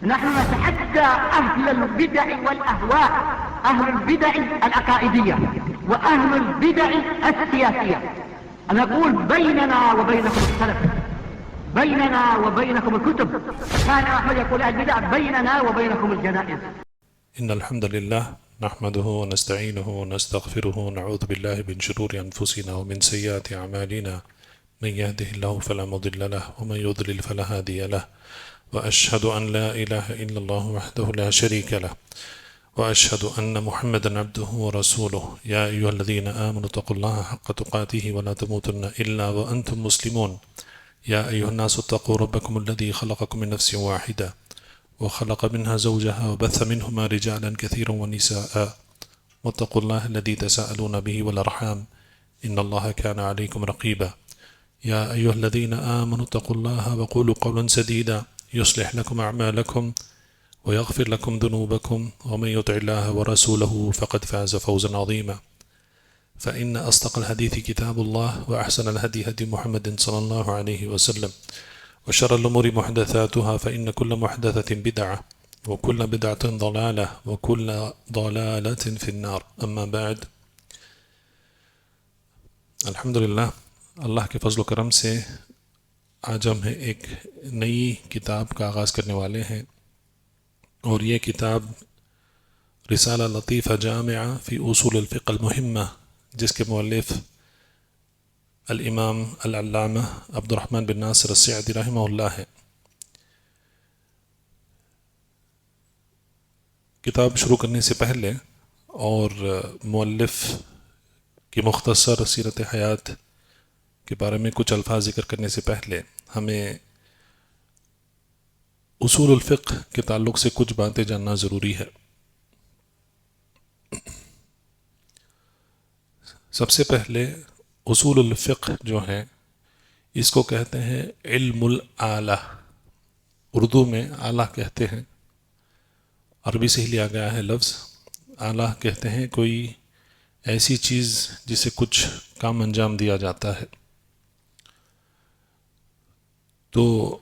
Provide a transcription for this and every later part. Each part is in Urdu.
نحن نتحدى أهل البدع والأهواء، أهل البدع العقائدية وأهل البدع السياسية، أن نقول بيننا وبينكم السلف، بيننا وبينكم الكتب. كان أحمد يقول البدع بيننا وبينكم الجنائز. إن الحمد لله نحمده ونستعينه ونستغفره ونعوذ بالله من شرور أنفسنا ومن سيئات أعمالنا، من يهده الله فلا مضل له ومن يضلل فلا هادي له، وأشهد أن لا إله إلا الله وحده لا شريك له، وأشهد أن محمدا عبده ورسوله. يا أيها الذين آمنوا اتقوا الله حق تقاته ولا تموتن إلا وأنتم مسلمون. يا أيها الناس اتقوا ربكم الذي خلقكم من نفس واحدة وخلق منها زوجها وبث منهما رجالا كثيرا ونساء، واتقوا الله الذي تساءلون به والأرحام إن الله كان عليكم رقيبا. يا أيها الذين آمنوا اتقوا الله وقولوا قولا سديدا يصلح لكم أعمالكم ويغفر لكم ذنوبكم، ومن يطع الله ورسوله فقد فاز فوزا عظيما. فإن أصدق الحديث كتاب الله، وأحسن الهدي هدي محمد صلى الله عليه وسلم، وشر الأمور محدثاتها، فإن كل محدثة بدعة وكل بدعة ضلالة وكل ضلالة في النار. أما بعد، الحمدللہ اللہ کے فضل و کرم سے آج ہم ایک نئی کتاب کا آغاز کرنے والے ہیں، اور یہ کتاب رسالہ لطیفہ جامعہ فی اصول الفقہ المہمہ، جس کے مؤلف الامام العلامہ عبد الرحمن بن ناصر السعدی رحمہ اللہ ہے۔ کتاب شروع کرنے سے پہلے اور مؤلف کی مختصر سیرت حیات کے بارے میں کچھ الفاظ ذکر کرنے سے پہلے ہمیں اصول الفقہ کے تعلق سے کچھ باتیں جاننا ضروری ہے۔ سب سے پہلے اصول الفقہ جو ہے اس کو کہتے ہیں علم الآلہ، اردو میں آلہ کہتے ہیں، عربی سے ہی لیا گیا ہے لفظ۔ آلہ کہتے ہیں کوئی ایسی چیز جسے کچھ کام انجام دیا جاتا ہے۔ تو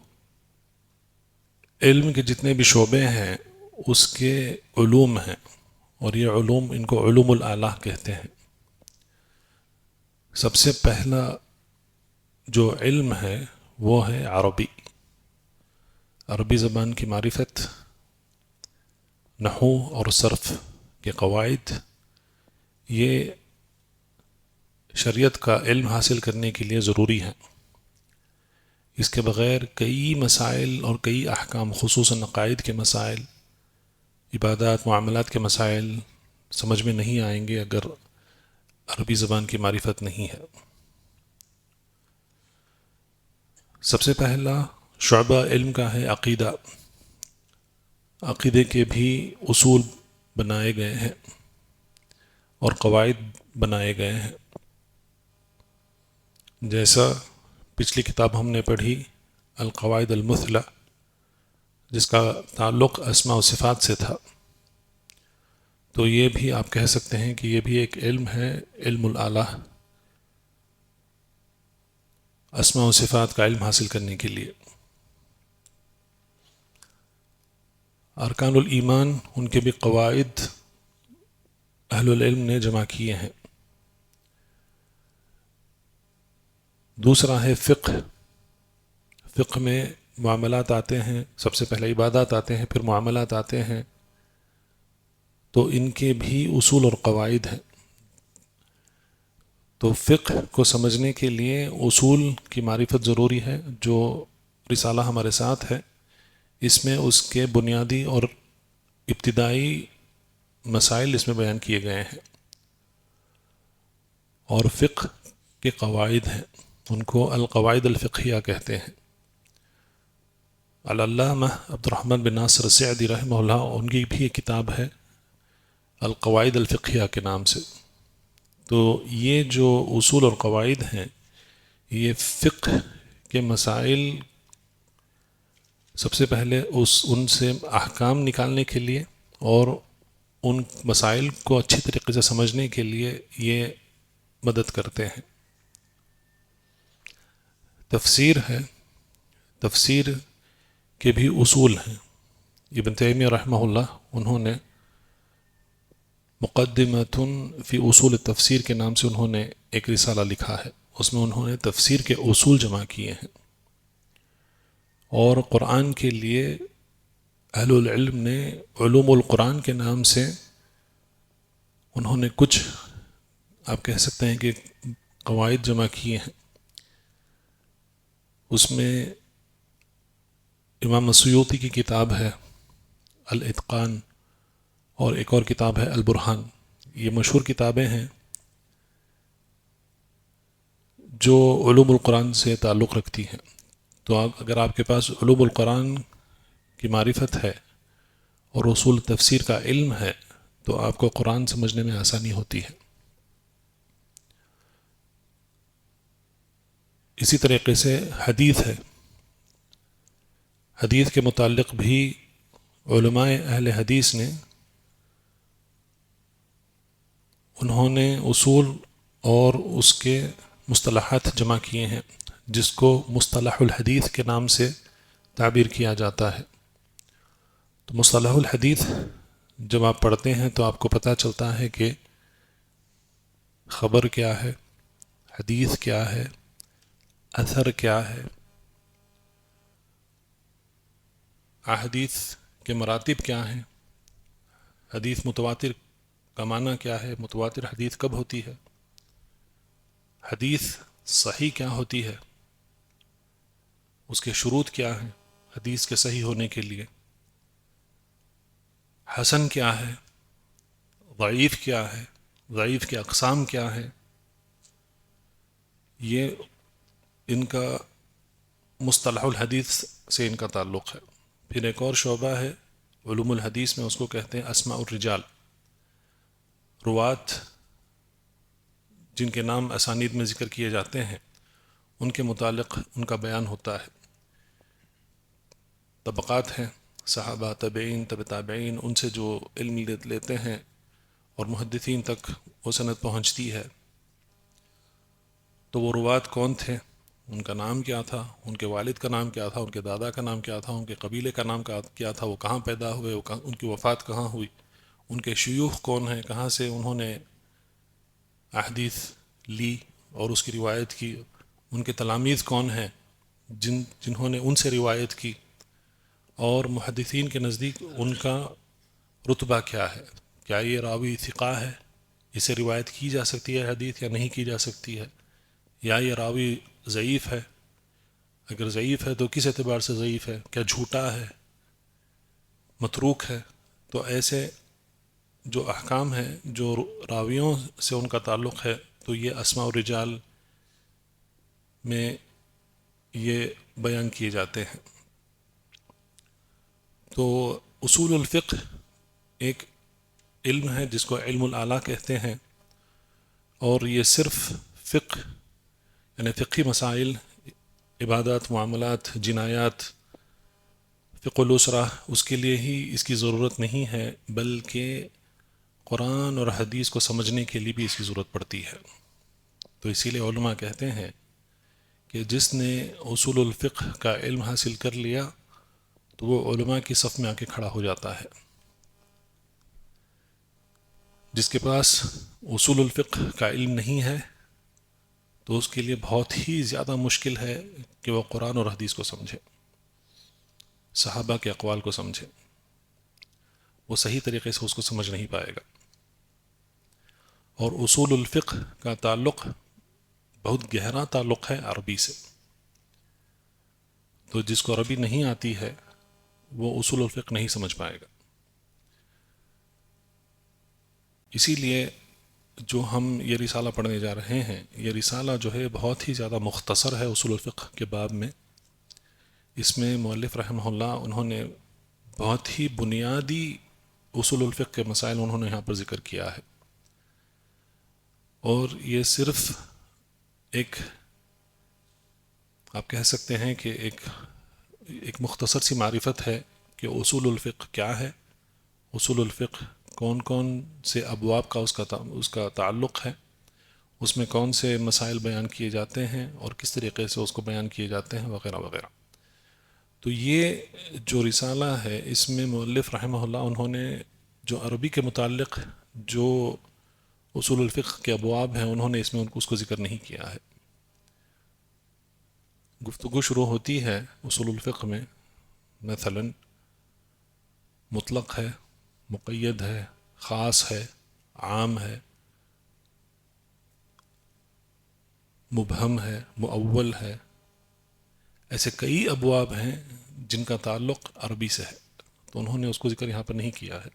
علم کے جتنے بھی شعبے ہیں اس کے علوم ہیں، اور یہ علوم ان کو علوم الآلہ کہتے ہیں۔ سب سے پہلا جو علم ہے وہ ہے عربی زبان کی معرفت، نحو اور صرف کے قواعد۔ یہ شریعت کا علم حاصل کرنے کے لیے ضروری ہے۔ اس کے بغیر کئی مسائل اور کئی احکام، خصوصاً عقائد کے مسائل، عبادات، معاملات کے مسائل سمجھ میں نہیں آئیں گے اگر عربی زبان کی معرفت نہیں ہے۔ سب سے پہلا شعبہ علم کا ہے عقیدہ۔ عقیدے کے بھی اصول بنائے گئے ہیں اور قواعد بنائے گئے ہیں، جیسا پچھلی کتاب ہم نے پڑھی القواعد المثلی، جس کا تعلق اسماء و صفات سے تھا۔ تو یہ بھی آپ کہہ سکتے ہیں کہ یہ بھی ایک علم ہے، علم الآلہ، اسماء و صفات کا علم حاصل کرنے کے لیے۔ ارکان الایمان، ان کے بھی قواعد اہل العلم نے جمع کیے ہیں۔ دوسرا ہے فقہ۔ فقہ میں معاملات آتے ہیں، سب سے پہلے عبادات آتے ہیں، پھر معاملات آتے ہیں، تو ان کے بھی اصول اور قواعد ہیں۔ تو فقہ کو سمجھنے کے لیے اصول کی معرفت ضروری ہے، جو رسالہ ہمارے ساتھ ہے اس میں اس کے بنیادی اور ابتدائی مسائل اس میں بیان کیے گئے ہیں، اور فقہ کے قواعد ہیں، ان کو القواعد الفقہیہ کہتے ہیں۔ العلامہ عبد الرحمن بن ناصر السعدی رحمہ اللہ، ان کی بھی ایک کتاب ہے القواعد الفقہیہ کے نام سے۔ تو یہ جو اصول اور قواعد ہیں یہ فقہ کے مسائل، سب سے پہلے ان سے احکام نکالنے کے لیے اور ان مسائل کو اچھی طریقے سے سمجھنے کے لیے یہ مدد کرتے ہیں۔ تفسیر ہے، تفسیر کے بھی اصول ہیں، ابن تیمیہ رحمہ اللہ انہوں نے مقدمۃ فی اصول التفسیر کے نام سے انہوں نے ایک رسالہ لکھا ہے. اس میں انہوں نے تفسیر کے اصول جمع کیے ہیں، اور قرآن کے لیے اہل العلم نے علوم القرآن کے نام سے انہوں نے کچھ آپ کہہ سکتے ہیں کہ قواعد جمع کیے ہیں. اس میں امام سیوطی کی کتاب ہے الاتقان، اور ایک اور کتاب ہے البرہان. یہ مشہور کتابیں ہیں جو علوم القرآن سے تعلق رکھتی ہیں. تو اگر آپ کے پاس علوم القرآن کی معرفت ہے اور اصول تفسیر کا علم ہے تو آپ کو قرآن سمجھنے میں آسانی ہوتی ہے. اسی طریقے سے حدیث ہے. حدیث کے متعلق بھی علماء اہل حدیث نے انہوں نے اصول اور اس کے مصطلحات جمع کیے ہیں، جس کو مصطلح الحدیث کے نام سے تعبیر کیا جاتا ہے. تو مصطلح الحدیث جب آپ پڑھتے ہیں تو آپ کو پتہ چلتا ہے کہ خبر کیا ہے، حدیث کیا ہے، اثر کیا ہے، احادیث کے مراتب کیا ہیں، حدیث متواتر کا معنی کیا ہے، متواتر حدیث کب ہوتی ہے، حدیث صحیح کیا ہوتی ہے، اس کے شروط کیا ہیں حدیث کے صحیح ہونے کے لیے، حسن کیا ہے، ضعیف کیا ہے، ضعیف کے اقسام کیا ہے. یہ ان کا مصطلح الحدیث سے ان کا تعلق ہے. پھر ایک اور شعبہ ہے علوم الحدیث میں، اس کو کہتے ہیں اسماء الرجال. روات جن کے نام اسانید میں ذکر کیے جاتے ہیں ان کے متعلق ان کا بیان ہوتا ہے. طبقات ہیں، صحابہ، تابعین، تبع تابعین، ان سے جو علم لیتے ہیں اور محدثین تک وہ سند پہنچتی ہے. تو وہ روات کون تھے، ان کا نام کیا تھا، ان کے والد کا نام کیا تھا، ان کے دادا کا نام کیا تھا، ان کے قبیلے کا نام کیا تھا، وہ کہاں پیدا ہوئے، ان کی وفات کہاں ہوئی، ان کے شیوخ کون ہیں، کہاں سے انہوں نے احادیث لی اور اس کی روایت کی، ان کے تلامید کون ہیں جنہوں نے ان سے روایت کی، اور محدثین کے نزدیک ان کا رتبہ کیا ہے. کیا یہ راوی ثقہ ہے، اسے روایت کی جا سکتی ہے حدیث یا نہیں کی جا سکتی ہے، یا یہ راوی ضعیف ہے، اگر ضعیف ہے تو کس اعتبار سے ضعیف ہے، کیا جھوٹا ہے، متروک ہے. تو ایسے جو احکام ہیں جو راویوں سے ان کا تعلق ہے تو یہ اسماء الرجال میں یہ بیان کیے جاتے ہیں. تو اصول الفقہ ایک علم ہے جس کو علم الاعلیٰ کہتے ہیں، اور یہ صرف فقہ یعنی فقہی مسائل، عبادات، معاملات، جنایات، فقہ الاسرہ، اس کے لیے ہی اس کی ضرورت نہیں ہے، بلکہ قرآن اور حدیث کو سمجھنے کے لیے بھی اس کی ضرورت پڑتی ہے. تو اسی لیے علماء کہتے ہیں کہ جس نے اصول الفقہ کا علم حاصل کر لیا تو وہ علماء کی صف میں آ کے کھڑا ہو جاتا ہے. جس کے پاس اصول الفقہ کا علم نہیں ہے تو اس کے لیے بہت ہی زیادہ مشکل ہے کہ وہ قرآن اور حدیث کو سمجھے، صحابہ کے اقوال کو سمجھے. وہ صحیح طریقے سے اس کو سمجھ نہیں پائے گا. اور اصول الفقہ کا تعلق بہت گہرا تعلق ہے عربی سے. تو جس کو عربی نہیں آتی ہے وہ اصول الفقہ نہیں سمجھ پائے گا. اسی لیے جو ہم یہ رسالہ پڑھنے جا رہے ہیں، یہ رسالہ جو ہے بہت ہی زیادہ مختصر ہے اصول الفقہ کے باب میں. اس میں مؤلف رحمہ اللہ انہوں نے بہت ہی بنیادی اصول الفقہ کے مسائل انہوں نے یہاں پر ذکر کیا ہے، اور یہ صرف ایک آپ کہہ سکتے ہیں کہ ایک مختصر سی معرفت ہے کہ اصول الفقہ کیا ہے، اصول الفقہ کون کون سے ابواب کا اس کا تعلق ہے، اس میں کون سے مسائل بیان کیے جاتے ہیں اور کس طریقے سے اس کو بیان کیے جاتے ہیں، وغیرہ وغیرہ. تو یہ جو رسالہ ہے اس میں مؤلف رحمہ اللہ انہوں نے جو عربی کے متعلق جو اصول الفقہ کے ابواب ہیں انہوں نے اس میں اس کو ذکر نہیں کیا ہے. گفتگو شروع ہوتی ہے اصول الفقہ میں مثلا مطلق ہے، مقید ہے، خاص ہے، عام ہے، مبہم ہے، مؤول ہے، ایسے کئی ابواب ہیں جن کا تعلق عربی سے ہے، تو انہوں نے اس کو ذکر یہاں پر نہیں کیا ہے.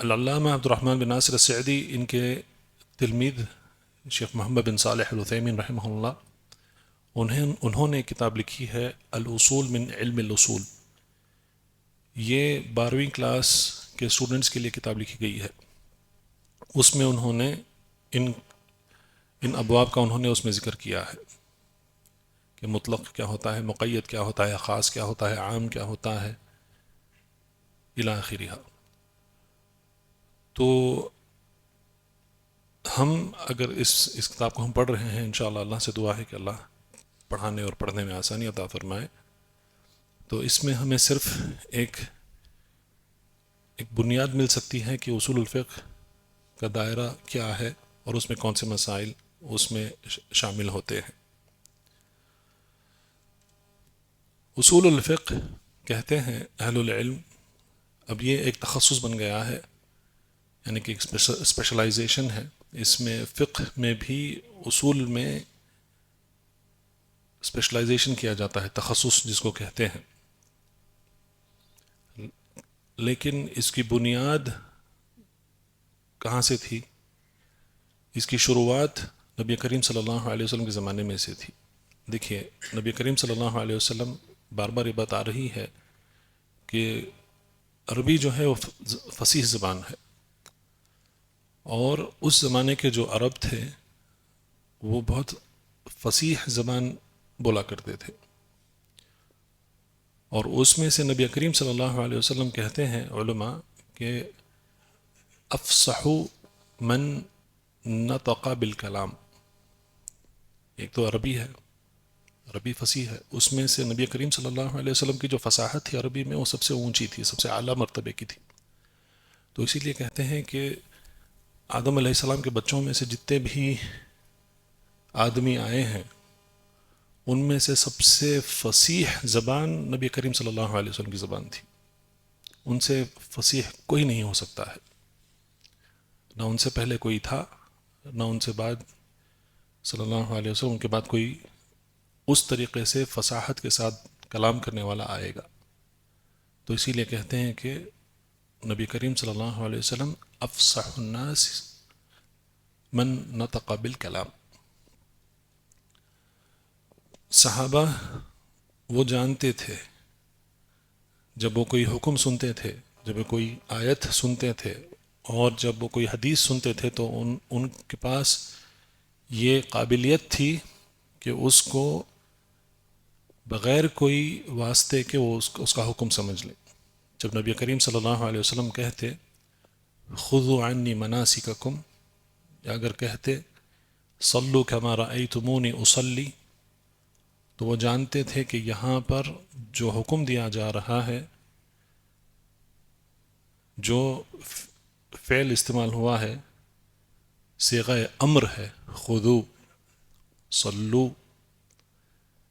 العلامہ عبد الرحمن بن ناصر السعدی ان کے تلمید شیخ محمد بن صالح العثیمین رحمہ اللہ انہوں نے کتاب لکھی ہے الاصول من علم الاصول. یہ 12ویں کلاس کے اسٹوڈنٹس کے لیے کتاب لکھی گئی ہے. اس میں انہوں نے ان ابواب کا انہوں نے اس میں ذکر کیا ہے کہ مطلق کیا ہوتا ہے، مقید کیا ہوتا ہے، خاص کیا ہوتا ہے، عام کیا ہوتا ہے الی آخرہ. تو ہم اگر اس کتاب کو ہم پڑھ رہے ہیں انشاءاللہ اللہ سے دعا ہے کہ اللہ پڑھانے اور پڑھنے میں آسانی عطا فرمائے، تو اس میں ہمیں صرف ایک بنیاد مل سکتی ہے کہ اصول الفقہ کا دائرہ کیا ہے اور اس میں کون سے مسائل اس میں شامل ہوتے ہیں. اصول الفقہ کہتے ہیں اہل العلم، اب یہ ایک تخصص بن گیا ہے، یعنی کہ ایک اسپیشلائزیشن ہے. اس میں فقہ میں بھی اصول میں اسپیشلائزیشن کیا جاتا ہے، تخصص جس کو کہتے ہیں. لیکن اس کی بنیاد کہاں سے تھی؟ اس کی شروعات نبی کریم صلی اللہ علیہ وسلم کے زمانے میں سے تھی. دیکھیے نبی کریم صلی اللہ علیہ وسلم بار بار یہ بات آ رہی ہے کہ عربی جو ہے وہ فصیح زبان ہے، اور اس زمانے کے جو عرب تھے وہ بہت فصیح زبان بولا کرتے تھے، اور اس میں سے نبی کریم صلی اللہ علیہ وسلم کہتے ہیں علماء کہ افصح من نطق بالکلام. ایک تو عربی ہے، عربی فصیح ہے، اس میں سے نبی کریم صلی اللہ علیہ وسلم کی جو فصاحت تھی عربی میں وہ سب سے اونچی تھی، سب سے اعلیٰ مرتبے کی تھی. تو اسی لیے کہتے ہیں کہ آدم علیہ السلام کے بچوں میں سے جتنے بھی آدمی آئے ہیں ان میں سے سب سے فصیح زبان نبی کریم صلی اللہ علیہ وسلم کی زبان تھی. ان سے فصیح کوئی نہیں ہو سکتا ہے، نہ ان سے پہلے کوئی تھا، نہ ان سے بعد صلی اللہ علیہ وسلم کے بعد کوئی اس طریقے سے فصاحت کے ساتھ کلام کرنے والا آئے گا. تو اسی لیے کہتے ہیں کہ نبی کریم صلی اللہ علیہ وسلم افصح الناس من نطق بالکلام. صحابہ وہ جانتے تھے جب وہ کوئی حکم سنتے تھے، جب وہ کوئی آیت سنتے تھے، اور جب وہ کوئی حدیث سنتے تھے تو ان کے پاس یہ قابلیت تھی کہ اس کو بغیر کوئی واسطے کے وہ اس کا حکم سمجھ لیں. جب نبی کریم صلی اللہ علیہ وسلم کہتے خذوا عنی مناسککم، یا اگر کہتے صلوا کما رأیتمونی اصلی، تو وہ جانتے تھے کہ یہاں پر جو حکم دیا جا رہا ہے، جو فعل استعمال ہوا ہے صیغہ امر ہے، خذو صلو،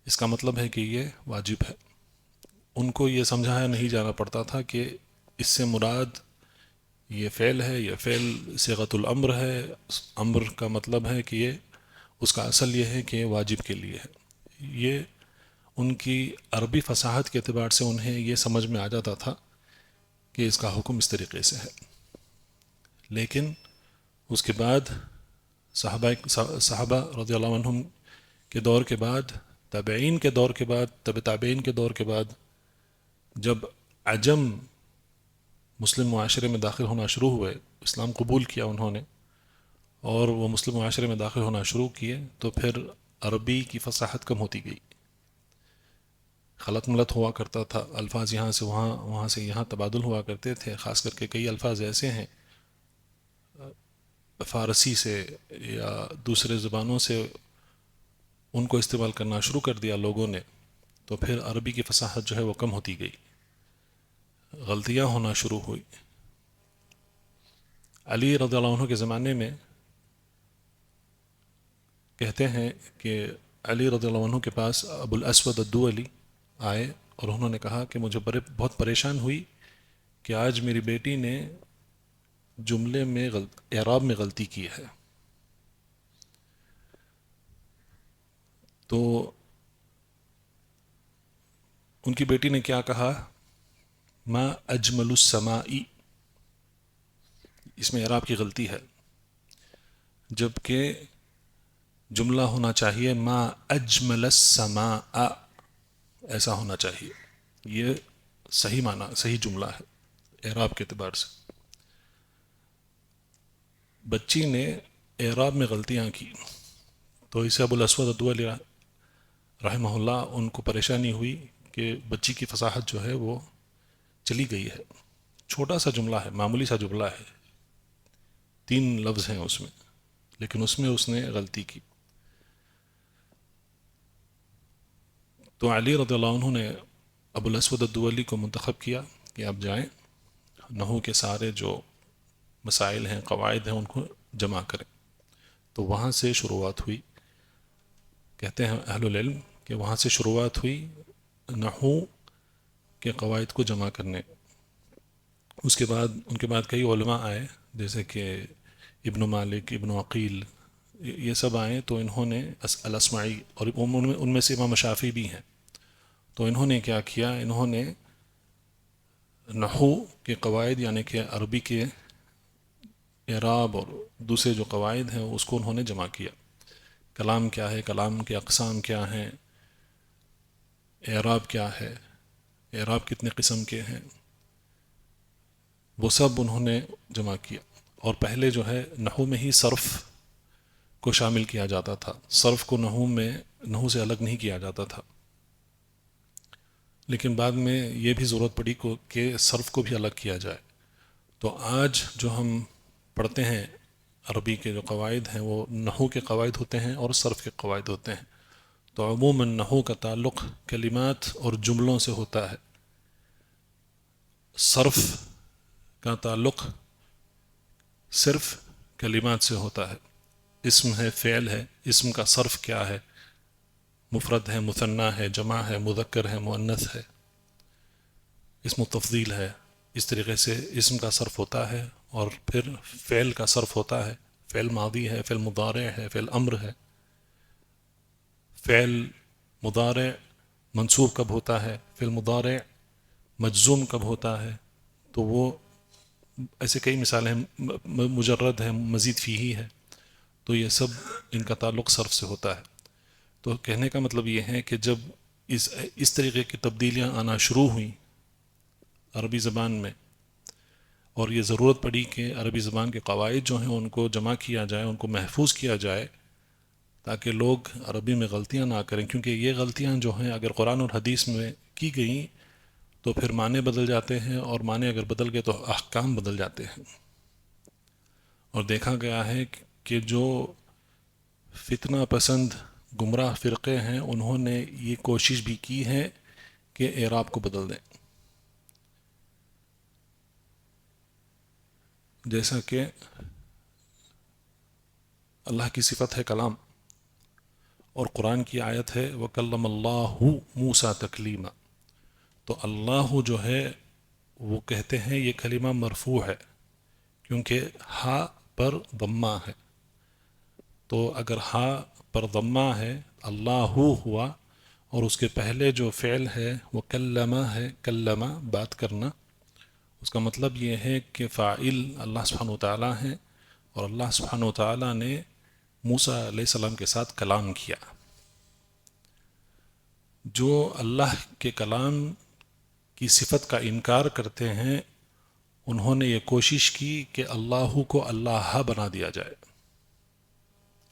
اس کا مطلب ہے کہ یہ واجب ہے. ان کو یہ سمجھایا نہیں جانا پڑتا تھا کہ اس سے مراد یہ فعل ہے، یہ فعل صیغۃ الامر ہے، امر کا مطلب ہے کہ یہ اس کا اصل یہ ہے کہ یہ واجب کے لیے ہے. یہ ان کی عربی فصاحت کے اعتبار سے انہیں یہ سمجھ میں آ جاتا تھا کہ اس کا حکم اس طریقے سے ہے. لیکن اس کے بعد صحابہ رضی اللہ عنہم کے دور کے بعد، تابعین کے دور کے بعد، تابعین کے دور کے بعد، جب عجم مسلم معاشرے میں داخل ہونا شروع ہوئے، اسلام قبول کیا انہوں نے اور وہ مسلم معاشرے میں داخل ہونا شروع کیے، تو پھر عربی کی فصاحت کم ہوتی گئی، خلط ملط ہوا کرتا تھا، الفاظ یہاں سے وہاں، وہاں سے یہاں تبادل ہوا کرتے تھے. خاص کر کے کئی الفاظ ایسے ہیں فارسی سے یا دوسرے زبانوں سے ان کو استعمال کرنا شروع کر دیا لوگوں نے، تو پھر عربی کی فصاحت جو ہے وہ کم ہوتی گئی، غلطیاں ہونا شروع ہوئی۔ علی رضی اللہ عنہ کے زمانے میں کہتے ہیں کہ علی رضی اللہ عنہ کے پاس ابو الاسود الدؤلی آئے اور انہوں نے کہا کہ مجھے بہت پریشان ہوئی کہ آج میری بیٹی نے جملے میں اعراب میں غلطی کی ہے۔ تو ان کی بیٹی نے کیا کہا؟ ما اجمل السمائی، اس میں اعراب کی غلطی ہے، جبکہ جملہ ہونا چاہیے ما اجمل السماء، ایسا ہونا چاہیے، یہ صحیح معنی صحیح جملہ ہے اعراب کے اعتبار سے۔ بچی نے اعراب میں غلطیاں کی، تو اسے ابو الاسود الدؤلی رحمہ اللہ ان کو پریشانی ہوئی کہ بچی کی فصاحت جو ہے وہ چلی گئی ہے، چھوٹا سا جملہ ہے، معمولی سا جملہ ہے، 3 لفظ ہیں اس میں، لیکن اس میں اس نے غلطی کی۔ تو علی رضی اللہ عنہ نے ابو الاسود الدؤلی کو منتخب کیا کہ آپ جائیں نحو کے سارے جو مسائل ہیں قواعد ہیں ان کو جمع کریں۔ تو وہاں سے شروعات ہوئی، کہتے ہیں اہل العلم کہ وہاں سے شروعات ہوئی نحو کے قواعد کو جمع کرنے۔ اس کے بعد ان کے بعد کئی علماء آئے، جیسے کہ ابن مالک، ابن عقیل، یہ سب آئے، تو انہوں نے الاسمعی، اور ان میں سے امام شافعی بھی ہیں، تو انہوں نے کیا کیا، انہوں نے نحو کے قواعد یعنی کہ عربی کے اعراب اور دوسرے جو قواعد ہیں اس کو انہوں نے جمع کیا۔ کلام کیا ہے، کلام کے اقسام کیا ہیں، اعراب کیا ہے، اعراب کتنے قسم کے ہیں، وہ سب انہوں نے جمع کیا۔ اور پہلے جو ہے نحو میں ہی صرف کو شامل کیا جاتا تھا، صرف کو نحو سے الگ نہیں کیا جاتا تھا، لیکن بعد میں یہ بھی ضرورت پڑی کہ صرف کو بھی الگ کیا جائے۔ تو آج جو ہم پڑھتے ہیں عربی کے جو قواعد ہیں وہ نحو کے قواعد ہوتے ہیں اور صرف کے قواعد ہوتے ہیں۔ تو عموماً نحو کا تعلق کلمات اور جملوں سے ہوتا ہے، صرف کا تعلق صرف کلمات سے ہوتا ہے، اسم ہے، فعل ہے، اسم کا صرف کیا ہے، مفرد ہے، مثنیٰ ہے، جمع ہے، مذکر ہے، مؤنث ہے، اسم تفضیل ہے۔ اس طریقے سے اسم کا صرف ہوتا ہے، اور پھر فعل کا صرف ہوتا ہے، فعل ماضی ہے، فعل مضارع ہے، فعل امر ہے۔ فعل مضارع منصوب کب ہوتا ہے، فعل مضارع مجزوم کب ہوتا ہے، تو وہ ایسے کئی مثالیں ہیں، مجرد ہے، مزید فیہی ہے، تو یہ سب ان کا تعلق صرف سے ہوتا ہے۔ تو کہنے کا مطلب یہ ہے کہ جب اس طریقے کی تبدیلیاں آنا شروع ہوئیں عربی زبان میں، اور یہ ضرورت پڑی کہ عربی زبان کے قواعد جو ہیں ان کو جمع کیا جائے، ان کو محفوظ کیا جائے، تاکہ لوگ عربی میں غلطیاں نہ کریں، کیونکہ یہ غلطیاں جو ہیں اگر قرآن اور حدیث میں کی گئیں تو پھر معنی بدل جاتے ہیں، اور معنی اگر بدل گئے تو احکام بدل جاتے ہیں۔ اور دیکھا گیا ہے کہ جو فتنہ پسند گمراہ فرقے ہیں انہوں نے یہ کوشش بھی کی ہے کہ اعراب کو بدل دیں، جیسا کہ اللہ کی صفت ہے کلام، اور قرآن کی آیت ہے وَكَلَّمَ اللَّهُ مُوسَىٰ تَكْلِيمًا، تو اللہ جو ہے وہ کہتے ہیں یہ کلمہ مرفوع ہے کیونکہ ہا پر ضمہ ہے، تو اگر ہا پر ضمہ ہے اللہ ہوا، اور اس کے پہلے جو فعل ہے وہ کلمہ ہے، کلمہ بات کرنا، اس کا مطلب یہ ہے کہ فاعل اللہ سبحانہ وتعالیٰ ہیں، اور اللہ سبحانہ وتعالیٰ نے موسیٰ علیہ السلام کے ساتھ کلام کیا۔ جو اللہ کے کلام کی صفت کا انکار کرتے ہیں انہوں نے یہ کوشش کی کہ اللہ کو اللہ بنا دیا جائے،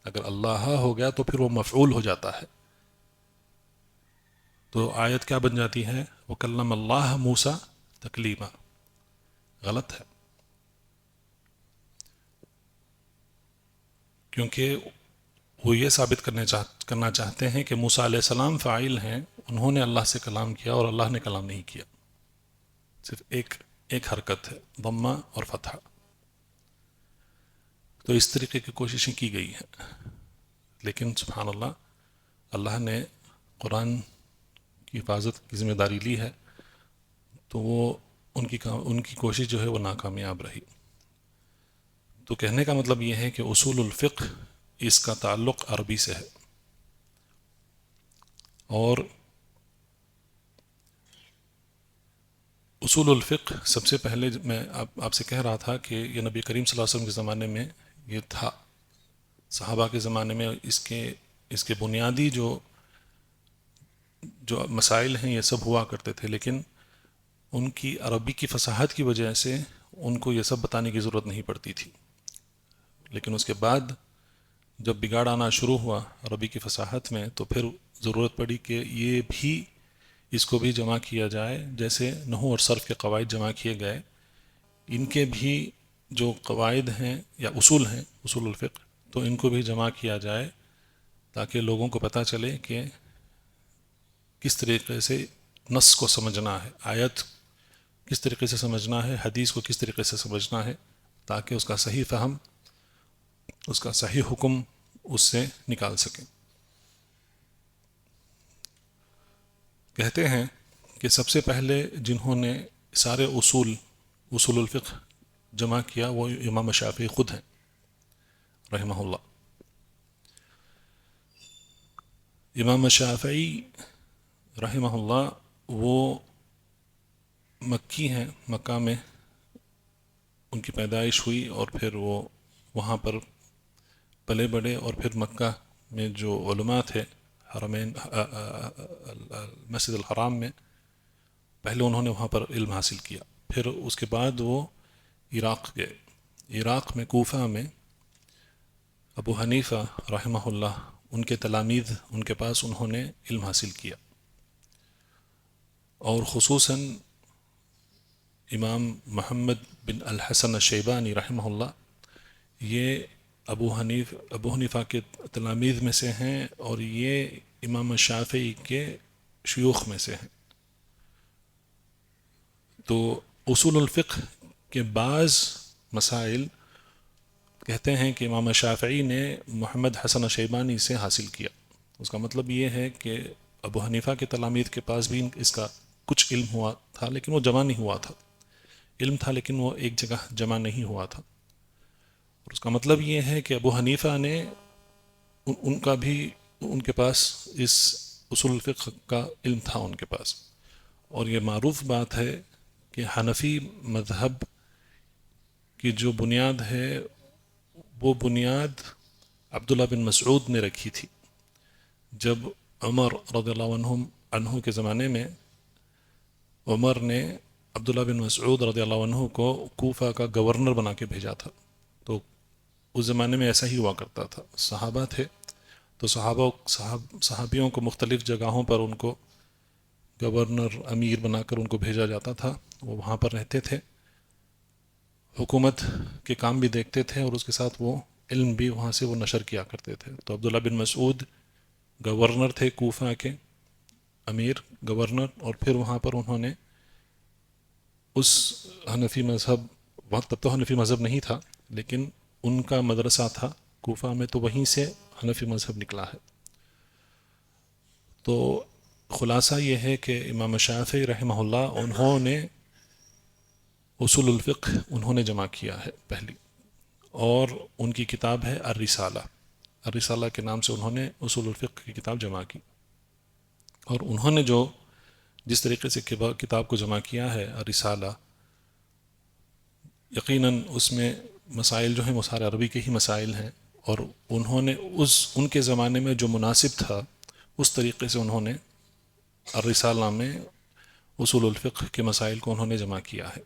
اگر اللہ ہو گیا تو پھر وہ مفعول ہو جاتا ہے، تو آیت کیا بن جاتی ہے وَكَلَّمَ اللَّهَ مُوسَىٰ تَكْلِيمًا، غلط ہے، کیونکہ وہ یہ ثابت کرنا چاہتے ہیں کہ موسیٰ علیہ السلام فاعل ہیں، انہوں نے اللہ سے کلام کیا اور اللہ نے کلام نہیں کیا، صرف ایک حرکت ہے، ضمہ اور فتحہ۔ تو اس طریقے کی کوششیں کی گئی ہیں، لیکن سبحان اللہ، اللہ نے قرآن کی حفاظت کی ذمہ داری لی ہے، تو وہ ان کی کوشش جو ہے وہ ناکامیاب رہی۔ تو کہنے کا مطلب یہ ہے کہ اصول الفقہ اس کا تعلق عربی سے ہے، اور اصول الفقہ سب سے پہلے میں آپ سے کہہ رہا تھا کہ یہ نبی کریم صلی اللہ علیہ وسلم کے زمانے میں یہ تھا، صحابہ کے زمانے میں اس کے بنیادی جو مسائل ہیں یہ سب ہوا کرتے تھے، لیکن ان کی عربی کی فصاحت کی وجہ سے ان کو یہ سب بتانے کی ضرورت نہیں پڑتی تھی۔ لیکن اس کے بعد جب بگاڑ آنا شروع ہوا عربی کی فصاحت میں، تو پھر ضرورت پڑی کہ یہ بھی اس کو بھی جمع کیا جائے، جیسے نحو اور صرف کے قواعد جمع کیے گئے، ان کے بھی جو قواعد ہیں یا اصول ہیں، اصول الفقہ، تو ان کو بھی جمع کیا جائے تاکہ لوگوں کو پتہ چلے کہ کس طریقے سے نص کو سمجھنا ہے، آیت کس طریقے سے سمجھنا ہے، حدیث کو کس طریقے سے سمجھنا ہے، تاکہ اس کا صحیح فہم، اس کا صحیح حکم اس سے نکال سکیں۔ کہتے ہیں کہ سب سے پہلے جنہوں نے سارے اصول الفقہ جمع کیا وہ امام شافعی خود ہیں رحمہ اللہ۔ امام شافعی رحمہ اللہ وہ مکی ہیں، مکہ میں ان کی پیدائش ہوئی، اور پھر وہ وہاں پر پلے بڑھے، اور پھر مکہ میں جو علماء تھے حرمین مسجد الحرام میں، پہلے انہوں نے وہاں پر علم حاصل کیا، پھر اس کے بعد وہ عراق گئے، عراق میں کوفہ میں ابو حنیفہ رحمہ اللہ ان کے تلامید ان کے پاس انہوں نے علم حاصل کیا، اور خصوصاً امام محمد بن الحسن الشیبانی رحمہ اللہ، یہ ابو حنیفہ کے تلامید میں سے ہیں، اور یہ امام شافعی کے شیوخ میں سے ہیں۔ تو اصول الفقہ کے بعض مسائل کہتے ہیں کہ امام شافعی نے محمد حسن الشیبانی سے حاصل کیا۔ اس کا مطلب یہ ہے کہ ابو حنیفہ کے تلامید کے پاس بھی اس کا کچھ علم ہوا تھا، لیکن وہ جمع نہیں ہوا تھا، علم تھا لیکن وہ ایک جگہ جمع نہیں ہوا تھا۔ اور اس کا مطلب یہ ہے کہ ابو حنیفہ نے ان کا بھی ان کے پاس اس اصول الفقہ کا علم تھا ان کے پاس۔ اور یہ معروف بات ہے کہ حنفی مذہب کی جو بنیاد ہے وہ بنیاد عبداللہ بن مسعود نے رکھی تھی۔ جب عمر رضی اللہ عنہ کے زمانے میں عمر نے عبداللہ بن مسعود رضی اللہ عنہ کو کوفہ کا گورنر بنا کے بھیجا تھا، تو اس زمانے میں ایسا ہی ہوا کرتا تھا، صحابہ تھے تو صحابیوں کو مختلف جگہوں پر ان کو گورنر امیر بنا کر ان کو بھیجا جاتا تھا، وہ وہاں پر رہتے تھے، حکومت کے کام بھی دیکھتے تھے، اور اس کے ساتھ وہ علم بھی وہاں سے وہ نشر کیا کرتے تھے۔ تو عبداللہ بن مسعود گورنر تھے کوفہ کے، امیر گورنر، اور پھر وہاں پر انہوں نے اس حنفی مذہب، وقت تب تو حنفی مذہب نہیں تھا لیکن ان کا مدرسہ تھا کوفہ میں، تو وہیں سے حنفی مذہب نکلا ہے۔ تو خلاصہ یہ ہے کہ امام شافعی رحمہ اللہ انہوں نے اصول الفقہ انہوں نے جمع کیا ہے پہلی، اور ان کی کتاب ہے الرسالہ، الرسالہ کے نام سے انہوں نے اصول الفقہ کی کتاب جمع کی۔ اور انہوں نے جس طریقے سے کتاب کو جمع کیا ہے الرسالہ، یقیناً اس میں مسائل جو ہیں وہ سارے عربی کے ہی مسائل ہیں، اور انہوں نے ان کے زمانے میں جو مناسب تھا اس طریقے سے انہوں نے الرسالہ میں اصول الفقہ کے مسائل کو انہوں نے جمع کیا ہے۔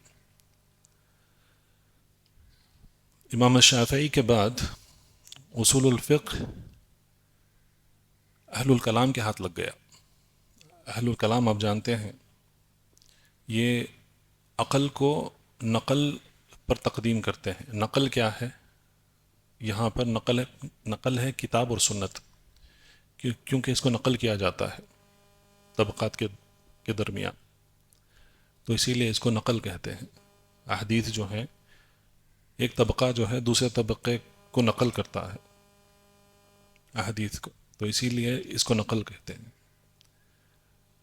امام شافعی کے بعد اصول الفقہ اہل الکلام کے ہاتھ لگ گیا۔ اہل الکلام آپ جانتے ہیں یہ عقل کو نقل پر تقدیم کرتے ہیں۔ نقل کیا ہے؟ یہاں پر نقل ہے کتاب اور سنت، کیونکہ اس کو نقل کیا جاتا ہے طبقات کے درمیان، تو اسی لیے اس کو نقل کہتے ہیں۔ احادیث جو ہیں، ایک طبقہ جو ہے دوسرے طبقے کو نقل کرتا ہے احادیث کو، تو اسی لیے اس کو نقل کہتے ہیں۔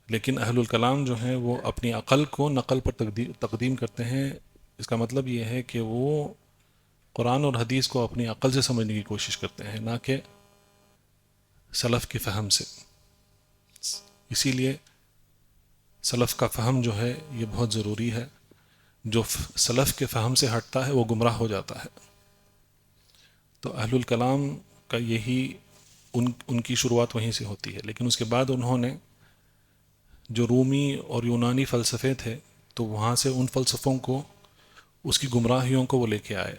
لیکن اہل الکلام جو ہیں وہ اپنی عقل کو نقل پر تقدیم کرتے ہیں۔ اس کا مطلب یہ ہے کہ وہ قرآن اور حدیث کو اپنی عقل سے سمجھنے کی کوشش کرتے ہیں، نہ کہ سلف کے فہم سے۔ اسی لیے سلف کا فہم جو ہے یہ بہت ضروری ہے، جو سلف کے فہم سے ہٹتا ہے وہ گمراہ ہو جاتا ہے۔ تو اہل الکلام کا یہی ان کی شروعات وہیں سے ہوتی ہے، لیکن اس کے بعد انہوں نے جو رومی اور یونانی فلسفے تھے تو وہاں سے ان فلسفوں کو، اس کی گمراہیوں کو وہ لے کے آئے،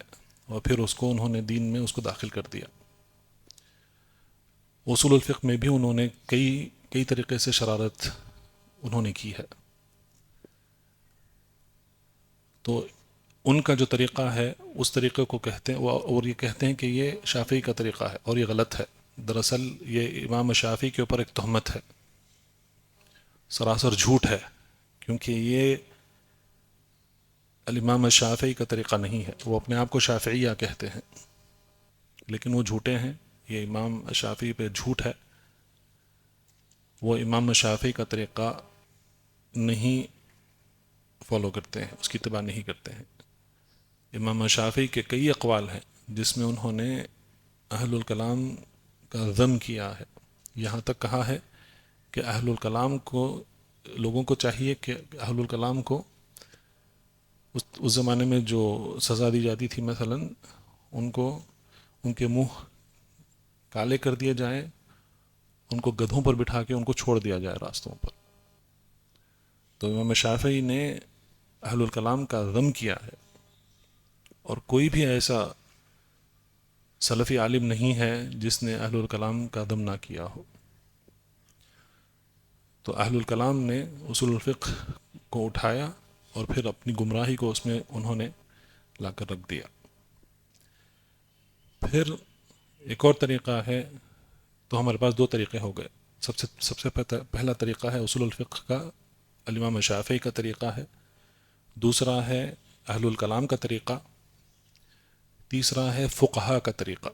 اور پھر اس کو انہوں نے دین میں اس کو داخل کر دیا۔ اصول الفقہ میں بھی انہوں نے کئی طریقے سے شرارت انہوں نے کی ہے۔ تو ان کا جو طریقہ ہے اس طریقے کو کہتے ہیں، اور یہ کہتے ہیں کہ یہ شافعی کا طریقہ ہے، اور یہ غلط ہے۔ دراصل یہ امام شافعی کے اوپر ایک تہمت ہے، سراسر جھوٹ ہے، کیونکہ یہ الامام شافعی کا طریقہ نہیں ہے۔ وہ اپنے آپ کو شافعیہ کہتے ہیں، لیکن وہ جھوٹے ہیں۔ یہ امام شافعی پہ جھوٹ ہے، وہ امام شافعی کا طریقہ نہیں فالو کرتے ہیں، اس کی اتباع نہیں کرتے ہیں۔ امام شافعی کے کئی اقوال ہیں جس میں انہوں نے اہل الکلام کا ذم کیا ہے، یہاں تک کہا ہے کہ اہل الکلام کو، لوگوں کو چاہیے کہ اہل الکلام کو اس زمانے میں جو سزا دی جاتی تھی، مثلا ان کے منہ کالے کر دیے جائیں، ان کو گدھوں پر بٹھا کے ان کو چھوڑ دیا جائے راستوں پر۔ تو امام شافعی نے اہل الکلام کا ذم کیا ہے، اور کوئی بھی ایسا سلفی عالم نہیں ہے جس نے اہل الکلام کا ذم نہ کیا ہو۔ تو اہل الکلام نے اصول الفقہ کو اٹھایا اور پھر اپنی گمراہی کو اس میں انہوں نے لا کر رکھ دیا۔ پھر ایک اور طریقہ ہے، تو ہمارے پاس دو طریقے ہو گئے۔ سب سے پہلا طریقہ ہے اصول الفقہ کا الامام شافعی کا طریقہ ہے، دوسرا ہے اہل الکلام کا طریقہ، تیسرا ہے فقہا کا طریقہ۔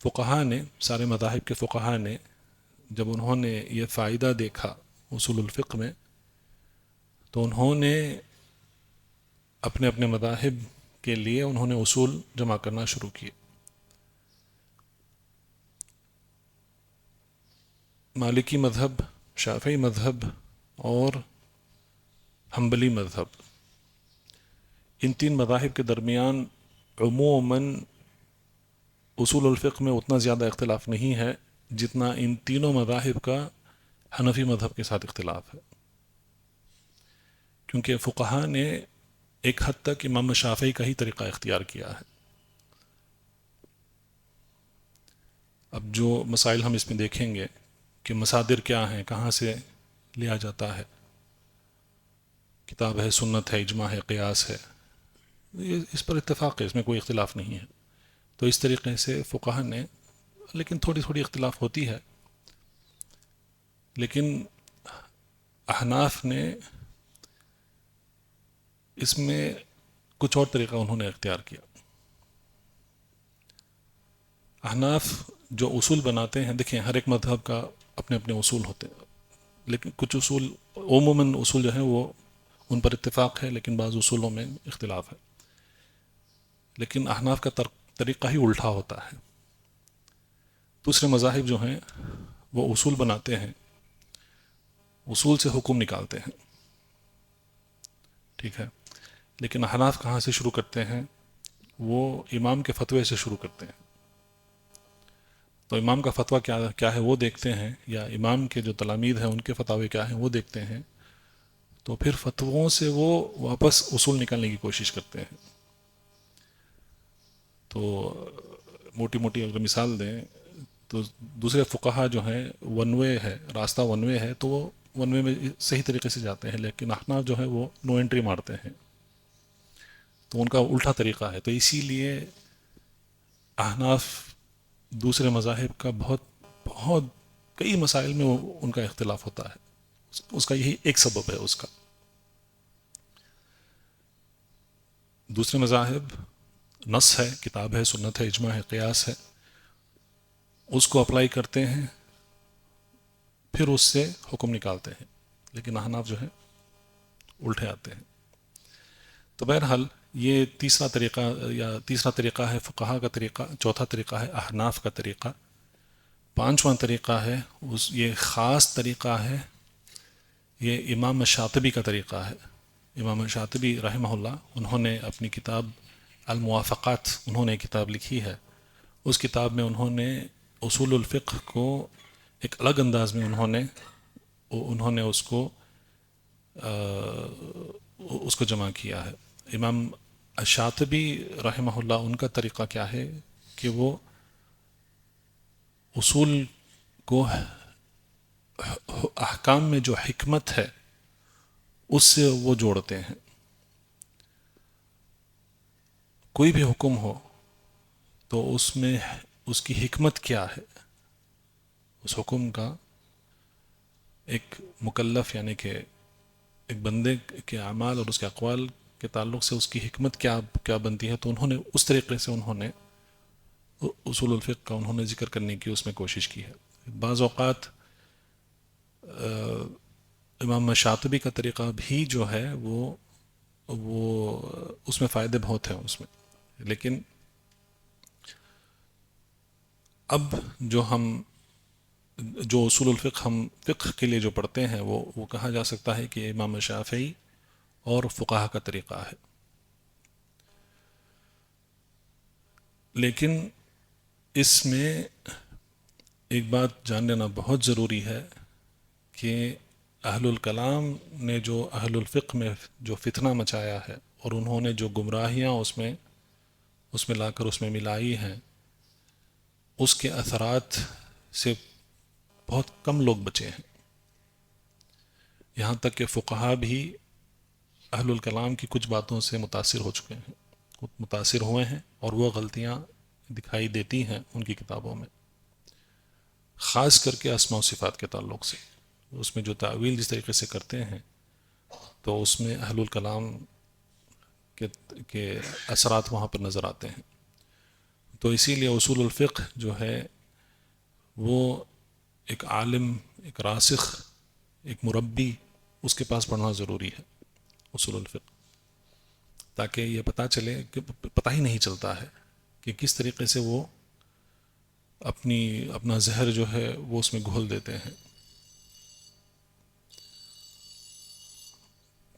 فقہا نے، سارے مذاہب کے فقہا نے، جب انہوں نے یہ فائدہ دیکھا اصول الفقہ میں، تو انہوں نے اپنے اپنے مذاہب کے لیے انہوں نے اصول جمع کرنا شروع کیے۔ مالکی مذہب، شافعی مذہب اور حنبلی مذہب، ان تین مذاہب کے درمیان عموماً اصول الفقہ میں اتنا زیادہ اختلاف نہیں ہے جتنا ان تینوں مذاہب کا حنفی مذہب کے ساتھ اختلاف ہے، کیونکہ فقہا نے ایک حد تک امام شافعی کا ہی طریقہ اختیار کیا ہے۔ اب جو مسائل ہم اس میں دیکھیں گے کہ مصادر کیا ہیں، کہاں سے لیا جاتا ہے، کتاب ہے، سنت ہے، اجماع ہے، قیاس ہے، اس پر اتفاق ہے، اس میں کوئی اختلاف نہیں ہے۔ تو اس طریقے سے فقہا نے، لیکن تھوڑی اختلاف ہوتی ہے، لیکن احناف نے اس میں کچھ اور طریقہ انہوں نے اختیار کیا۔ احناف جو اصول بناتے ہیں، دیکھیں ہر ایک مذہب کا اپنے اپنے اصول ہوتے ہیں، لیکن کچھ اصول، عموماً اصول جو ہیں وہ ان پر اتفاق ہے، لیکن بعض اصولوں میں اختلاف ہے۔ لیکن احناف کا طریقہ ہی الٹا ہوتا ہے۔ دوسرے مذاہب جو ہیں وہ اصول بناتے ہیں، اصول سے حکم نکالتے ہیں، ٹھیک ہے، لیکن احناف کہاں سے شروع کرتے ہیں؟ وہ امام کے فتوے سے شروع کرتے ہیں۔ تو امام کا فتویٰ کیا ہے وہ دیکھتے ہیں، یا امام کے جو تلامید ہیں ان کے فتاوے کیا ہیں وہ دیکھتے ہیں، تو پھر فتووں سے وہ واپس اصول نکالنے کی کوشش کرتے ہیں۔ تو موٹی اگر مثال دیں تو دوسرے فقہا جو ہیں ون وے ہے، راستہ ون وے ہے، تو وہ ون وے میں صحیح طریقے سے جاتے ہیں، لیکن احناف جو ہے وہ نو انٹری مارتے ہیں، تو ان کا الٹا طریقہ ہے۔ تو اسی لیے احناف دوسرے مذاہب کا بہت بہت کئی مسائل میں ان کا اختلاف ہوتا ہے. اس کا یہی ایک سبب ہے. اس کا دوسرے مذاہب نص ہے، کتاب ہے، سنت ہے، اجماع ہے، قیاس ہے، اس کو اپلائی کرتے ہیں، پھر اس سے حکم نکالتے ہیں. لیکن احناف جو ہے الٹے آتے ہیں. تو بہرحال یہ تیسرا طریقہ ہے فقہا کا طریقہ. چوتھا طریقہ ہے احناف کا طریقہ. پانچواں طریقہ ہے یہ خاص طریقہ ہے، یہ امام شاطبی کا طریقہ ہے. امام شاطبی رحمہ اللہ، انہوں نے اپنی کتاب الموافقات، انہوں نے کتاب لکھی ہے. اس کتاب میں انہوں نے اصول الفقہ کو ایک الگ انداز میں انہوں نے اس کو جمع کیا ہے. امام شاطبی رحمہ اللہ، ان کا طریقہ کیا ہے کہ وہ اصول کو احکام میں جو حکمت ہے اس سے وہ جوڑتے ہیں. کوئی بھی حکم ہو تو اس میں اس کی حکمت کیا ہے، اس حکم کا ایک مکلف یعنی کہ ایک بندے کے اعمال اور اس کے اقوال کے تعلق سے اس کی حکمت کیا بنتی ہے. تو انہوں نے اس طریقے سے انہوں نے اصول الفقہ کا انہوں نے ذکر کرنے کی اس میں کوشش کی ہے. بعض اوقات امام شاطبی کا طریقہ بھی جو ہے وہ اس میں فائدے بہت ہیں اس میں. لیکن اب جو اصول الفقہ ہم فقہ کے لیے جو پڑھتے ہیں وہ کہا جا سکتا ہے کہ امام شافعی اور فقہا کا طریقہ ہے. لیکن اس میں ایک بات جان لینا بہت ضروری ہے کہ اہل الکلام نے جو اہل الفقہ میں جو فتنہ مچایا ہے اور انہوں نے جو گمراہیاں اس میں لا کر اس میں ملائی ہیں، اس کے اثرات سے بہت کم لوگ بچے ہیں. یہاں تک کہ فقہا بھی اہل الکلام کی کچھ باتوں سے متاثر ہوئے ہیں اور وہ غلطیاں دکھائی دیتی ہیں ان کی کتابوں میں، خاص کر کے اسماء و صفات کے تعلق سے. اس میں جو تعویل جس طریقے سے کرتے ہیں تو اس میں اہل الکلام کے اثرات وہاں پر نظر آتے ہیں. تو اسی لیے اصول الفقہ جو ہے وہ ایک عالم، ایک راسخ، ایک مربی، اس کے پاس پڑھنا ضروری ہے اصول الفقہ، تاکہ یہ پتہ ہی نہیں چلتا ہے کہ کس طریقے سے وہ اپنا زہر جو ہے وہ اس میں گھول دیتے ہیں.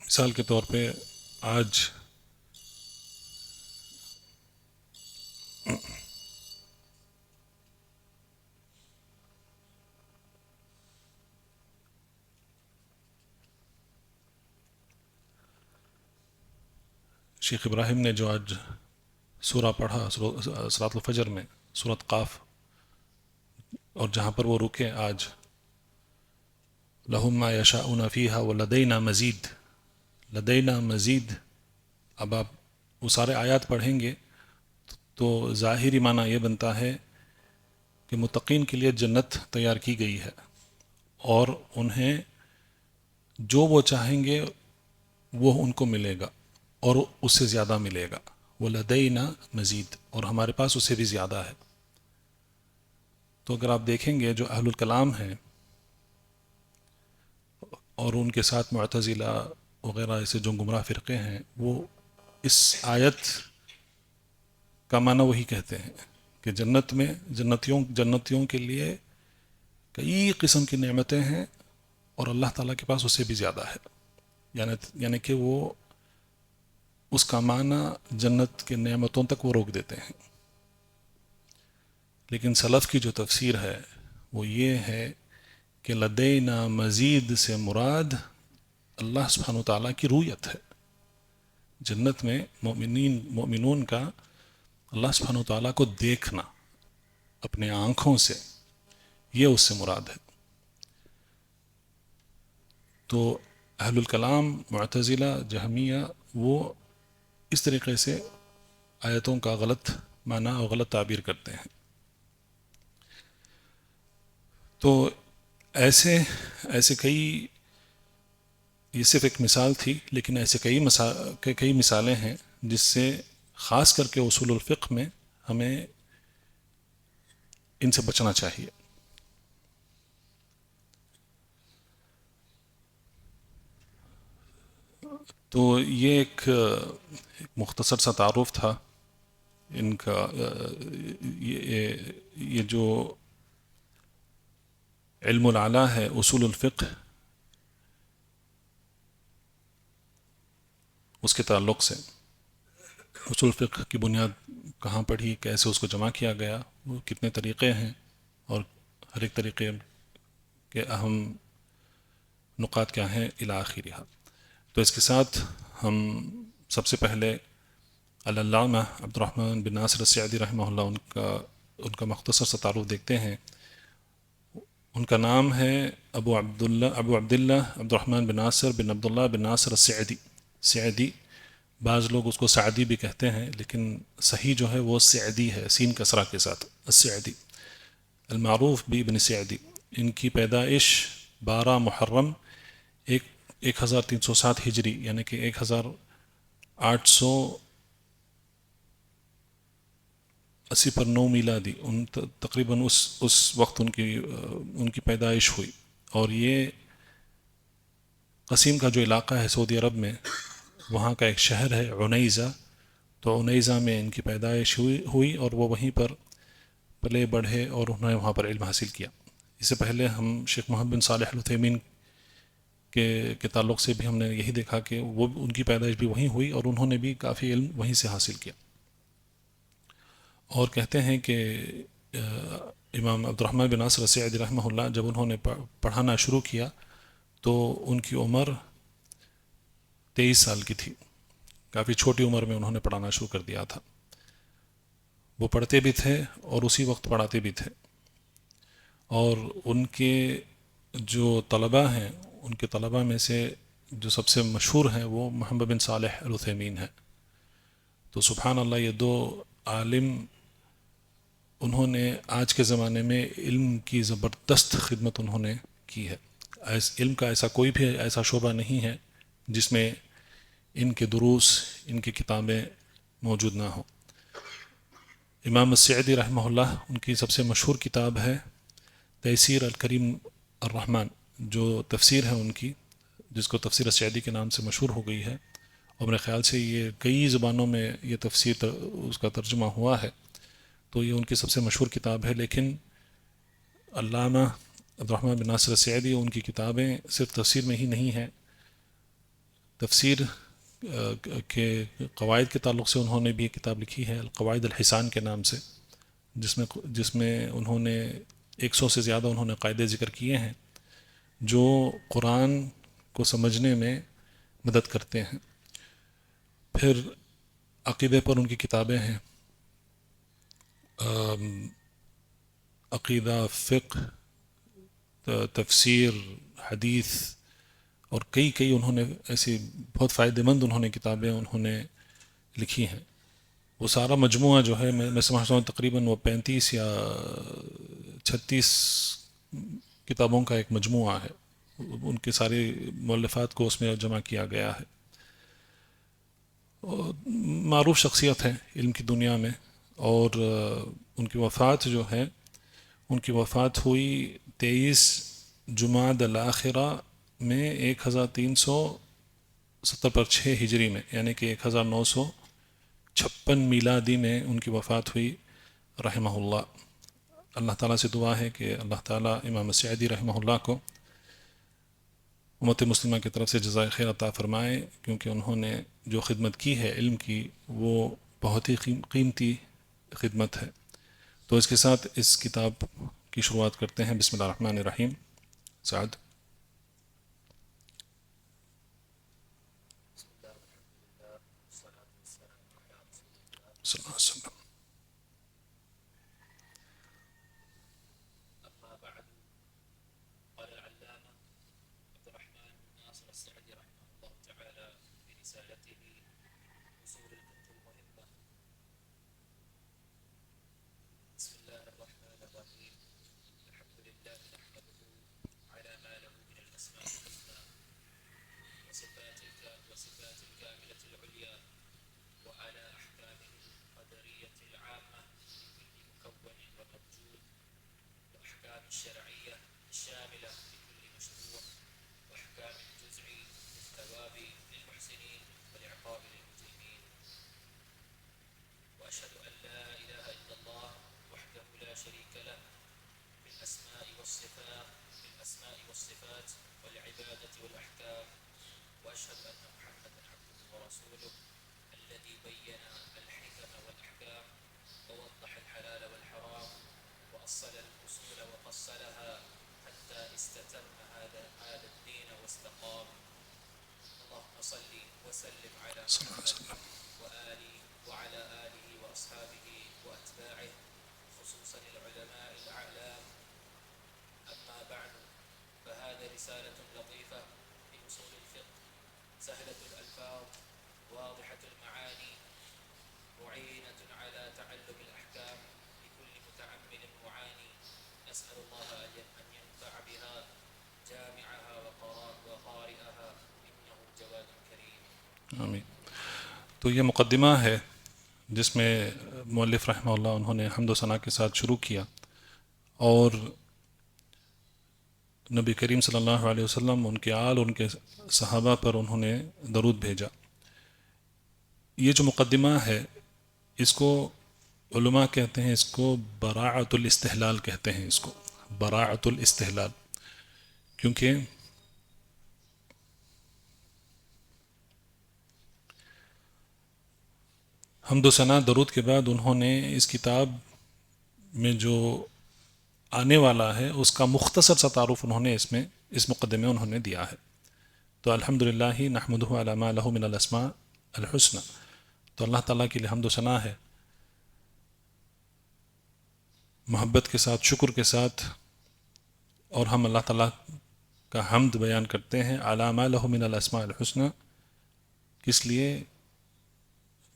مثال کے طور پہ آج شیخ ابراہیم نے جو آج سورہ پڑھا صلاۃ الفجر میں، سورۃ قاف، اور جہاں پر وہ رکے آج لَهُم مَّا يَشَاءُونَ فِيهَا وَلَدَيْنَا مَزِيدٌ، لدینا مزید. اب آپ وہ سارے آیات پڑھیں گے تو ظاہری معنی یہ بنتا ہے کہ متقین کے لیے جنت تیار کی گئی ہے اور انہیں جو وہ چاہیں گے وہ ان کو ملے گا اور اس سے زیادہ ملے گا. وَلَدَيْنَا مزید، اور ہمارے پاس اس سے بھی زیادہ ہے. تو اگر آپ دیکھیں گے جو اہل الکلام ہیں اور ان کے ساتھ معتزلہ وغیرہ ایسے جو گمراہ فرقے ہیں، وہ اس آیت کا معنی وہی کہتے ہیں کہ جنت میں جنتیوں کے لیے کئی قسم کی نعمتیں ہیں اور اللہ تعالیٰ کے پاس اس سے بھی زیادہ ہے. یعنی کہ وہ اس کا معنی جنت کے نعمتوں تک وہ روک دیتے ہیں. لیکن سلف کی جو تفسیر ہے وہ یہ ہے کہ لدینا مزید سے مراد اللہ سبحانہ وتعالیٰ کی رؤیت ہے. جنت میں مومنون کا اللہ سبحانہ وتعالیٰ کو دیکھنا اپنے آنکھوں سے، یہ اس سے مراد ہے. تو اہل الکلام، معتزلہ، جہمیہ، وہ اس طریقے سے آیتوں کا غلط معنی اور غلط تعبیر کرتے ہیں. تو ایسے کئی، یہ صرف ایک مثال تھی، لیکن ایسے کئی مثالیں ہیں جس سے خاص کر کے اصول الفقہ میں ہمیں ان سے بچنا چاہیے. تو یہ ایک مختصر سا تعارف تھا ان کا. یہ جو علم العلا ہے اصول الفقہ، اس کے تعلق سے اصول الفقہ کی بنیاد کہاں پڑھی، کیسے اس کو جمع کیا گیا، وہ کتنے طریقے ہیں، اور ہر ایک طریقے کے اہم نقاط کیا ہیں الی آخرہ. تو اس کے ساتھ ہم سب سے پہلے العلامہ عبد الرحمن بن ناصر السعدی رحمہ اللہ ان کا مختصر سا تعارف دیکھتے ہیں. ان کا نام ہے ابو عبداللہ عبد الرحمن بن ناصر بن عبداللہ بن ناصر السعدی. سعدی، بعض لوگ اس کو سعدی بھی کہتے ہیں، لیکن صحیح جو ہے وہ سعدی ہے، سین کسرہ کے ساتھ، السعدی المعروف بابن سعدی. ان کی پیدائش 12 محرم 1307 ہجری، یعنی کہ 1880 میلادی، تقریباً اس وقت ان کی پیدائش ہوئی. اور یہ قصیم کا جو علاقہ ہے سعودی عرب میں، وہاں کا ایک شہر ہے عنیزہ. تو عنیزہ میں ان کی پیدائش ہوئی اور وہ وہیں پر پلے بڑھے اور انہوں نے وہاں پر علم حاصل کیا. اس سے پہلے ہم شیخ محمد بن صالح العثیمین کے تعلق سے بھی ہم نے یہی دیکھا کہ وہ ان کی پیدائش بھی وہیں ہوئی اور انہوں نے بھی کافی علم وہیں سے حاصل کیا. اور کہتے ہیں کہ امام عبد الرحمن بن ناصر السعدی رحمہ اللہ جب انہوں نے پڑھانا شروع کیا تو ان کی عمر 23 سال کی تھی. کافی چھوٹی عمر میں انہوں نے پڑھانا شروع کر دیا تھا. وہ پڑھتے بھی تھے اور اسی وقت پڑھاتے بھی تھے. اور ان کے جو طلباء ہیں، ان کے طلباء میں سے جو سب سے مشہور ہیں وہ محمد بن صالح العثیمین ہیں. تو سبحان اللہ، یہ دو عالم انہوں نے آج کے زمانے میں علم کی زبردست خدمت انہوں نے کی ہے. علم کا ایسا کوئی بھی ایسا شعبہ نہیں ہے جس میں ان کے دروس، ان کی کتابیں موجود نہ ہوں. امام السعدی رحمہ اللہ، ان کی سب سے مشہور کتاب ہے تیسیر الکریم الرحمن، جو تفسیر ہے ان کی، جس کو تفسیر السعدی کے نام سے مشہور ہو گئی ہے. اور میرے خیال سے یہ کئی زبانوں میں یہ تفسیر اس کا ترجمہ ہوا ہے. تو یہ ان کی سب سے مشہور کتاب ہے. لیکن علامہ عبد الرحمن بن ناصر السعدی، ان کی کتابیں صرف تفسیر میں ہی نہیں ہیں، تفسیر کے قواعد کے تعلق سے انہوں نے بھی ایک کتاب لکھی ہے القواعد الحسان کے نام سے، جس میں انہوں نے 100 سے زیادہ انہوں نے قاعدے ذکر کیے ہیں جو قرآن کو سمجھنے میں مدد کرتے ہیں. پھر عقیدے پر ان کی کتابیں ہیں، عقیدہ، فقہ، تفسیر، حدیث، اور کئی انہوں نے ایسی بہت فائدہ مند انہوں نے کتابیں انہوں نے لکھی ہیں. وہ سارا مجموعہ جو ہے میں سمجھتا ہوں تقریباً وہ 35 یا 36 کتابوں کا ایک مجموعہ ہے. ان کے ساری مؤلفات کو اس میں جمع کیا گیا ہے. معروف شخصیت ہے علم کی دنیا میں. اور ان کی وفات جو ہے، ان کی وفات ہوئی 23 جمادی الاخرہ میں 1306 ہجری میں، یعنی کہ 1956 میلادی میں ان کی وفات ہوئی رحمہ اللہ. اللہ تعالیٰ سے دعا ہے کہ اللہ تعالیٰ امام السعدی رحمہ اللہ کو امت مسلمہ کی طرف سے جزائے خیر عطا فرمائے، کیونکہ انہوں نے جو خدمت کی ہے علم کی وہ بہت ہی قیمتی خدمت ہے. تو اس کے ساتھ اس کتاب کی شروعات کرتے ہیں. بسم اللہ الرحمن الرحیم. سعد. صلی اللہ علیہ وسلم. الشرعية الشاملة لكل مشروع وأحكام الجزء للثواب للمحسنين والعقاب للمجرمين. وأشهد أن لا إله إلا الله وحده لا شريك له في الأسماء والصفات والعبادة والأحكام. وأشهد أن محمدا عبده ورسوله الذي بين الحكم والأحكام ووضح الحلال والحرام وأصل الأصول وفصلها حتى استتم هذا الدين واستقام. اللهم صل وسلم على صلى الله عليه محمد وسلم. وعلى آله وأصحابه وأتباعه خصوصا العلماء الأعلام. أما بعد فهذه رسالة لطيفة في أصول الفقه سهلة الألفاظ واضحة المعاني معينة على تعلم الأحكام لكل متعمل معاني. نسأل الله أن ينفع بها جامعها وقارئها إنه جواد كريم. آمین. تو یہ مقدمہ ہے جس میں مؤلف رحمہ اللہ انہوں نے حمد و ثنا کے ساتھ شروع کیا اور نبی کریم صلی اللہ علیہ وسلم، ان کے آل، ان کے صحابہ پر انہوں نے درود بھیجا. یہ جو مقدمہ ہے اس کو علماء کہتے ہیں، اس کو براعۃ الاستحلال کہتے ہیں، اس کو براعۃ الاستحلال، کیونکہ حمد و ثنا درود کے بعد انہوں نے اس کتاب میں جو آنے والا ہے اس کا مختصر سا تعارف انہوں نے اس مقدمے میں انہوں نے دیا ہے. تو الحمدللہ نحمدہ علی ما لہ من الاسماء الحسنى، تو اللہ تعالیٰ کے لیے حمد و ثنا ہے محبت کے ساتھ، شکر کے ساتھ، اور ہم اللہ تعالیٰ کا حمد بیان کرتے ہیں علی ما لہ من الاسماء الحسنى. کس لیے؟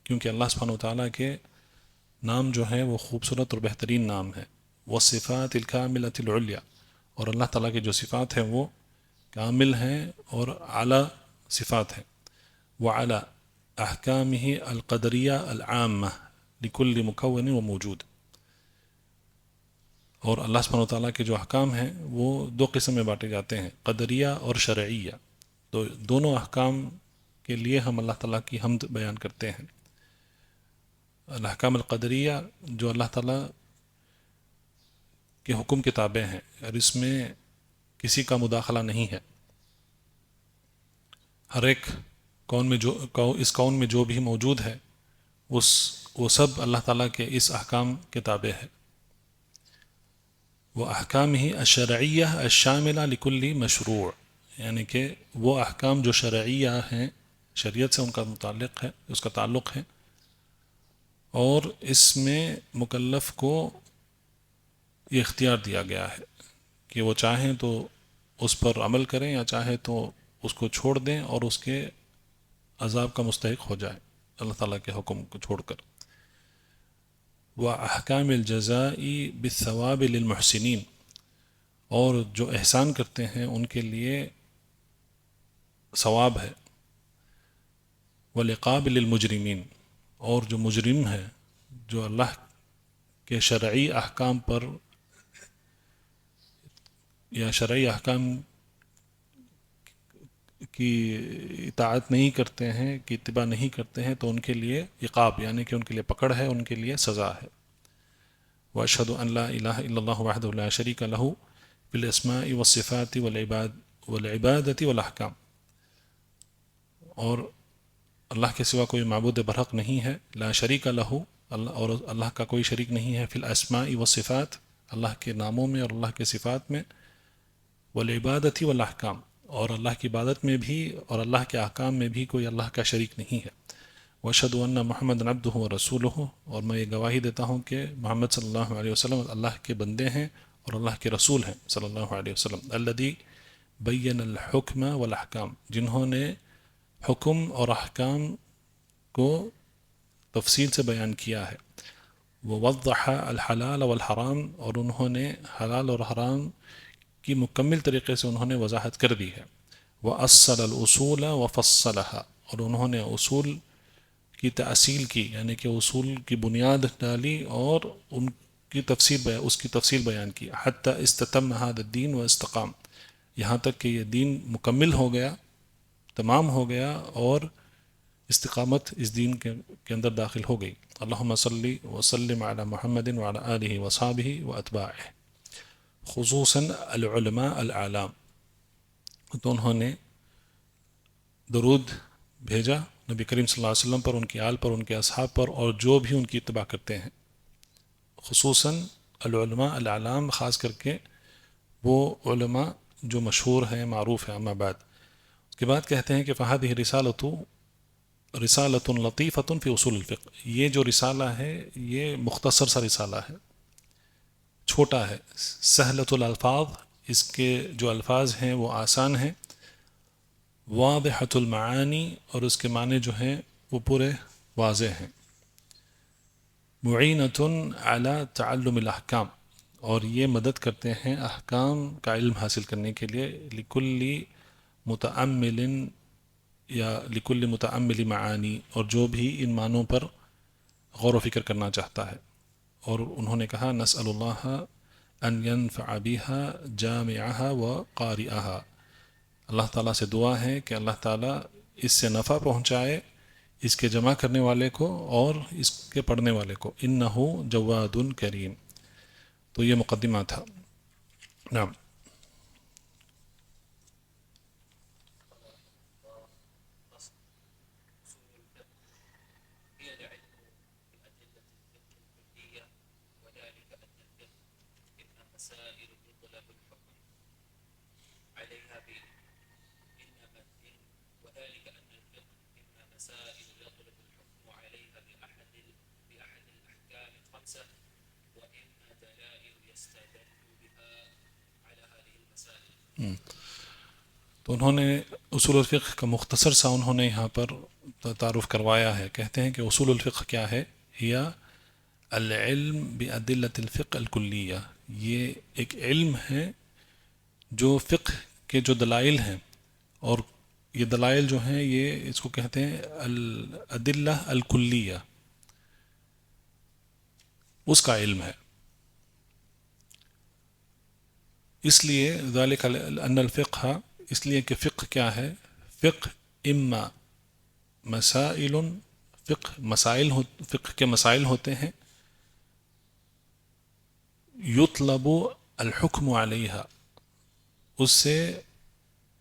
کیونکہ اللہ سبحانہ وتعالیٰ کے نام جو ہیں وہ خوبصورت اور بہترین نام ہے. والصفات الکاملۃ العلیٰ، اور اللہ تعالیٰ کے جو صفات ہیں وہ کامل ہیں اور اعلیٰ صفات ہیں. وعلی احکامہ القدریہ العامہ لکل مکون و موجود، اور اللہ سبحانہ وتعالیٰ کے جو احکام ہیں وہ دو قسم میں بانٹے جاتے ہیں، قدریہ اور شرعیہ. تو دونوں احکام کے لیے ہم اللہ تعالیٰ کی حمد بیان کرتے ہیں. الاحکام القدریہ جو اللہ تعالیٰ کے حکم کے تابع ہیں اور اس میں کسی کا مداخلہ نہیں ہے. ہر ایک اس کون میں جو بھی موجود ہے وہ سب اللہ تعالیٰ کے اس احکام کے تابع ہے. وہ احکام ہی الشرعیہ الشاملہ لکل مشروع، یعنی کہ وہ احکام جو شرعیہ ہیں، شریعت سے ان کا متعلق ہے، اس کا تعلق ہے، اور اس میں مکلف کو یہ اختیار دیا گیا ہے کہ وہ چاہیں تو اس پر عمل کریں یا چاہے تو اس کو چھوڑ دیں اور اس کے عذاب کا مستحق ہو جائے اللہ تعالیٰ کے حکم کو چھوڑ کر. وَأَحْكَامِ الْجَزَاءِ بِالثَّوَابِ لِلْمُحْسِنِينَ، اور جو احسان کرتے ہیں ان کے لیے ثواب ہے. وَالْعِقَابِ لِلْمُجْرِمِينَ، اور جو مجرم ہیں، جو اللہ کے شرعی احکام پر یا شرعی احکام کی اطاعت نہیں کرتے ہیں، کی اتباع نہیں کرتے ہیں، تو ان کے لیے عقاب، یعنی کہ ان کے لیے پکڑ ہے، ان کے لیے سزا ہے. واشهد ان لا الہ الا اللہ وحدہ لا شریک لہ فی الاسماء والصفات والعبادۃ والاحکام، اور اللہ کے سوا کوئی معبود برحق نہیں ہے، لا شریک لہ، اور اللہ کا کوئی شریک نہیں ہے، فی الاسماء والصفات، اللہ کے ناموں میں اور اللہ کے صفات میں، والعبادۃ والاحکام، اور اللہ کی عبادت میں بھی اور اللہ کے احکام میں بھی کوئی اللہ کا شریک نہیں ہے. واشهد ان محمد عبدہ ورسولہ، اور میں یہ گواہی دیتا ہوں کہ محمد صلی اللہ علیہ وسلم اللہ کے بندے ہیں اور اللہ کے رسول ہیں صلی اللہ علیہ وسلم. الذی بین الحکم والاحکام، جنہوں نے حکم اور احکام کو تفصیل سے بیان کیا ہے. ووضح الحلال والحرام، اور انہوں نے حلال اور حرام کی مکمل طریقے سے انہوں نے وضاحت کر دی ہے. وَأَصَّلَ الْأُصُولَ وَفَصَّلَهَا، اور انہوں نے اصول کی تأصیل کی، یعنی کہ اصول کی بنیاد ڈالی اور ان کی تفصیل بیان کی. حتی استتم هذا الدین و استقام، یہاں تک کہ یہ دین مکمل ہو گیا، تمام ہو گیا، اور استقامت اس دین کے اندر داخل ہو گئی. اللہم صلی وسلم علی محمد وعلی آلہ وصحبہ واتباعہ، خصوصاً العلماء الاعلام. تو انہوں نے درود بھیجا نبی کریم صلی اللہ علیہ وسلم پر، ان کی آل پر، ان کے اصحاب پر، اور جو بھی ان کی اتباع کرتے ہیں. خصوصاً العلماء الاعلام، خاص کر کے وہ علماء جو مشہور ہیں، معروف ہیں. اما بعد، اس کے بعد کہتے ہیں کہ فہذہ رسالۃ لطیفۃ فی اصول الفقہ. یہ جو رسالہ ہے یہ مختصر سا رسالہ ہے، چھوٹا ہے. سہلۃ الالفاظ، اس کے جو الفاظ ہیں وہ آسان ہیں. واضحۃ المعانی، اور اس کے معنی جو ہیں وہ پورے واضح ہیں. معینۃ علی تعلم الاحکام، اور یہ مدد کرتے ہیں احکام کا علم حاصل کرنے کے لیے. لکل متأمل یا لکل متأمل معانی، اور جو بھی ان معنوں پر غور و فکر کرنا چاہتا ہے. اور انہوں نے کہا نسأل اللہ ان ينفع بها جامعها وقارئها، اللہ تعالیٰ سے دعا ہے کہ اللہ تعالیٰ اس سے نفع پہنچائے، اس کے جمع کرنے والے کو اور اس کے پڑھنے والے کو. انہ جواد کریم. تو یہ مقدمہ تھا. نعم. هي العلم بأدلة الفقه الكلية، وذلك أن الفقه إما مسائل يطلب الحكم عليها وذلك أن الفقه إما مسائل يطلب الحكم عليها بأحد الأحكام الخمسة، وإما دلائل يستدل بها على هذه المسائل. تو انہوں نے اصول الفقہ کا مختصر سا انہوں نے یہاں پر تعارف کروایا ہے. کہتے ہیں کہ اصول الفقہ کیا ہے؟ یا العلم بأدلة الفقہ الکلیہ، یہ ایک علم ہے جو فقہ کے جو دلائل ہیں، اور یہ دلائل جو ہیں یہ اس کو کہتے ہیں الادلہ الکلیہ، اس کا علم ہے. اس لیے ذالک ان الفقہ، اس لیے کہ فقہ کیا ہے؟ فقہ اما مسائل، فقہ کے مسائل ہوتے ہیں، یطلب الحکم علیہا، اس سے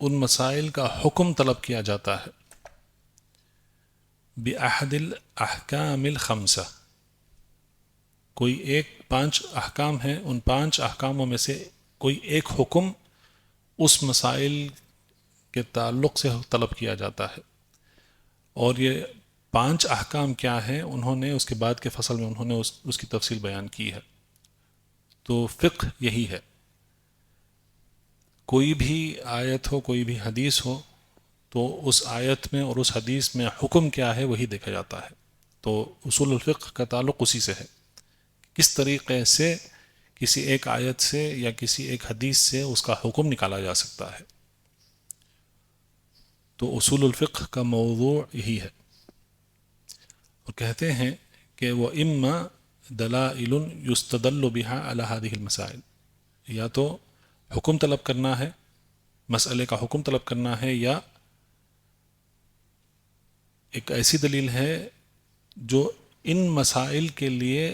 ان مسائل کا حکم طلب کیا جاتا ہے. بأحد الاحکام الخمسہ، کوئی ایک 5 احکام ہیں، ان 5 احکاموں میں سے کوئی ایک حکم اس مسائل کے تعلق سے طلب کیا جاتا ہے. اور یہ 5 احکام کیا ہیں؟ انہوں نے اس کے بعد کے فصل میں انہوں نے اس کی تفصیل بیان کی ہے. تو فقہ یہی ہے. کوئی بھی آیت ہو، کوئی بھی حدیث ہو، تو اس آیت میں اور اس حدیث میں حکم کیا ہے وہی دیکھا جاتا ہے. تو اصول الفقہ کا تعلق اسی سے ہے، کس طریقے سے کسی ایک آیت سے یا کسی ایک حدیث سے اس کا حکم نکالا جا سکتا ہے. تو اصول الفقہ کا موضوع یہی ہے. اور کہتے ہیں کہ وہ اما دلائل یستدل بها علی هذه المسائل، یا تو حکم طلب کرنا ہے، مسئلے کا حکم طلب کرنا ہے، یا ایک ایسی دلیل ہے جو ان مسائل کے لیے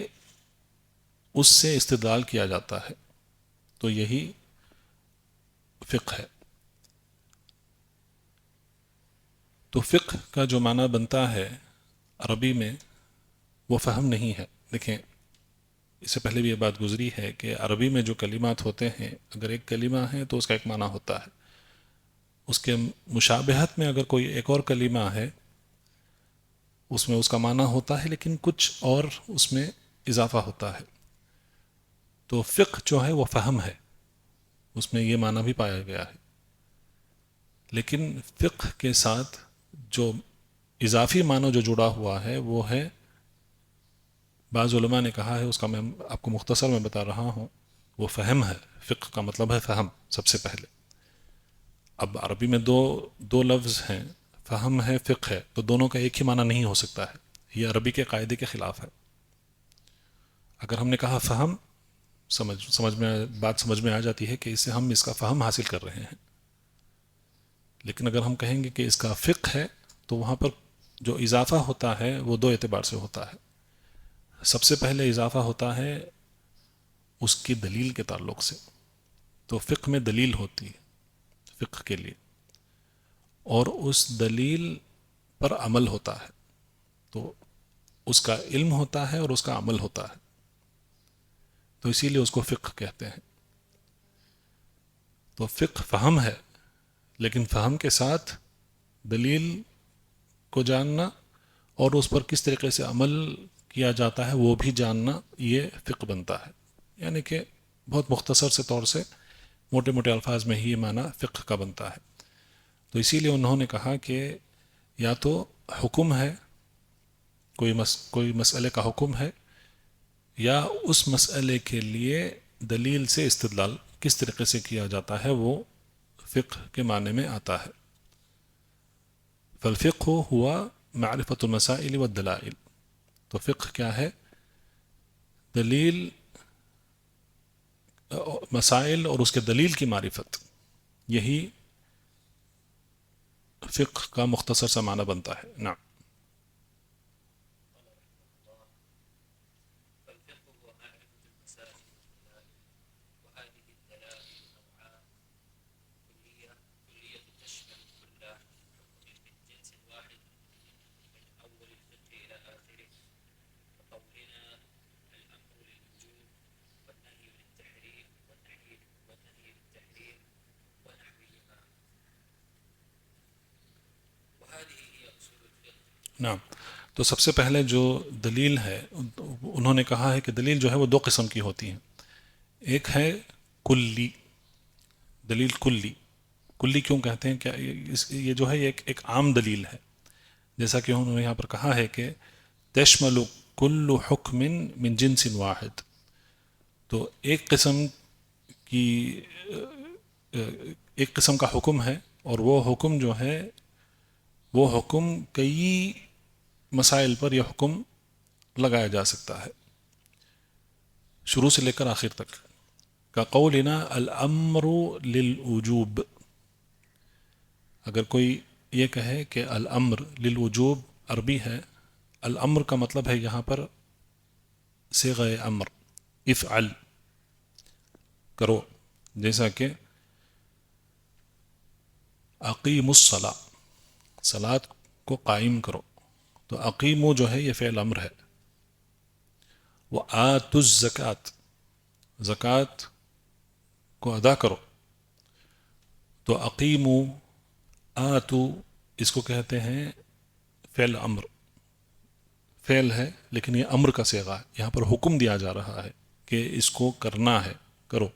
اس سے استدلال کیا جاتا ہے. تو یہی فقہ ہے. تو فقہ کا جو معنی بنتا ہے عربی میں وہ فہم نہیں ہے. دیکھیں، اس سے پہلے بھی یہ بات گزری ہے کہ عربی میں جو کلمات ہوتے ہیں، اگر ایک کلمہ ہے تو اس کا ایک معنی ہوتا ہے، اس کے مشابہت میں اگر کوئی ایک اور کلمہ ہے اس میں اس کا معنی ہوتا ہے، لیکن کچھ اور اس میں اضافہ ہوتا ہے. تو فقہ جو ہے وہ فہم ہے، اس میں یہ معنی بھی پایا گیا ہے. لیکن فقہ کے ساتھ جو اضافی معنی جو جڑا ہوا ہے وہ ہے، بعض علماء نے کہا ہے، اس کا میں آپ کو مختصر میں بتا رہا ہوں، وہ فہم ہے. فقہ کا مطلب ہے فہم سب سے پہلے. اب عربی میں دو لفظ ہیں، فہم ہے، فقہ ہے، تو دونوں کا ایک ہی معنی نہیں ہو سکتا ہے. یہ عربی کے قاعدے کے خلاف ہے. اگر ہم نے کہا فہم، بات سمجھ میں آ جاتی ہے کہ اس سے ہم اس کا فہم حاصل کر رہے ہیں. لیکن اگر ہم کہیں گے کہ اس کا فقہ ہے تو وہاں پر جو اضافہ ہوتا ہے وہ دو اعتبار سے ہوتا ہے. سب سے پہلے اضافہ ہوتا ہے اس کی دلیل کے تعلق سے. تو فقہ میں دلیل ہوتی ہے فقہ کے لیے، اور اس دلیل پر عمل ہوتا ہے. تو اس کا علم ہوتا ہے اور اس کا عمل ہوتا ہے، تو اسی لیے اس کو فقہ کہتے ہیں. تو فقہ فہم ہے، لیکن فہم کے ساتھ دلیل کو جاننا اور اس پر کس طریقے سے عمل کیا جاتا ہے وہ بھی جاننا، یہ فقہ بنتا ہے. یعنی کہ بہت مختصر سے طور سے موٹے موٹے الفاظ میں ہی یہ معنی فقہ کا بنتا ہے. تو اسی لیے انہوں نے کہا کہ یا تو حکم ہے، کوئی مسئلے کا حکم ہے، یا اس مسئلے کے لیے دلیل سے استدلال کس طریقے سے کیا جاتا ہے وہ فقہ کے معنی میں آتا ہے. فالفقہ ہوا معرفت المسائل والدلائل. تو فقہ کیا ہے؟ دلیل، مسائل اور اس کے دلیل کی معرفت. یہی فقہ کا مختصر سا معنی بنتا ہے. نعم. فالفقه هو معرفة المسائل والدلائل، وهذه الدلائل نوعان: كلية تشمل كل حكم من جنس واحد من أول الفقه إلى آخره، كقولنا الأمر للوجوب والنهي للتحريم ونحوهما. وهذه هي أصول الفقه. نعم. تو سب سے پہلے جو دلیل ہے، انہوں نے کہا ہے کہ دلیل جو ہے وہ دو قسم کی ہوتی ہیں. ایک ہے کلی دلیل. کلی کیوں کہتے ہیں؟ کیا یہ جو ہے ایک عام دلیل ہے، جیسا کہ انہوں نے یہاں پر کہا ہے کہ تشمل کل حکم من جنس واحد. تو ایک قسم کا حکم ہے، اور وہ حکم جو ہے وہ حکم کئی مسائل پر یہ حکم لگایا جا سکتا ہے، شروع سے لے کر آخر تک. کا قولنا الامر للوجوب. اگر کوئی یہ کہے کہ الامر للوجوب عربی ہے، الامر کا مطلب ہے یہاں پر صیغہ امر، افعل، کرو. جیسا کہ اقیم الصلاۃ، صلاۃ کو قائم کرو. تو اقیمو جو ہے یہ فعل امر ہے. وآتوا الزکوٰۃ، زکوٰۃ کو ادا کرو. تو اقیمو، آتو، اس کو کہتے ہیں فعل امر. فعل ہے لیکن یہ امر کا صیغہ ہے، یہاں پر حکم دیا جا رہا ہے کہ اس کو کرنا ہے، کرو.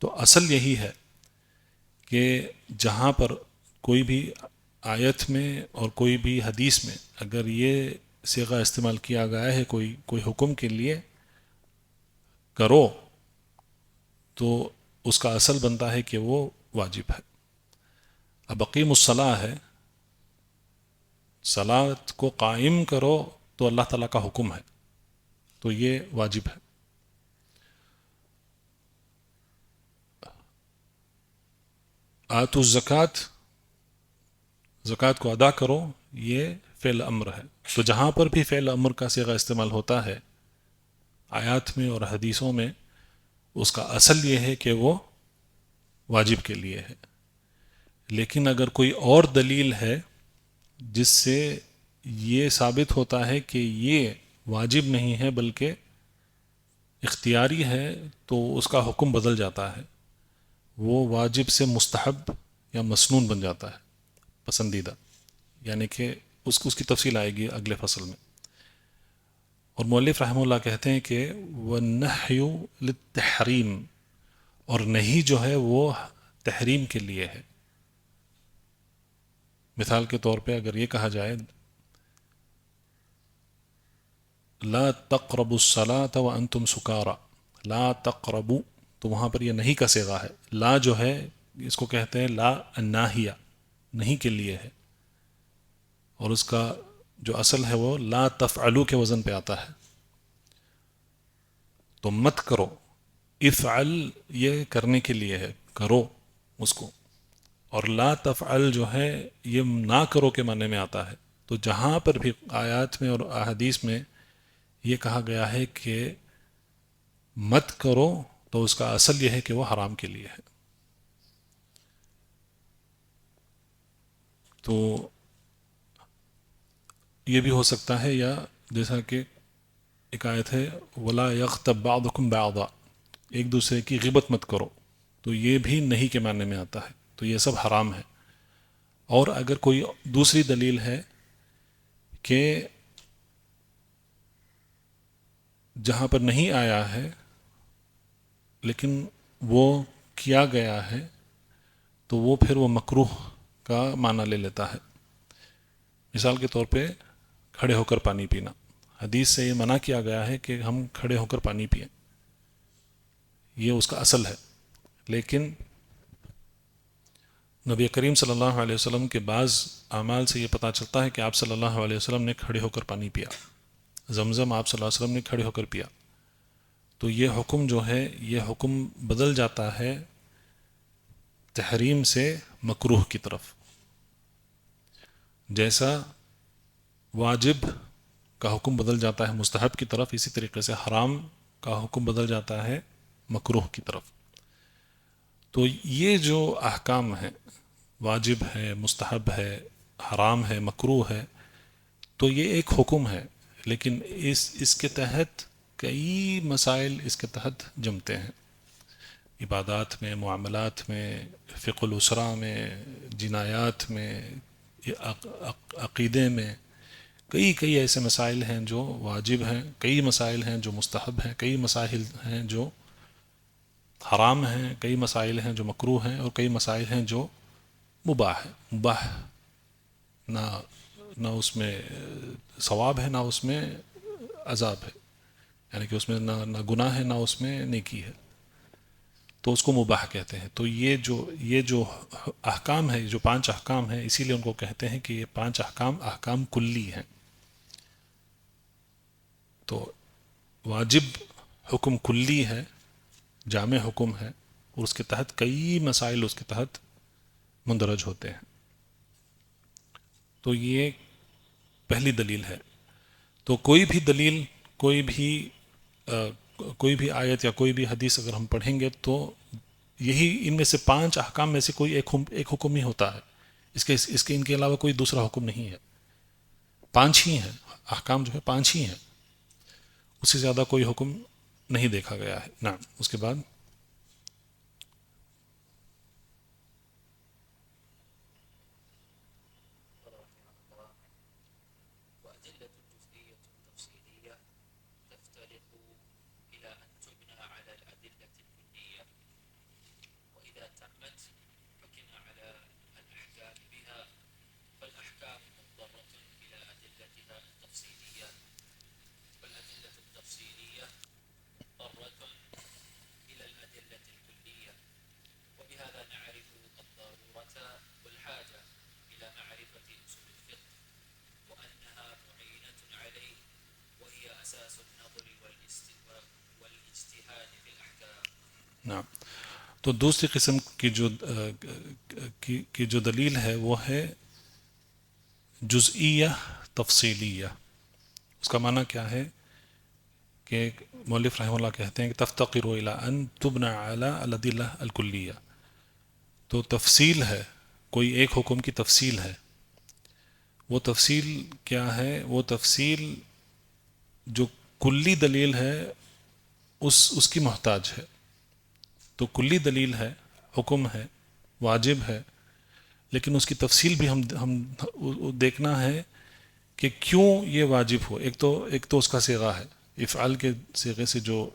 تو اصل یہی ہے کہ جہاں پر کوئی بھی آیت میں اور کوئی بھی حدیث میں اگر یہ صیغہ استعمال کیا گیا ہے کوئی حکم کے لیے، کرو، تو اس کا اصل بنتا ہے کہ وہ واجب ہے. اب اقیم الصلاۃ ہے، صلاۃ کو قائم کرو، تو اللہ تعالیٰ کا حکم ہے، تو یہ واجب ہے. آتوا الزکوٰۃ، زکوٰۃ کو ادا کرو، یہ فعل امر ہے. تو جہاں پر بھی فعل امر کا صیغہ استعمال ہوتا ہے آیات میں اور حدیثوں میں، اس کا اصل یہ ہے کہ وہ واجب کے لیے ہے. لیکن اگر کوئی اور دلیل ہے جس سے یہ ثابت ہوتا ہے کہ یہ واجب نہیں ہے بلکہ اختیاری ہے، تو اس کا حکم بدل جاتا ہے، وہ واجب سے مستحب یا مسنون بن جاتا ہے، پسندیدہ. یعنی کہ اس کی تفصیل آئے گی اگلے فصل میں. اور مؤلف رحمہ اللہ کہتے ہیں کہ وَالنَّحْيُ لِلتَّحْرِيمِ، اور نہیں جو ہے وہ تحریم کے لیے ہے. مثال کے طور پہ اگر یہ کہا جائے لا تقربوا الصلاۃ وانتم سکارى، لا تقربوا، تو وہاں پر یہ نہیں کا صیغہ ہے. لا جو ہے اس کو کہتے ہیں لا الناہیہ، نہیں کے لیے ہے، اور اس کا جو اصل ہے وہ لا تفعلوا کے وزن پہ آتا ہے. تو مت کرو، افعل یہ کرنے کے لیے ہے، کرو اس کو، اور لا تفعل جو ہے یہ نہ کرو کے معنی میں آتا ہے۔ تو جہاں پر بھی آیات میں اور احادیث میں یہ کہا گیا ہے کہ مت کرو، تو اس کا اصل یہ ہے کہ وہ حرام کے لیے ہے۔ تو یہ بھی ہو سکتا ہے، یا جیسا کہ ایک آیت ہے وَلَا يَغْتَبْ بَعْضُكُمْ بَعْضًا، ایک دوسرے کی غیبت مت کرو، تو یہ بھی نہیں کے معنی میں آتا ہے، تو یہ سب حرام ہے۔ اور اگر کوئی دوسری دلیل ہے کہ جہاں پر نہیں آیا ہے لیکن وہ کیا گیا ہے، تو وہ پھر وہ مکروہ کا معنی لے لیتا ہے۔ مثال کے طور پہ کھڑے ہو کر پانی پینا، حدیث سے یہ منع کیا گیا ہے کہ ہم کھڑے ہو کر پانی پئیں، یہ اس کا اصل ہے، لیکن نبی کریم صلی اللہ علیہ وسلم کے بعض اعمال سے یہ پتہ چلتا ہے کہ آپ صلی اللہ علیہ وسلم نے کھڑے ہو کر پانی پیا، زمزم آپ صلی اللہ علیہ وسلم نے کھڑے ہو کر پیا، تو یہ حکم جو ہے یہ حکم بدل جاتا ہے تحریم سے مکروہ کی طرف، جیسا واجب کا حکم بدل جاتا ہے مستحب کی طرف، اسی طریقے سے حرام کا حکم بدل جاتا ہے مکروہ کی طرف۔ تو یہ جو احکام ہیں، واجب ہے، مستحب ہے، حرام ہے، مکروہ ہے، تو یہ ایک حکم ہے، لیکن اس کے تحت کئی مسائل اس کے تحت جمتے ہیں، عبادات میں، معاملات میں، فقہ الاسرہ میں، جنایات میں، عقیدے میں، کئی ایسے مسائل ہیں جو واجب ہیں، کئی مسائل ہیں جو مستحب ہیں، کئی مسائل ہیں جو حرام ہیں، کئی مسائل ہیں جو مکروہ ہیں، اور کئی مسائل ہیں جو مباح ہے۔ مباح نہ اس میں ثواب ہے، نہ اس میں عذاب ہے، یعنی کہ اس میں نہ گناہ ہے، نہ اس میں نیکی ہے، تو اس کو مباح کہتے ہیں۔ تو یہ جو احکام ہے، جو 5 احکام ہیں، اسی لیے ان کو کہتے ہیں کہ یہ 5 احکام کلی ہیں۔ تو واجب حکم کلی ہے، جامع حکم ہے، اور اس کے تحت کئی مسائل اس کے تحت مندرج ہوتے ہیں۔ تو یہ پہلی دلیل ہے۔ تو کوئی بھی دلیل، کوئی بھی آیت یا کوئی بھی حدیث اگر ہم پڑھیں گے تو یہی ان میں سے 5 احکام میں سے کوئی ایک حکم ہی ہوتا ہے، اس کے ان کے علاوہ کوئی دوسرا حکم نہیں ہے، 5 ہی ہیں احکام، جو ہے 5 ہی ہیں، اس سے زیادہ کوئی حکم نہیں دیکھا گیا ہے۔ نعم، اس کے بعد وأدلة جزئية تفصيلية تفترق إلى أن تبنى على الأدلة الكلية، وإذا تمت حكم على الأحكام بها، فالأحكام مضطرة إلى أدلتها التفصيلية، والأدلة التفصيلية مضطرة إلى الأدلة الكلية، وبهذا نعرف الضرورة والحاجة إلى معرفة أصول الفقه، وأنها معينة عليه، وهي أساس النظر والاجتهاد في الأحكام۔ نعم، تو دوسری قسم کی جو دلیل ہے وہ ہے جزئیہ تفصیلیہ۔ اس کا معنی کیا ہے کہ مؤلف رحمہ اللہ کہتے ہیں کہ تفتقر الی ان تبنى علی الادلہ الکلیہ، تو تفصیل ہے، کوئی ایک حکم کی تفصیل ہے، وہ تفصیل کیا ہے؟ وہ تفصیل جو کلی دلیل ہے اس کی محتاج ہے۔ تو کلی دلیل ہے، حکم ہے، واجب ہے، لیکن اس کی تفصیل بھی ہم دیکھنا ہے کہ کیوں یہ واجب ہو۔ ایک تو اس کا صیغہ ہے، افعال کے صیغے سے جو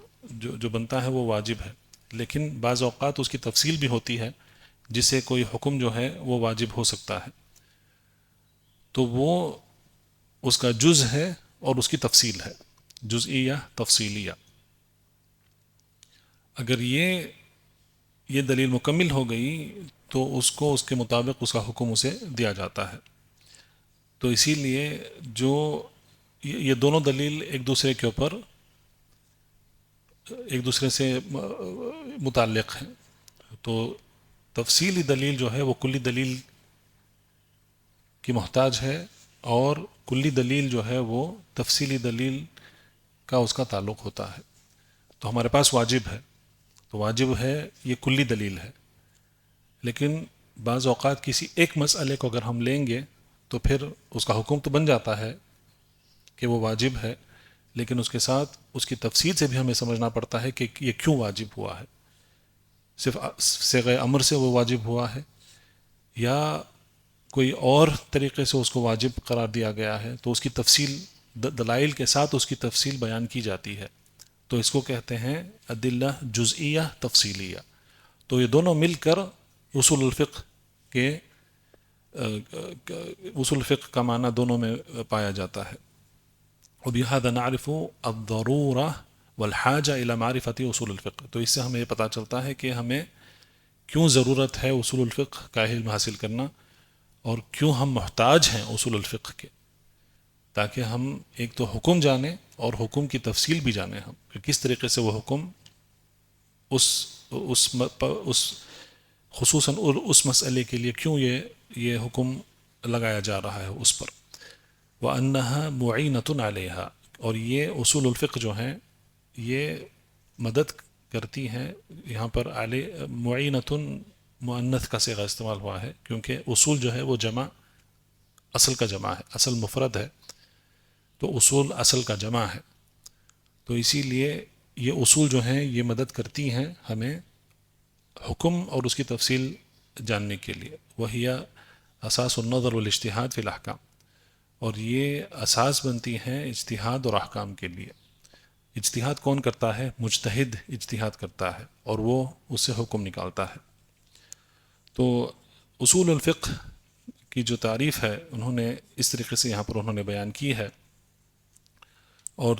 بنتا ہے وہ واجب ہے، لیکن بعض اوقات اس کی تفصیل بھی ہوتی ہے جس سے کوئی حکم جو ہے وہ واجب ہو سکتا ہے، تو وہ اس کا جز ہے اور اس کی تفصیل ہے، جزئیہ تفصیلیہ۔ اگر یہ دلیل مکمل ہو گئی تو اس کو اس کے مطابق اس کا حکم اسے دیا جاتا ہے۔ تو اسی لیے جو یہ دونوں دلیل ایک دوسرے کے اوپر ایک دوسرے سے متعلق ہیں. تو تفصیلی دلیل جو ہے وہ کلی دلیل کی محتاج ہے، اور کلی دلیل جو ہے وہ تفصیلی دلیل کا اس کا تعلق ہوتا ہے. تو ہمارے پاس واجب ہے، تو واجب ہے یہ کلی دلیل ہے، لیکن بعض اوقات کسی ایک مسئلے کو اگر ہم لیں گے تو پھر اس کا حکم تو بن جاتا ہے کہ وہ واجب ہے، لیکن اس کے ساتھ اس کی تفصیل سے بھی ہمیں سمجھنا پڑتا ہے کہ یہ کیوں واجب ہوا ہے. صرف صیغہ امر سے وہ واجب ہوا ہے یا کوئی اور طریقے سے اس کو واجب قرار دیا گیا ہے، تو اس کی تفصیل دلائل کے ساتھ اس کی تفصیل بیان کی جاتی ہے. تو اس کو کہتے ہیں ادلہ جزئیہ تفصیلیہ. تو یہ دونوں مل کر اصول الفقہ کے اصول الفقہ کا معنی دونوں میں پایا جاتا ہے. وبهذا نعرف الضرورة والحاجة إلى معرفة اصول الفقہ. تو اس سے ہمیں یہ پتہ چلتا ہے کہ ہمیں کیوں ضرورت ہے اصول الفقہ کا علم حاصل کرنا، اور کیوں ہم محتاج ہیں اصول الفقہ کے، تاکہ ہم ایک تو حکم جانیں اور حکم کی تفصیل بھی جانیں، ہم کہ کس طریقے سے وہ حکم اس خصوصاً اس مسئلے کے لیے کیوں یہ حکم لگایا جا رہا ہے اس پر. وَأَنَّهَا مُعِينَةٌ عَلَيْهَا. اور یہ اصول الفقہ جو ہیں یہ مدد کرتی ہیں. یہاں پر معینۃ مؤنث کا صیغہ استعمال ہوا ہے، کیونکہ اصول جو ہے وہ جمع اصل کا جمع ہے، اصل مفرد ہے، تو اصول اصل کا جمع ہے. تو اسی لیے یہ اصول جو ہیں یہ مدد کرتی ہیں ہمیں حکم اور اس کی تفصیل جاننے کے لیے. وَهِيَ اساس النظر والاجتہاد فی الاحکام. اور یہ اساس بنتی ہیں اجتہاد اور احکام کے لیے. اجتہاد کون کرتا ہے؟ مجتہد اجتہاد کرتا ہے، اور وہ اس سے حکم نکالتا ہے. تو اصول الفقہ کی جو تعریف ہے انہوں نے اس طریقے سے یہاں پر انہوں نے بیان کی ہے، اور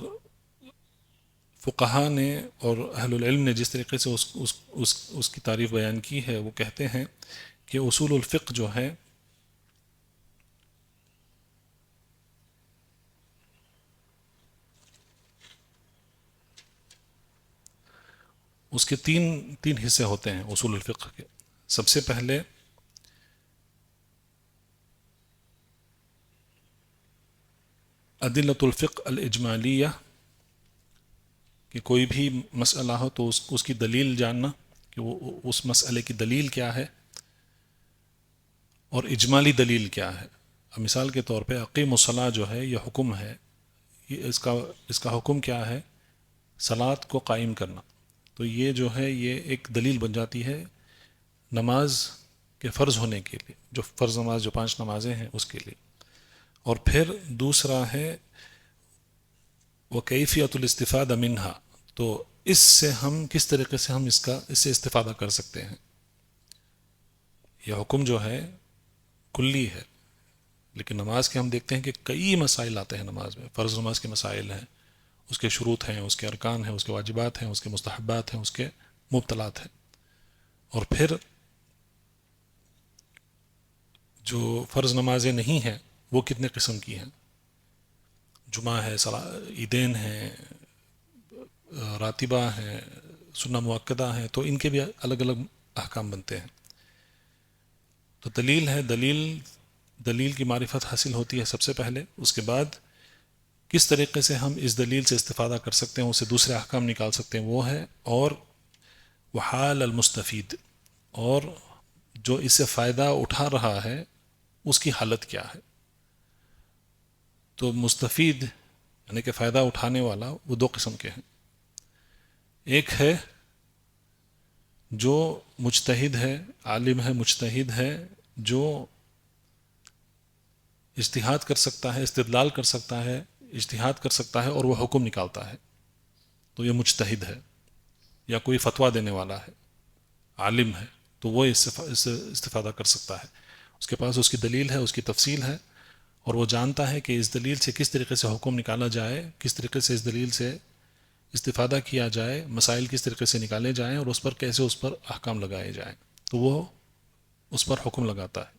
فقہا نے اور اہل العلم نے جس طریقے سے اس کی تعریف بیان کی ہے، وہ کہتے ہیں کہ اصول الفقہ جو ہے اس کے تین حصے ہوتے ہیں اصول الفقہ کے. سب سے پہلے ادلۃ الفقہ الاجمالیہ، کہ کوئی بھی مسئلہ ہو تو اس کی دلیل جاننا کہ وہ اس مسئلے کی دلیل کیا ہے اور اجمالی دلیل کیا ہے. اب مثال کے طور پہ اقیم الصلاۃ جو ہے یہ حکم ہے، اس کا حکم کیا ہے؟ صلاۃ کو قائم کرنا. تو یہ جو ہے یہ ایک دلیل بن جاتی ہے نماز کے فرض ہونے کے لیے، جو فرض نماز جو 5 نمازیں ہیں اس کے لیے. اور پھر دوسرا ہے وکیفیت الاستفادہ منہا، تو اس سے ہم کس طریقے سے ہم اس سے استفادہ کر سکتے ہیں. یہ حکم جو ہے کلی ہے، لیکن نماز کے ہم دیکھتے ہیں کہ کئی مسائل آتے ہیں نماز میں. فرض نماز کے مسائل ہیں، اس کے شروط ہیں، اس کے ارکان ہیں، اس کے واجبات ہیں، اس کے مستحبات ہیں، اس کے مبطلات ہیں. اور پھر جو فرض نمازیں نہیں ہیں وہ کتنے قسم کی ہیں؟ جمعہ ہے، عیدین ہیں، راتبہ ہیں، سنہ مؤکدہ ہیں، تو ان کے بھی الگ الگ احکام بنتے ہیں. تو دلیل ہے، دلیل کی معرفت حاصل ہوتی ہے سب سے پہلے. اس کے بعد کس طریقے سے ہم اس دلیل سے استفادہ کر سکتے ہیں، اسے دوسرے احکام نکال سکتے ہیں، وہ ہے. اور وحال المستفید، اور جو اس سے فائدہ اٹھا رہا ہے اس کی حالت کیا ہے. تو مستفید یعنی کہ فائدہ اٹھانے والا وہ 2 قسم کے ہیں. ایک ہے جو مجتہد ہے، عالم ہے، مجتہد ہے، جو اجتہاد کر سکتا ہے، استدلال کر سکتا ہے، اجتہاد کر سکتا ہے اور وہ حکم نکالتا ہے، تو یہ مجتہد ہے. یا کوئی فتویٰ دینے والا ہے، عالم ہے، تو وہ اس سے استفادہ کر سکتا ہے. اس کے پاس اس کی دلیل ہے، اس کی تفصیل ہے، اور وہ جانتا ہے کہ اس دلیل سے کس طریقے سے حکم نکالا جائے، کس طریقے سے اس دلیل سے استفادہ کیا جائے، مسائل کس طریقے سے نکالے جائیں، اور اس پر کیسے اس پر احکام لگائے جائیں. تو وہ اس پر حکم لگاتا ہے،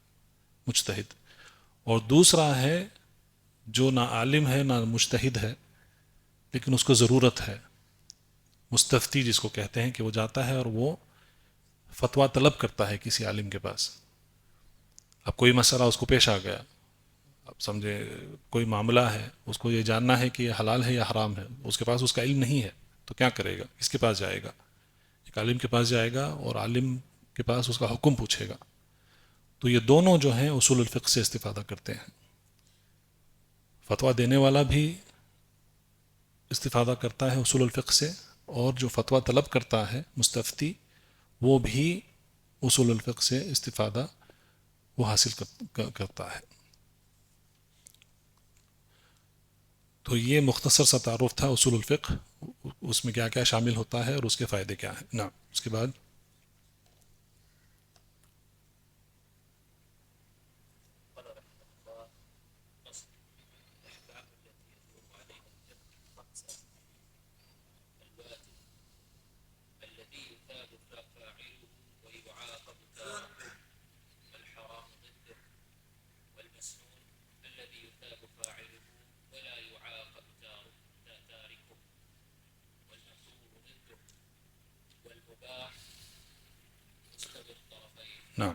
مجتہد. اور دوسرا ہے جو نہ عالم ہے نہ مجتہد ہے، لیکن اس کو ضرورت ہے مستفتی جس کو کہتے ہیں کہ وہ جاتا ہے اور وہ فتویٰ طلب کرتا ہے کسی عالم کے پاس. اب کوئی مسئلہ اس کو پیش آ گیا، اب سمجھے کوئی معاملہ ہے، اس کو یہ جاننا ہے کہ یہ حلال ہے یا حرام ہے، اس کے پاس اس کا علم نہیں ہے، تو کیا کرے گا؟ کس کے پاس جائے گا؟ ایک عالم کے پاس جائے گا اور عالم کے پاس اس کا حکم پوچھے گا. تو یہ دونوں جو ہیں اصول الفقہ سے استفادہ کرتے ہیں. فتویٰ دینے والا بھی استفادہ کرتا ہے اصول الفقہ سے، اور جو فتویٰ طلب کرتا ہے مستفتی وہ بھی اصول الفقہ سے استفادہ وہ حاصل کرتا ہے. تو یہ مختصر سا تعارف تھا اصول الفقہ، اس میں کیا کیا شامل ہوتا ہے اور اس کے فائدے کیا ہیں. نا اس کے بعد قال رحمه الله: فصل: الأحكام التي يدور عليها الفقه خمسة: الواجب الذي يثاب فاعله ويعاقب تاركه، الحرام ضده، والمسنون الذي يثاب فاعله ولا يعاقب تاركه، والمكروه ضده، والمباح مستوي الطرفين. نا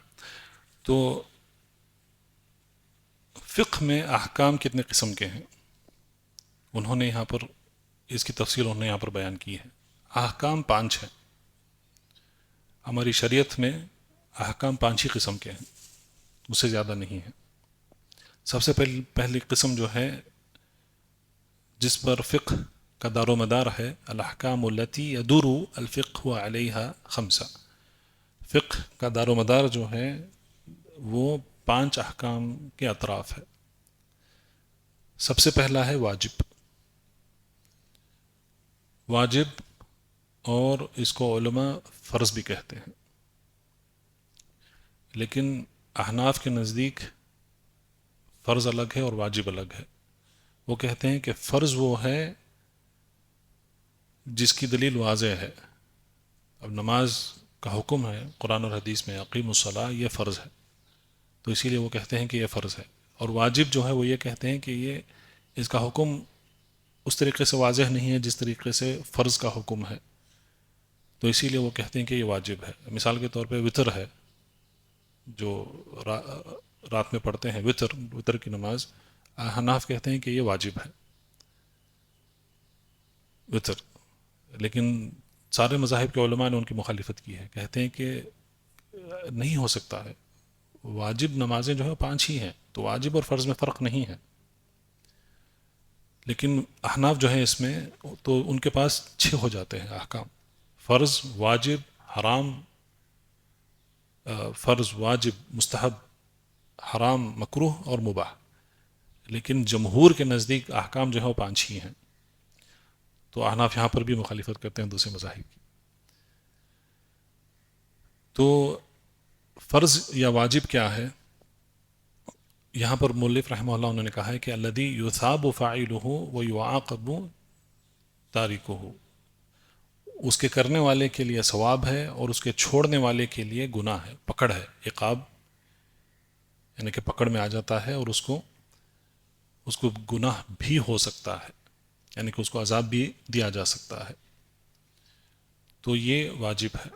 تو فقہ میں احکام کتنے قسم کے ہیں انہوں نے یہاں پر اس کی تفصیل انہوں نے یہاں پر بیان کی ہے. احکام 5 ہیں. ہماری شریعت میں احکام 5 ہی قسم کے ہیں، اس سے زیادہ نہیں ہیں. سب سے پہلی قسم جو ہے جس پر فقہ کا دار و مدار ہے، الاحکام التی یدور الفقہ علیہا 5. فقہ کا دار و مدار جو ہے وہ 5 احکام کے اطراف ہے. سب سے پہلا ہے واجب. واجب اور اس کو علماء فرض بھی کہتے ہیں، لیکن احناف کے نزدیک فرض الگ ہے اور واجب الگ ہے. وہ کہتے ہیں کہ فرض وہ ہے جس کی دلیل واضح ہے. اب نماز کا حکم ہے قرآن اور حدیث میں، اقیم الصلاۃ، یہ فرض ہے، تو اسی لیے وہ کہتے ہیں کہ یہ فرض ہے. اور واجب جو ہے وہ یہ کہتے ہیں کہ یہ اس کا حکم اس طریقے سے واضح نہیں ہے جس طریقے سے فرض کا حکم ہے، تو اسی لیے وہ کہتے ہیں کہ یہ واجب ہے. مثال کے طور پہ وطر ہے، جو رات میں پڑھتے ہیں وطر کی نماز، حناف کہتے ہیں کہ یہ واجب ہے وطر. لیکن سارے مذاہب کے علماء نے ان کی مخالفت کی ہے، کہتے ہیں کہ نہیں ہو سکتا ہے، واجب نمازیں جو ہے 5 ہی ہیں، تو واجب اور فرض میں فرق نہیں ہے. لیکن احناف جو ہیں اس میں تو ان کے پاس 6 ہو جاتے ہیں احکام: فرض، واجب، حرام، فرض، واجب، مستحب، حرام، مکروہ اور مباح. لیکن جمہور کے نزدیک احکام جو ہے وہ 5 ہی ہیں. تو احناف یہاں پر بھی مخالفت کرتے ہیں دوسرے مذاہب کی. تو فرض یا واجب کیا ہے؟ یہاں پر مؤلف رحمہ اللہ انہوں نے کہا ہے کہ الذی یثاب فاعلہ ویعاقب تارکہ، اس کے کرنے والے کے لیے ثواب ہے اور اس کے چھوڑنے والے کے لیے گناہ ہے، پکڑ ہے، عقاب، یعنی کہ پکڑ میں آ جاتا ہے اور اس کو گناہ بھی ہو سکتا ہے، یعنی کہ اس کو عذاب بھی دیا جا سکتا ہے. تو یہ واجب ہے.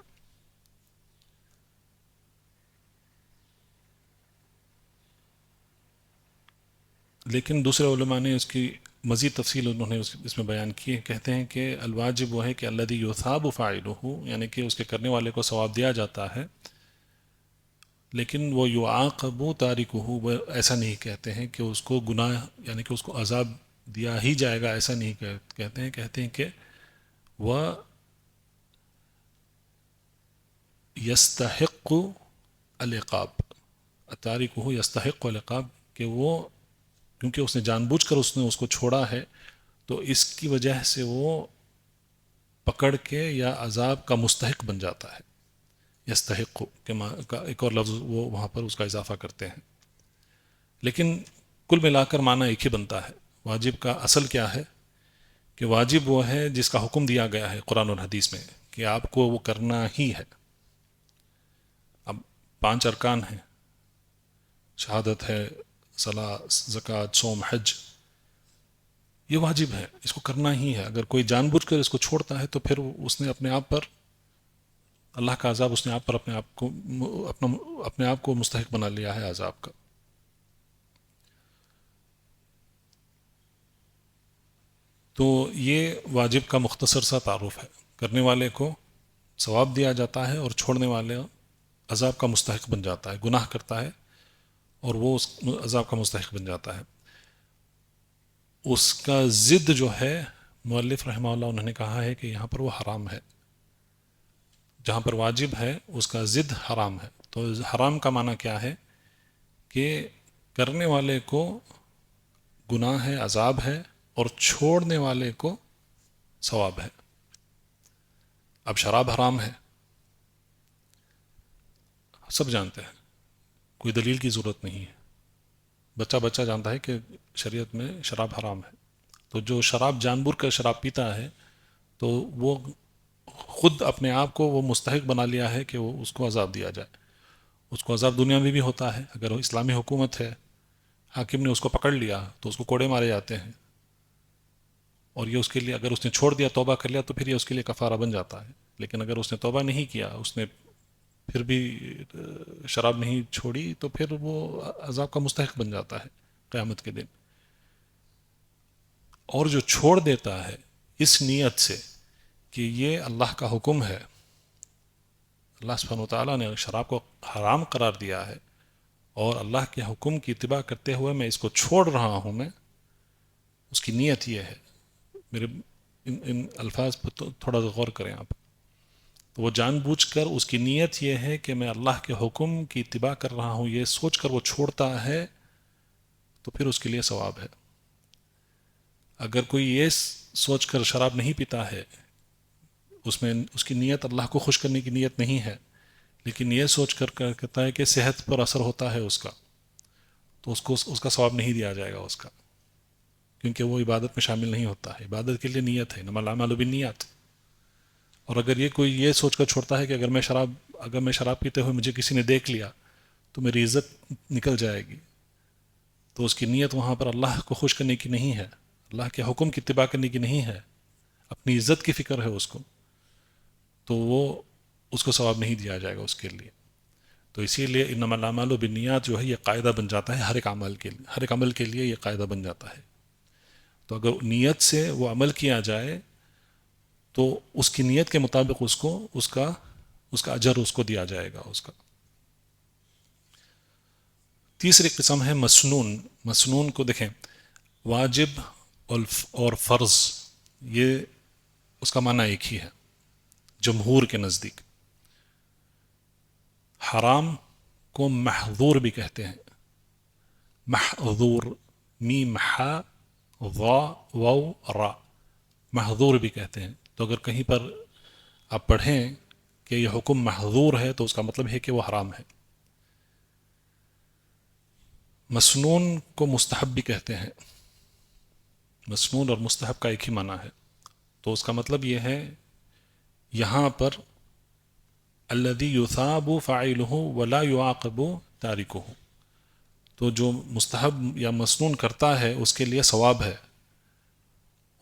لیکن دوسرے علماء نے اس کی مزید تفصیل انہوں نے اس میں بیان کی ہے. کہتے ہیں کہ الواجب وہ ہے کہ الذی یثاب فاعلہ، یعنی کہ اس کے کرنے والے کو ثواب دیا جاتا ہے، لیکن وہ یعاقب تارکہ، وہ ایسا نہیں کہتے ہیں کہ اس کو گناہ یعنی کہ اس کو عذاب دیا ہی جائے گا، ایسا نہیں کہتے ہیں کہ وہ یستحق العقاب، تارکہ یستحق العقاب، کہ وہ کیونکہ اس نے جان بوجھ کر اس کو چھوڑا ہے تو اس کی وجہ سے وہ پکڑ کے یا عذاب کا مستحق بن جاتا ہے. یستحق کا ایک اور لفظ وہ وہاں پر اس کا اضافہ کرتے ہیں. لیکن کل ملا کر معنی ایک ہی بنتا ہے. واجب کا اصل کیا ہے؟ کہ واجب وہ ہے جس کا حکم دیا گیا ہے قرآن اور حدیث میں کہ آپ کو وہ کرنا ہی ہے. اب 5 ارکان ہیں، شہادت ہے، صلاۃ، زکوٰۃ، صوم، حج. یہ واجب ہے، اس کو کرنا ہی ہے. اگر کوئی جان بوجھ کر اس کو چھوڑتا ہے تو پھر اس نے اپنے آپ پر اللہ کا عذاب، اس نے آپ پر اپنے آپ کو مستحق بنا لیا ہے عذاب کا. تو یہ واجب کا مختصر سا تعارف ہے. کرنے والے کو ثواب دیا جاتا ہے اور چھوڑنے والے عذاب کا مستحق بن جاتا ہے، گناہ کرتا ہے اور وہ اس عذاب کا مستحق بن جاتا ہے. اس کا ضد جو ہے، مؤلف رحمہ اللہ انہوں نے کہا ہے کہ یہاں پر وہ حرام ہے. جہاں پر واجب ہے اس کا ضد حرام ہے. تو حرام کا معنی کیا ہے کہ کرنے والے کو گناہ ہے، عذاب ہے، اور چھوڑنے والے کو ثواب ہے. اب شراب حرام ہے، سب جانتے ہیں، کوئی دلیل کی ضرورت نہیں ہے. بچہ جانتا ہے کہ شریعت میں شراب حرام ہے. تو جو شراب جان بوجھ کر شراب پیتا ہے تو وہ خود اپنے آپ کو وہ مستحق بنا لیا ہے کہ وہ اس کو عذاب دیا جائے. اس کو عذاب دنیا میں بھی ہوتا ہے. اگر وہ اسلامی حکومت ہے، حاکم نے اس کو پکڑ لیا تو اس کو کوڑے مارے جاتے ہیں، اور یہ اس کے لیے، اگر اس نے چھوڑ دیا، توبہ کر لیا، تو پھر یہ اس کے لیے کفارہ بن جاتا ہے. لیکن اگر اس نے توبہ نہیں کیا، اس نے پھر بھی شراب نہیں چھوڑی، تو پھر وہ عذاب کا مستحق بن جاتا ہے قیامت کے دن. اور جو چھوڑ دیتا ہے اس نیت سے کہ یہ اللہ کا حکم ہے، اللہ سبحانہ وتعالیٰ نے شراب کو حرام قرار دیا ہے اور اللہ کے حکم کی اتباع کرتے ہوئے میں اس کو چھوڑ رہا ہوں، میں اس کی نیت یہ ہے. میرے ان الفاظ پر تھوڑا سا غور کریں آپ. تو وہ جان بوجھ کر اس کی نیت یہ ہے کہ میں اللہ کے حکم کی اتباع کر رہا ہوں، یہ سوچ کر وہ چھوڑتا ہے تو پھر اس کے لیے ثواب ہے. اگر کوئی یہ سوچ کر شراب نہیں پیتا ہے، اس میں اس کی نیت اللہ کو خوش کرنے کی نیت نہیں ہے، لیکن یہ سوچ کر کہتا ہے کہ صحت پر اثر ہوتا ہے اس کا، تو اس کا ثواب نہیں دیا جائے گا اس کا، کیونکہ وہ عبادت میں شامل نہیں ہوتا ہے. عبادت کے لیے نیت ہے، انما الاعمال بالنیات. اور اگر یہ کوئی یہ سوچ کر چھوڑتا ہے کہ اگر میں شراب پیتے ہوئے مجھے کسی نے دیکھ لیا تو میری عزت نکل جائے گی، تو اس کی نیت وہاں پر اللہ کو خوش کرنے کی نہیں ہے، اللہ کے حکم کی اتباع کرنے کی نہیں ہے، اپنی عزت کی فکر ہے اس کو، تو وہ اس کو ثواب نہیں دیا جائے گا اس کے لیے. تو اسی لیے انما الاعمال بالنیات جو ہے یہ قاعدہ بن جاتا ہے ہر ایک عمل کے لیے یہ قاعدہ بن جاتا ہے. تو اگر نیت سے وہ عمل کیا جائے تو اس کی نیت کے مطابق اس کا اجر اس کو دیا جائے گا اس کا. تیسری قسم ہے مسنون. مسنون کو دیکھیں، واجب اور فرض یہ اس کا معنی ایک ہی ہے جمہور کے نزدیک. حرام کو محظور بھی کہتے ہیں. محظور، میم حا وا واو را، محظور بھی کہتے ہیں. تو اگر کہیں پر آپ پڑھیں کہ یہ حکم محظور ہے تو اس کا مطلب ہے کہ وہ حرام ہے. مسنون کو مستحب بھی کہتے ہیں. مسنون اور مستحب کا ایک ہی معنی ہے. تو اس کا مطلب یہ ہے یہاں پر الذی یثاب فاعلہ ولا یعاقب تارکہ، تو جو مستحب یا مسنون کرتا ہے اس کے لیے ثواب ہے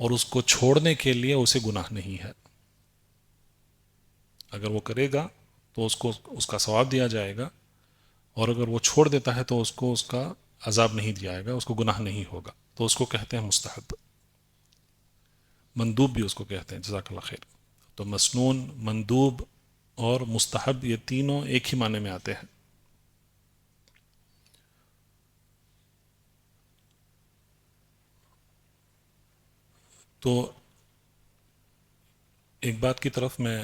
اور اس کو چھوڑنے کے لیے اسے گناہ نہیں ہے. اگر وہ کرے گا تو اس کا ثواب دیا جائے گا، اور اگر وہ چھوڑ دیتا ہے تو اس کو اس کا عذاب نہیں دیا جائے گا، اس کو گناہ نہیں ہوگا. تو اس کو کہتے ہیں مستحب. مندوب بھی اس کو کہتے ہیں. جزاک اللہ خیر. تو مسنون، مندوب اور مستحب یہ تینوں ایک ہی معنی میں آتے ہیں. تو ایک بات کی طرف میں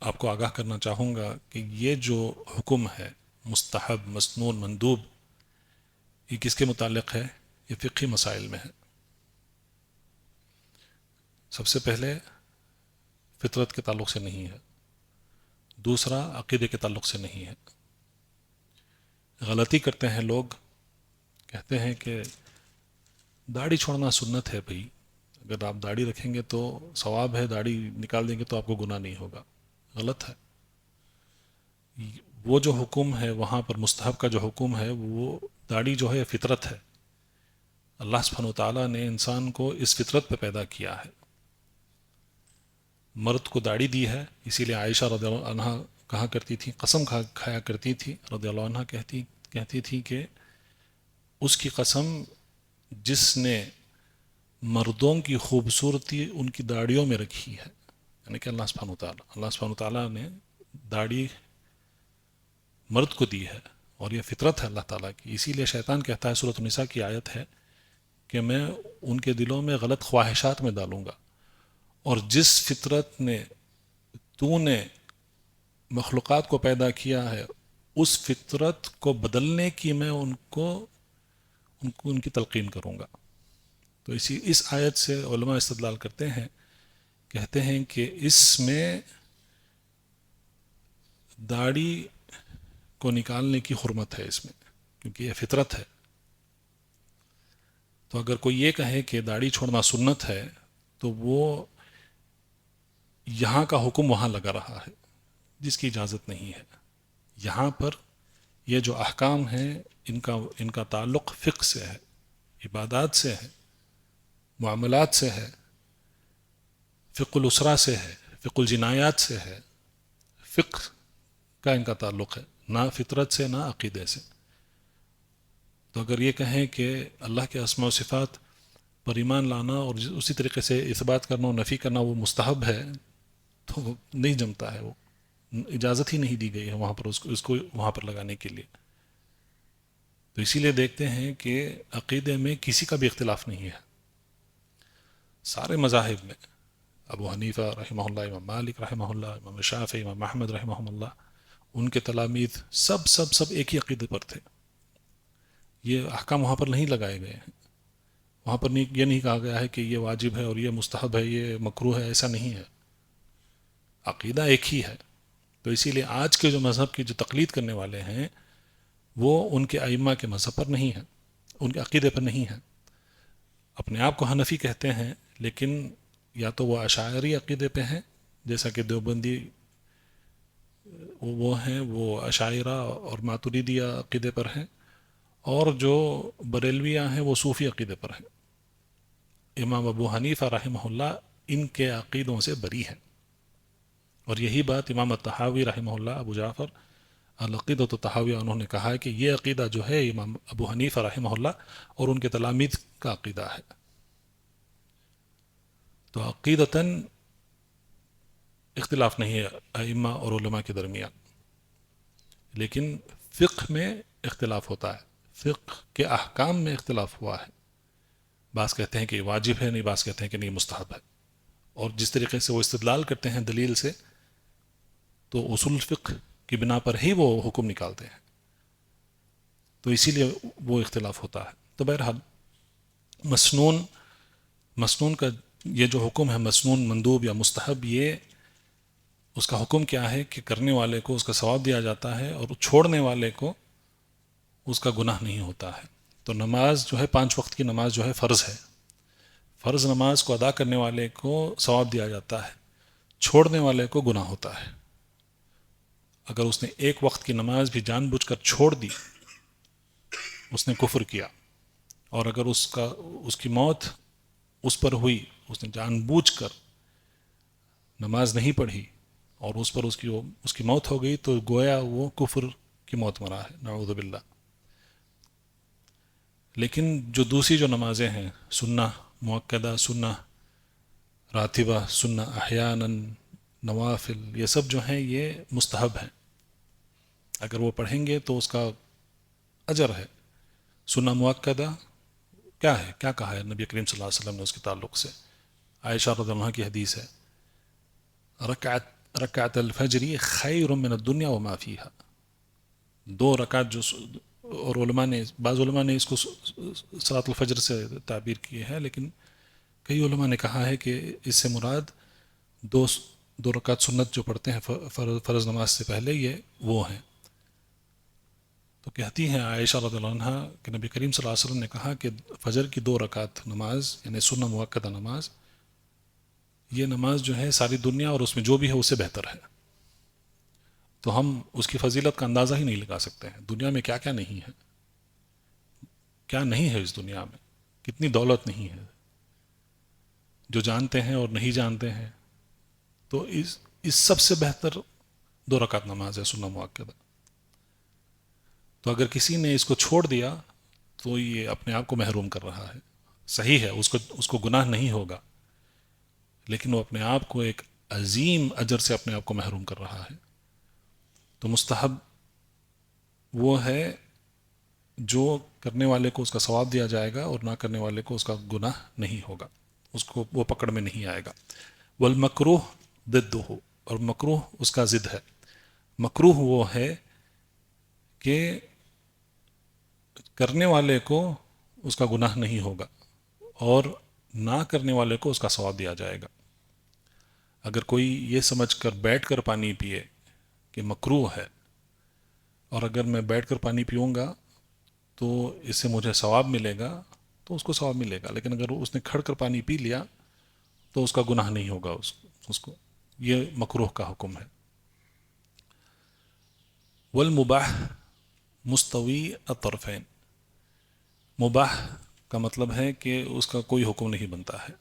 آپ کو آگاہ کرنا چاہوں گا کہ یہ جو حکم ہے مستحب، مسنون، مندوب، یہ کس کے متعلق ہے؟ یہ فقہی مسائل میں ہے. سب سے پہلے فطرت کے تعلق سے نہیں ہے، دوسرا عقیدے کے تعلق سے نہیں ہے. غلطی کرتے ہیں لوگ، کہتے ہیں کہ داڑھی چھوڑنا سنت ہے. بھائی اگر آپ داڑھی رکھیں گے تو ثواب ہے، داڑھی نکال دیں گے تو آپ کو گناہ نہیں ہوگا. غلط ہے. وہ جو حکم ہے وہاں پر مستحب کا جو حکم ہے، وہ داڑھی جو ہے فطرت ہے. اللہ سبحانہ و تعالیٰ نے انسان کو اس فطرت پہ پیدا کیا ہے. مرد کو داڑھی دی ہے، اسی لیے عائشہ رضی اللہ عنہ کہا کرتی تھی، قسم کھایا کرتی تھی رضی اللہ عنہ، کہتی تھی کہ اس کی قسم جس نے مردوں کی خوبصورتی ان کی داڑھیوں میں رکھی ہے، یعنی کہ اللہ سبحانہ تعالیٰ نے داڑھی مرد کو دی ہے، اور یہ فطرت ہے اللہ تعالیٰ کی. اسی لیے شیطان کہتا ہے، سورۃ النساء کی آیت ہے کہ میں ان کے دلوں میں غلط خواہشات میں ڈالوں گا، اور جس فطرت نے تو نے مخلوقات کو پیدا کیا ہے اس فطرت کو بدلنے کی میں ان کی تلقین کروں گا. تو اس آیت سے علماء استدلال کرتے ہیں، کہتے ہیں کہ اس میں داڑھی کو نکالنے کی حرمت ہے اس میں، کیونکہ یہ فطرت ہے. تو اگر کوئی یہ کہے کہ داڑھی چھوڑنا سنت ہے تو وہ یہاں کا حکم وہاں لگا رہا ہے، جس کی اجازت نہیں ہے. یہاں پر یہ جو احکام ہیں ان کا تعلق فقہ سے ہے، عبادات سے ہے، معاملات سے ہے، فقہ الاسرہ سے ہے، فقہ الجنایات سے ہے. فقہ کا ان کا تعلق ہے، نہ فطرت سے، نہ عقیدے سے. تو اگر یہ کہیں کہ اللہ کے اسماء و صفات پر ایمان لانا اور اسی طریقے سے اثبات کرنا اور نفی کرنا وہ مستحب ہے، تو نہیں جمتا ہے، وہ اجازت ہی نہیں دی گئی ہے وہاں پر اس کو وہاں پر لگانے کے لیے. تو اسی لیے دیکھتے ہیں کہ عقیدے میں کسی کا بھی اختلاف نہیں ہے. سارے مذاہب میں ابو حنیفہ رحمہ اللہ، امام مالک رحمہ اللہ، امام شافعی، امام احمد رحمہ اللہ، ان کے تلامید سب ایک ہی عقیدے پر تھے. یہ احکام وہاں پر نہیں لگائے گئے ہیں، وہاں پر یہ نہیں کہا گیا ہے کہ یہ واجب ہے اور یہ مستحب ہے، یہ مکروہ ہے، ایسا نہیں ہے. عقیدہ ایک ہی ہے. تو اسی لیے آج کے جو مذہب کی جو تقلید کرنے والے ہیں وہ ان کے ائمہ کے مذہب پر نہیں ہیں، ان کے عقیدے پر نہیں ہیں. اپنے آپ کو حنفی کہتے ہیں، لیکن یا تو وہ اشاعری عقیدے پہ ہیں، جیسا کہ دیوبندی وہ ہیں، وہ اشاعرہ اور ماتریدیہ عقیدے پر ہیں، اور جو بریلویہ ہیں وہ صوفی عقیدے پر ہیں. امام ابو حنیفہ رحمہ اللہ ان کے عقیدوں سے بری ہیں. اور یہی بات امام الطحاوی رحمہ اللہ، ابو جعفر العقیدۃ الطحاویہ، انہوں نے کہا ہے کہ یہ عقیدہ جو ہے امام ابو حنیفہ رحمہ اللہ اور ان کے تلامید کا عقیدہ ہے. تو عقیدتاً اختلاف نہیں ہے ائمہ اور علماء کے درمیان، لیکن فقہ میں اختلاف ہوتا ہے، فقہ کے احکام میں اختلاف ہوا ہے. بعض کہتے ہیں کہ یہ واجب ہے، نہیں بعض کہتے ہیں کہ نہیں مستحب ہے. اور جس طریقے سے وہ استدلال کرتے ہیں دلیل سے، تو اصول فقہ کی بنا پر ہی وہ حکم نکالتے ہیں. تو اسی لیے وہ اختلاف ہوتا ہے. تو بہرحال مسنون کا یہ جو حکم ہے، مسنون، مندوب یا مستحب، یہ اس کا حکم کیا ہے کہ کرنے والے کو اس کا ثواب دیا جاتا ہے اور چھوڑنے والے کو اس کا گناہ نہیں ہوتا ہے. تو نماز جو ہے 5 وقت کی نماز جو ہے فرض ہے. فرض نماز کو ادا کرنے والے کو ثواب دیا جاتا ہے، چھوڑنے والے کو گناہ ہوتا ہے. اگر اس نے 1 وقت کی نماز بھی جان بوجھ کر چھوڑ دی، اس نے کفر کیا. اور اگر اس کی موت اس پر ہوئی، اس نے جان بوجھ کر نماز نہیں پڑھی اور اس پر اس کی موت ہو گئی، تو گویا وہ کفر کی موت مرا ہے، نعوذ باللہ. لیکن جو دوسری جو نمازیں ہیں، سنہ مؤکدہ، سنہ راتبہ، سنہ احیاناً، نوافل، یہ سب جو ہیں یہ مستحب ہیں. اگر وہ پڑھیں گے تو اس کا اجر ہے. سنہ مؤکدہ کیا ہے، کیا کہا ہے نبی کریم صلی اللہ علیہ وسلم نے اس کے تعلق سے؟ عائشہ رضی اللہ عنہ کی حدیث ہے، رکعت الفجر خیر من الدنیا وما فیہا. 2 رکعت جو، اور بعض علماء نے اس کو صلاۃ الفجر سے تعبیر کی ہے، لیکن کئی علماء نے کہا ہے کہ اس سے مراد 2 رکعت سنت جو پڑھتے ہیں فرض نماز سے پہلے، یہ وہ ہیں. تو کہتی ہیں عائشہ رضی اللہ عنہ کہ نبی کریم صلی اللہ علیہ وسلم نے کہا کہ فجر کی 2 رکعت نماز، یعنی سنہ مؤکدہ نماز، یہ نماز جو ہے ساری دنیا اور اس میں جو بھی ہے اس سے بہتر ہے. تو ہم اس کی فضیلت کا اندازہ ہی نہیں لگا سکتے ہیں. دنیا میں کیا کیا نہیں ہے، کیا نہیں ہے اس دنیا میں. کتنی دولت نہیں ہے، جو جانتے ہیں اور نہیں جانتے ہیں. تو اس سب سے بہتر 2 رکعت نماز ہے سنہ مؤکدہ. تو اگر کسی نے اس کو چھوڑ دیا تو یہ اپنے آپ کو محروم کر رہا ہے. صحیح ہے، اس کو گناہ نہیں ہوگا، لیکن وہ اپنے آپ کو ایک عظیم اجر سے اپنے آپ کو محروم کر رہا ہے. تو مستحب وہ ہے جو کرنے والے کو اس کا ثواب دیا جائے گا اور نہ کرنے والے کو اس کا گناہ نہیں ہوگا، اس کو وہ پکڑ میں نہیں آئے گا. والمکروہ ضدہ، اور مکروہ اس کا ضد ہے. مکروہ وہ ہے کہ کرنے والے کو اس کا گناہ نہیں ہوگا اور نہ کرنے والے کو اس کا ثواب دیا جائے گا. اگر کوئی یہ سمجھ کر بیٹھ کر پانی پیے کہ مکروہ ہے، اور اگر میں بیٹھ کر پانی پیوں گا تو اس سے مجھے ثواب ملے گا، تو اس کو ثواب ملے گا. لیکن اگر اس نے کھڑ کر پانی پی لیا تو اس کا گناہ نہیں ہوگا اس کو. یہ مکروہ کا حکم ہے. والمباح مستوی الطرفین، مباح کا مطلب ہے کہ اس کا کوئی حکم نہیں بنتا ہے.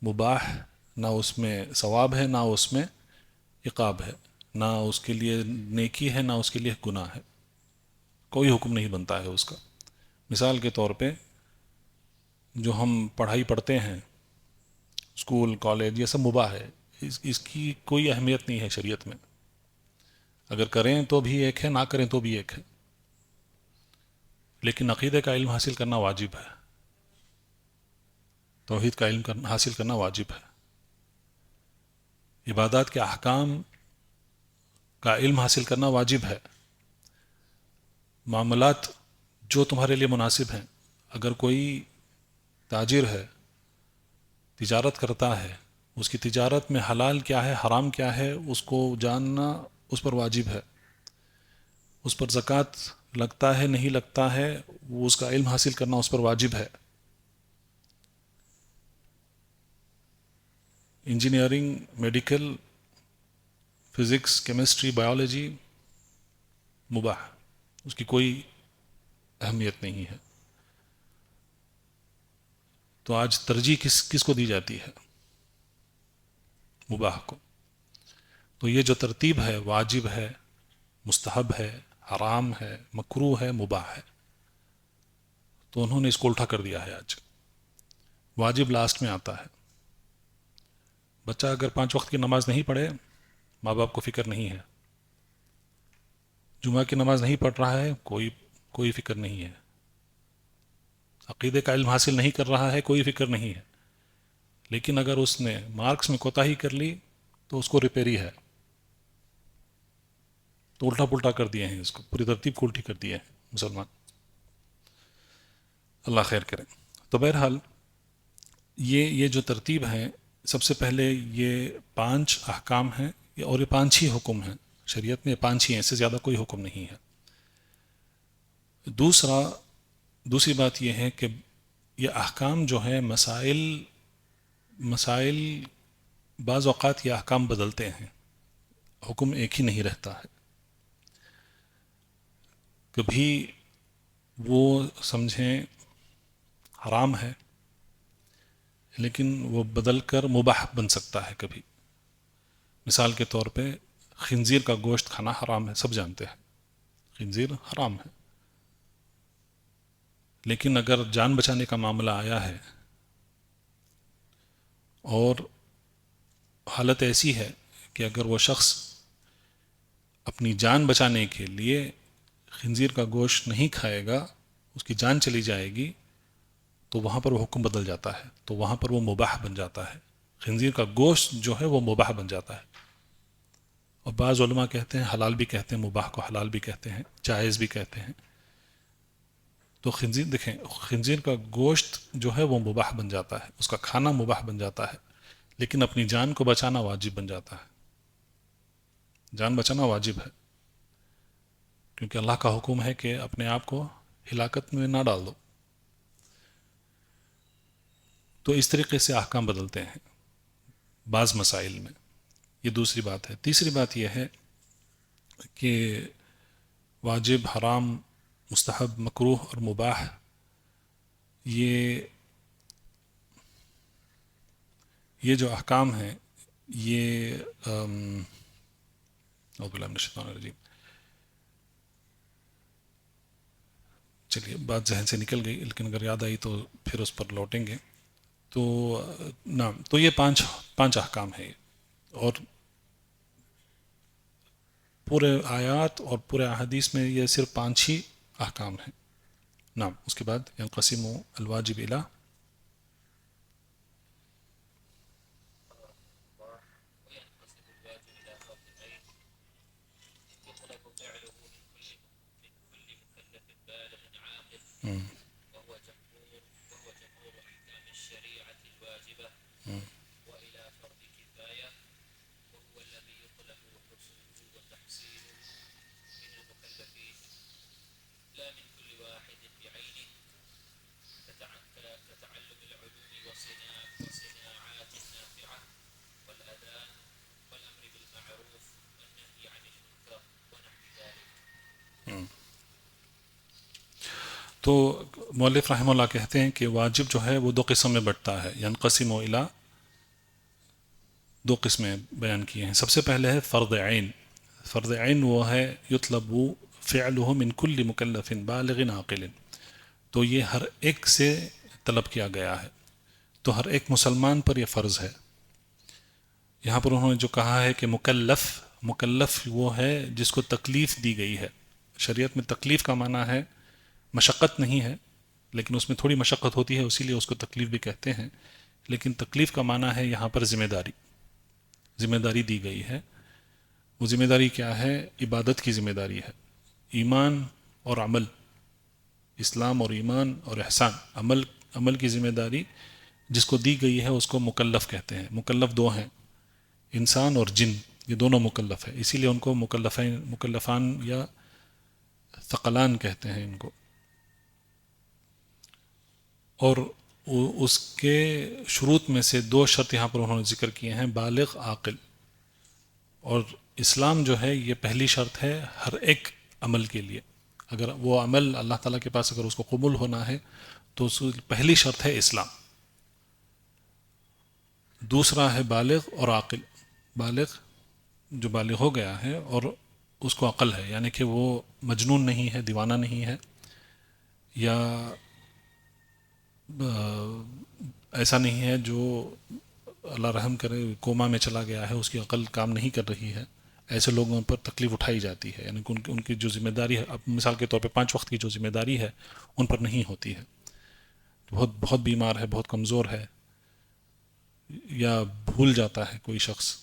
مباح نہ اس میں ثواب ہے، نہ اس میں عقاب ہے، نہ اس کے لیے نیکی ہے، نہ اس کے لیے گناہ ہے. کوئی حکم نہیں بنتا ہے اس کا. مثال کے طور پہ جو ہم پڑھائی پڑھتے ہیں، اسکول کالج، یہ سب مباح ہے. اس کی کوئی اہمیت نہیں ہے شریعت میں. اگر کریں تو بھی ایک ہے، نہ کریں تو بھی ایک ہے. لیکن عقیدے کا علم حاصل کرنا واجب ہے، توحید کا علم حاصل کرنا واجب ہے. عبادات کے احکام کا علم حاصل کرنا واجب ہے. معاملات جو تمہارے لیے مناسب ہیں، اگر کوئی تاجر ہے، تجارت کرتا ہے، اس کی تجارت میں حلال کیا ہے حرام کیا ہے اس کو جاننا اس پر واجب ہے. اس پر زکوٰۃ لگتا ہے نہیں لگتا ہے، وہ اس کا علم حاصل کرنا اس پر واجب ہے. Engineering, medical, physics, chemistry, biology مباح، اس کی کوئی اہمیت نہیں ہے. تو آج ترجیح کس کو دی جاتی ہے؟ مباح کو. تو یہ جو ترتیب ہے، واجب ہے، مستحب ہے، حرام ہے، مکروہ ہے، مباح ہے، تو انہوں نے اس کو الٹا کر دیا ہے. آج واجب لاسٹ میں آتا ہے. بچہ اگر 5 وقت کی نماز نہیں پڑھے، ماں باپ کو فکر نہیں ہے. جمعہ کی نماز نہیں پڑھ رہا ہے، کوئی فکر نہیں ہے. عقیدے کا علم حاصل نہیں کر رہا ہے، کوئی فکر نہیں ہے. لیکن اگر اس نے مارکس میں کوتاہی کر لی تو اس کو ریپیری ہے. تو الٹا پلٹا کر دیے ہیں، اس کو پوری ترتیب کو الٹی کر دیے ہیں مسلمان. اللہ خیر کرے. تو بہرحال یہ جو ترتیب ہے، سب سے پہلے یہ 5 احکام ہیں، اور یہ 5 ہی حکم ہیں شریعت میں. یہ 5 ہی ہیں، اس سے زیادہ کوئی حکم نہیں ہے. دوسری بات یہ ہے کہ یہ احکام جو ہیں، مسائل بعض اوقات یہ احکام بدلتے ہیں، حکم ایک ہی نہیں رہتا ہے. کبھی وہ سمجھیں حرام ہے لیکن وہ بدل کر مباح بن سکتا ہے کبھی. مثال کے طور پہ خنزیر کا گوشت کھانا حرام ہے، سب جانتے ہیں خنزیر حرام ہے. لیکن اگر جان بچانے کا معاملہ آیا ہے اور حالت ایسی ہے کہ اگر وہ شخص اپنی جان بچانے کے لیے خنزیر کا گوشت نہیں کھائے گا، اس کی جان چلی جائے گی، تو وہاں پر وہ حکم بدل جاتا ہے. تو وہاں پر وہ مباح بن جاتا ہے. خنزیر کا گوشت جو ہے وہ مباح بن جاتا ہے. اور بعض علماء کہتے ہیں، حلال بھی کہتے ہیں، مباح کو حلال بھی کہتے ہیں، جائز بھی کہتے ہیں. تو خنزیر دیکھیں، خنزیر کا گوشت جو ہے وہ مباح بن جاتا ہے، اس کا کھانا مباح بن جاتا ہے، لیکن اپنی جان کو بچانا واجب بن جاتا ہے. جان بچانا واجب ہے، کیونکہ اللہ کا حکم ہے کہ اپنے آپ کو ہلاکت میں نہ ڈال دو. تو اس طریقے سے احکام بدلتے ہیں بعض مسائل میں. یہ دوسری بات ہے. تیسری بات یہ ہے کہ واجب، حرام، مستحب، مکروہ اور مباح یہ جو احکام ہیں یہ اعوذ باللہ من الشیطان الرجیم، چلیے بات ذہن سے نکل گئی، لیکن اگر یاد آئی تو پھر اس پر لوٹیں گے. تو نعم، تو یہ پانچ احکام ہیں، اور پورے آیات اور پورے احادیث میں یہ صرف 5 ہی احکام ہیں. نعم. اس کے بعد ینقسم الواجب الى وينقسم الواجب إلى فرضين يطلب فعله من كل مكلف بالغ عاقل وهو جمهور أحكام الشريعة الواجبة، وإلى فرض كفاية وهو الذي يطلب حصوله وتحصيله من المكلفين لا من كل واحد بعينه، كتعلم العلوم والصناعات النافعة والأذان والأمر بالمعروف والنهي عن المنكر ونحو ذلك. تو مؤلف رحمہ اللہ کہتے ہیں کہ واجب جو ہے وہ 2 قسم میں بٹتا ہے. ینقسم الی 2 قسمیں بیان کیے ہیں. سب سے پہلے ہے فرض عین. فرض عین وہ ہے یطلب فعلہ من کل مکلف بالغ عاقل، تو یہ ہر ایک سے طلب کیا گیا ہے، تو ہر ایک مسلمان پر یہ فرض ہے. یہاں پر انہوں نے جو کہا ہے کہ مکلف وہ ہے جس کو تکلیف دی گئی ہے. شریعت میں تکلیف کا معنی ہے مشقت نہیں ہے، لیکن اس میں تھوڑی مشقت ہوتی ہے، اسی لیے اس کو تکلیف بھی کہتے ہیں. لیکن تکلیف کا معنی ہے یہاں پر ذمہ داری دی گئی ہے. وہ ذمہ داری کیا ہے؟ عبادت کی ذمہ داری ہے. ایمان اور عمل، اسلام اور ایمان اور احسان، عمل کی ذمہ داری جس کو دی گئی ہے اس کو مکلف کہتے ہیں. مکلف 2 ہیں، انسان اور جن، یہ دونوں مکلف ہیں، اسی لیے ان کو مکلفان یا ثقلان کہتے ہیں ان کو. اور اس کے شروط میں سے 2 شرط یہاں پر انہوں نے ذکر کیے ہیں، بالغ عاقل. اور اسلام جو ہے یہ پہلی شرط ہے ہر ایک عمل کے لیے. اگر وہ عمل اللہ تعالیٰ کے پاس اگر اس کو قبول ہونا ہے تو پہلی شرط ہے اسلام. دوسرا ہے بالغ اور عاقل. بالغ جو بالغ ہو گیا ہے اور اس کو عقل ہے، یعنی کہ وہ مجنون نہیں ہے، دیوانہ نہیں ہے، یا ایسا نہیں ہے جو اللہ رحم کرے کوما میں چلا گیا ہے، اس کی عقل کام نہیں کر رہی ہے. ایسے لوگوں پر تکلیف اٹھائی جاتی ہے، یعنی کہ ان کی جو ذمہ داری ہے، اب مثال کے طور پہ 5 وقت کی جو ذمہ داری ہے ان پر نہیں ہوتی ہے. بہت بیمار ہے، بہت کمزور ہے، یا بھول جاتا ہے کوئی شخص.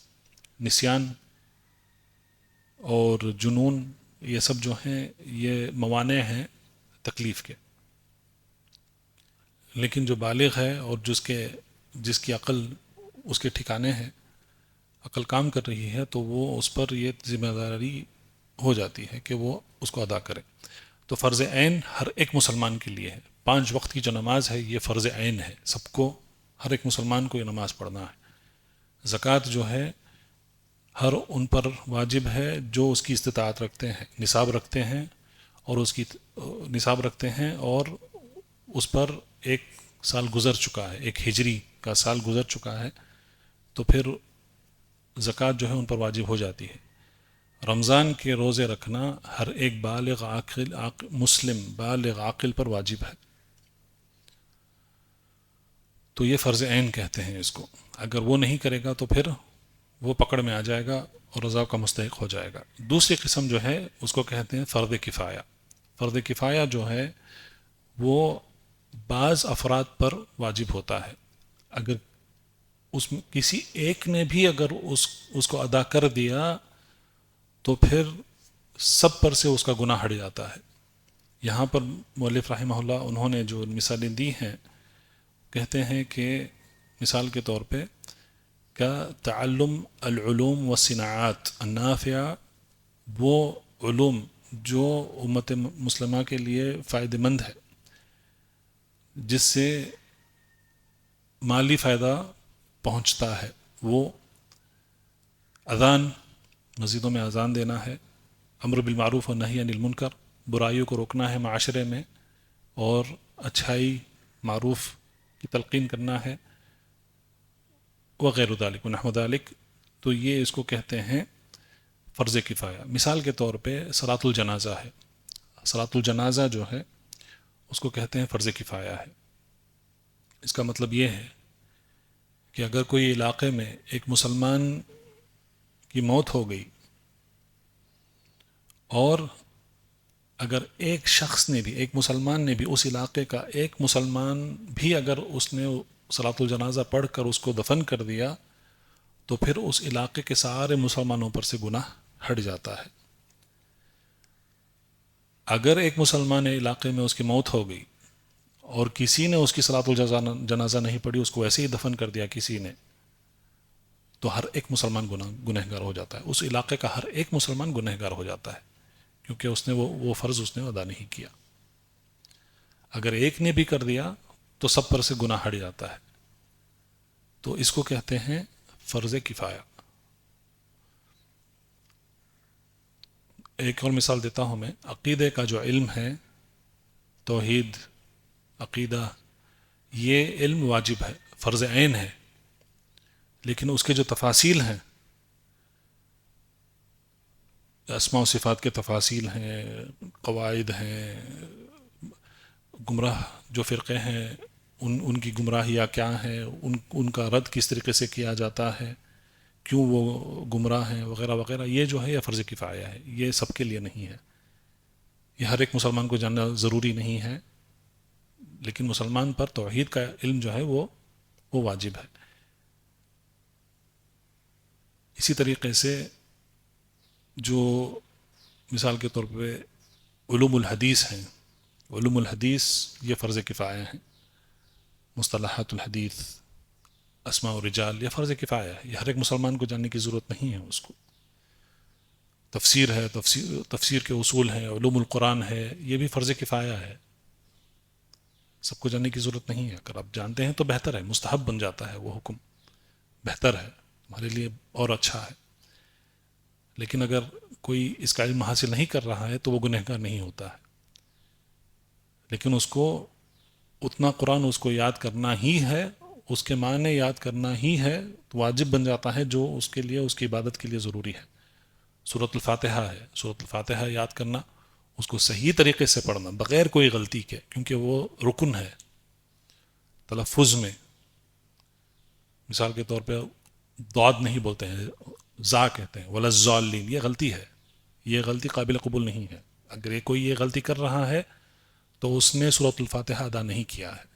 نسیان اور جنون یہ سب جو ہیں یہ موانع ہیں تکلیف کے. لیکن جو بالغ ہے اور جس کی عقل اس کے ٹھکانے ہے، عقل کام کر رہی ہے، تو وہ اس پر یہ ذمہ داری ہو جاتی ہے کہ وہ اس کو ادا کرے. تو فرض عین ہر ایک مسلمان کے لیے ہے. 5 وقت کی جو نماز ہے یہ فرض عین ہے، سب کو، ہر ایک مسلمان کو یہ نماز پڑھنا ہے. زکوٰۃ جو ہے ہر ان پر واجب ہے جو اس کی استطاعت رکھتے ہیں، نصاب رکھتے ہیں، اور اس پر 1 سال گزر چکا ہے، 1 ہجری کا سال گزر چکا ہے، تو پھر زکوٰۃ جو ہے ان پر واجب ہو جاتی ہے. رمضان کے روزے رکھنا ہر ایک بالغ عاقل مسلم بالغ عاقل پر واجب ہے. تو یہ فرض عین کہتے ہیں اس کو. اگر وہ نہیں کرے گا تو پھر وہ پکڑ میں آ جائے گا اور عذاب کا مستحق ہو جائے گا. دوسری قسم جو ہے اس کو کہتے ہیں فرض کفایہ. فرض کفایہ جو ہے وہ بعض افراد پر واجب ہوتا ہے. اگر اس میں کسی ایک نے بھی اگر اس کو ادا کر دیا تو پھر سب پر سے اس کا گناہ ہٹ جاتا ہے. یہاں پر مؤلف رحمہ اللہ انہوں نے جو مثالیں دی ہیں، کہتے ہیں کہ مثال کے طور پہ کا تعلم العلوم والصناعات النافعہ، وہ علوم جو امت مسلمہ کے لیے فائدہ مند ہے، جس سے مالی فائدہ پہنچتا ہے. وہ اذان، مسجدوں میں اذان دینا ہے، امر بالمعروف و نہی عن المنکر، برائیوں کو روکنا ہے معاشرے میں، اور اچھائی معروف کی تلقین کرنا ہے، وغیر ذالک ونحو ذالک، تو یہ اس کو کہتے ہیں فرض کفایہ۔ مثال کے طور پہ صلاۃ الجنازہ ہے، صلاۃ الجنازہ جو ہے اس کو کہتے ہیں فرض کفایہ ہے۔ اس کا مطلب یہ ہے کہ اگر کوئی علاقے میں ایک مسلمان کی موت ہو گئی اور اگر ایک شخص نے بھی، ایک مسلمان نے بھی، اس علاقے کا ایک مسلمان بھی اگر اس نے صلاۃ الجنازہ پڑھ کر اس کو دفن کر دیا تو پھر اس علاقے کے سارے مسلمانوں پر سے گناہ ہٹ جاتا ہے۔ اگر ایک مسلمان علاقے میں اس کی موت ہو گئی اور کسی نے اس کی صلاۃ الجنازہ نہیں پڑھی، اس کو ایسے ہی دفن کر دیا کسی نے، تو ہر ایک مسلمان گنہگار ہو جاتا ہے، اس علاقے کا ہر ایک مسلمان گنہگار ہو جاتا ہے، کیونکہ اس نے وہ فرض اس نے ادا نہیں کیا۔ اگر ایک نے بھی کر دیا تو سب پر سے گناہ ہٹ جاتا ہے، تو اس کو کہتے ہیں فرض کفایہ۔ ایک اور مثال دیتا ہوں میں، عقیدے کا جو علم ہے، توحید، عقیدہ، یہ علم واجب ہے، فرض عین ہے، لیکن اس کے جو تفاصیل ہیں، اسماء و صفات کے تفاصیل ہیں، قواعد ہیں، گمراہ جو فرقے ہیں ان کی گمراہیاں کیا ہیں، ان کا رد کس طریقے سے کیا جاتا ہے، کیوں وہ گمراہ ہیں، وغیرہ وغیرہ، یہ جو ہے یہ فرض کفایہ ہے، یہ سب کے لیے نہیں ہے، یہ ہر ایک مسلمان کو جاننا ضروری نہیں ہے، لیکن مسلمان پر توحید کا علم جو ہے وہ واجب ہے۔ اسی طریقے سے جو مثال کے طور پہ علوم الحدیث ہیں، علوم الحدیث یہ فرض کفایہ ہیں، مصطلحات الحدیث، اسماء و رجال، یہ فرض کفایہ ہے، یہ ہر ایک مسلمان کو جاننے کی ضرورت نہیں ہے اس کو۔ تفسیر ہے، تفسیر کے اصول ہیں، علوم القرآن ہے، یہ بھی فرض کفایہ ہے، سب کو جاننے کی ضرورت نہیں ہے، اگر آپ جانتے ہیں تو بہتر ہے، مستحب بن جاتا ہے وہ حکم، بہتر ہے ہمارے لیے اور اچھا ہے۔ لیکن اگر کوئی اس کا علم حاصل نہیں کر رہا ہے تو وہ گنہگار نہیں ہوتا ہے، لیکن اس کو اتنا قرآن اس کو یاد کرنا ہی ہے، اس کے معنی یاد کرنا ہی ہے، تو واجب بن جاتا ہے، جو اس کے لیے، اس کی عبادت کے لیے ضروری ہے۔ سورۃ الفاتحہ ہے، سورۃ الفاتحہ یاد کرنا، اس کو صحیح طریقے سے پڑھنا بغیر کوئی غلطی کے، کیونکہ وہ رکن ہے تلفظ میں۔ مثال کے طور پہ ضاد نہیں بولتے ہیں، زا کہتے ہیں، ولا الضالین، یہ غلطی ہے، یہ غلطی قابل قبول نہیں ہے۔ اگر کوئی یہ غلطی کر رہا ہے تو اس نے سورۃ الفاتحہ ادا نہیں کیا ہے۔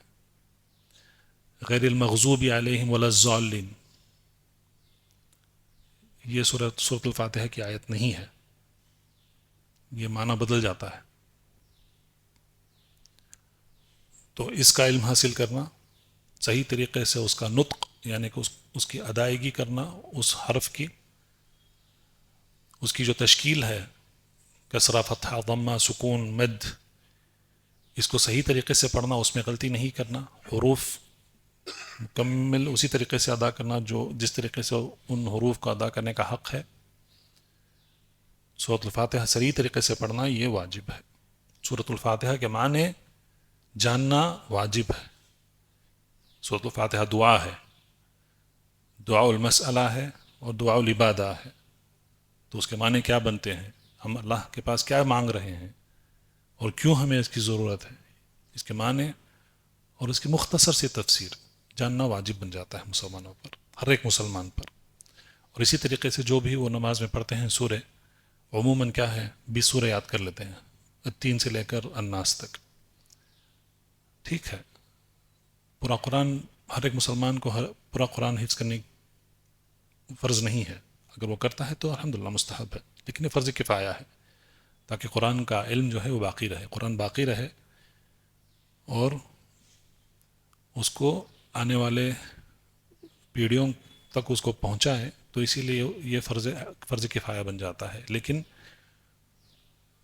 غیر المغضوب علیہم ولا الضالین، یہ سورۃ الفاتحہ کی آیت نہیں ہے، یہ معنی بدل جاتا ہے۔ تو اس کا علم حاصل کرنا، صحیح طریقے سے اس کا نطق، یعنی کہ اس کی ادائیگی کرنا، اس حرف کی، اس کی جو تشکیل ہے، کسرہ، فتحہ، ضمہ، سکون، مد، اس کو صحیح طریقے سے پڑھنا، اس میں غلطی نہیں کرنا، حروف مکمل اسی طریقے سے ادا کرنا جس طریقے سے ان حروف کو ادا کرنے کا حق ہے۔ سورۃ الفاتحہ صحیح طریقے سے پڑھنا یہ واجب ہے۔ سورۃ الفاتحہ کے معنی جاننا واجب ہے۔ سورۃ الفاتحہ دعا ہے، دعاء المسئلہ ہے اور دعاء العبادہ ہے، تو اس کے معنی کیا بنتے ہیں، ہم اللہ کے پاس کیا مانگ رہے ہیں اور کیوں ہمیں اس کی ضرورت ہے، اس کے معنی اور اس کی مختصر سی تفسیر جاننا واجب بن جاتا ہے مسلمانوں پر، ہر ایک مسلمان پر۔ اور اسی طریقے سے جو بھی وہ نماز میں پڑھتے ہیں سورہ، عموماً کیا ہے 20 سورہ یاد کر لیتے ہیں، التین سے لے کر الناس تک، ٹھیک ہے۔ پورا قرآن ہر ایک مسلمان کو پورا قرآن حفظ کرنے فرض نہیں ہے، اگر وہ کرتا ہے تو الحمدللہ مستحب ہے، لیکن یہ فرض کفایہ ہے، تاکہ قرآن کا علم جو ہے وہ باقی رہے، قرآن باقی رہے اور اس کو آنے والے پیڑھیوں تک اس کو پہنچائے، تو اسی لیے یہ فرض کفایہ بن جاتا ہے۔ لیکن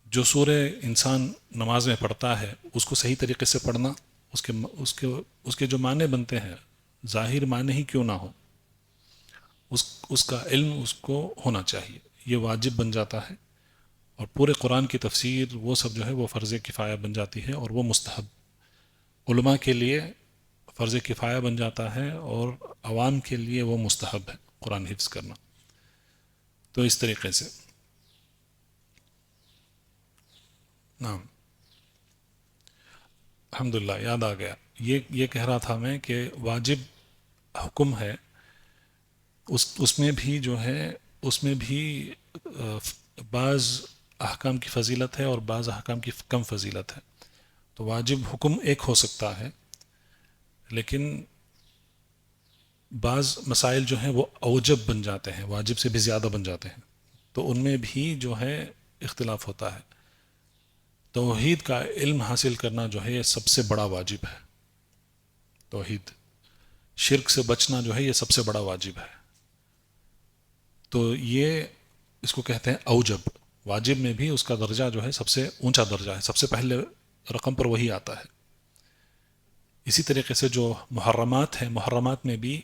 جو سورہ انسان نماز میں پڑھتا ہے اس کو صحیح طریقے سے پڑھنا، اس کے جو معنی بنتے ہیں، ظاہر معنی ہی کیوں نہ ہو، اس کا علم اس کو ہونا چاہیے، یہ واجب بن جاتا ہے، اور پورے قرآن کی تفسیر وہ سب جو ہے وہ فرض کفایہ بن جاتی ہے اور وہ مستحب علماء کے لیے فرض کفایہ بن جاتا ہے اور عوام کے لیے وہ مستحب ہے قرآن حفظ کرنا. تو اس طریقے سے نعم الحمدللہ یاد آ گیا. یہ کہہ رہا تھا میں کہ واجب حکم ہے اس میں بھی جو ہے اس میں بھی بعض احکام کی فضیلت ہے اور بعض احکام کی کم فضیلت ہے. تو واجب حکم ایک ہو سکتا ہے لیکن بعض مسائل جو ہیں وہ اوجب بن جاتے ہیں, واجب سے بھی زیادہ بن جاتے ہیں, تو ان میں بھی جو ہے اختلاف ہوتا ہے. توحید کا علم حاصل کرنا جو ہے یہ سب سے بڑا واجب ہے. توحید, شرک سے بچنا جو ہے یہ سب سے بڑا واجب ہے. تو یہ اس کو کہتے ہیں اوجب. واجب میں بھی اس کا درجہ جو ہے سب سے اونچا درجہ ہے, سب سے پہلے رقم پر وہی آتا ہے. اسی طریقے سے جو محرمات ہیں, محرمات میں بھی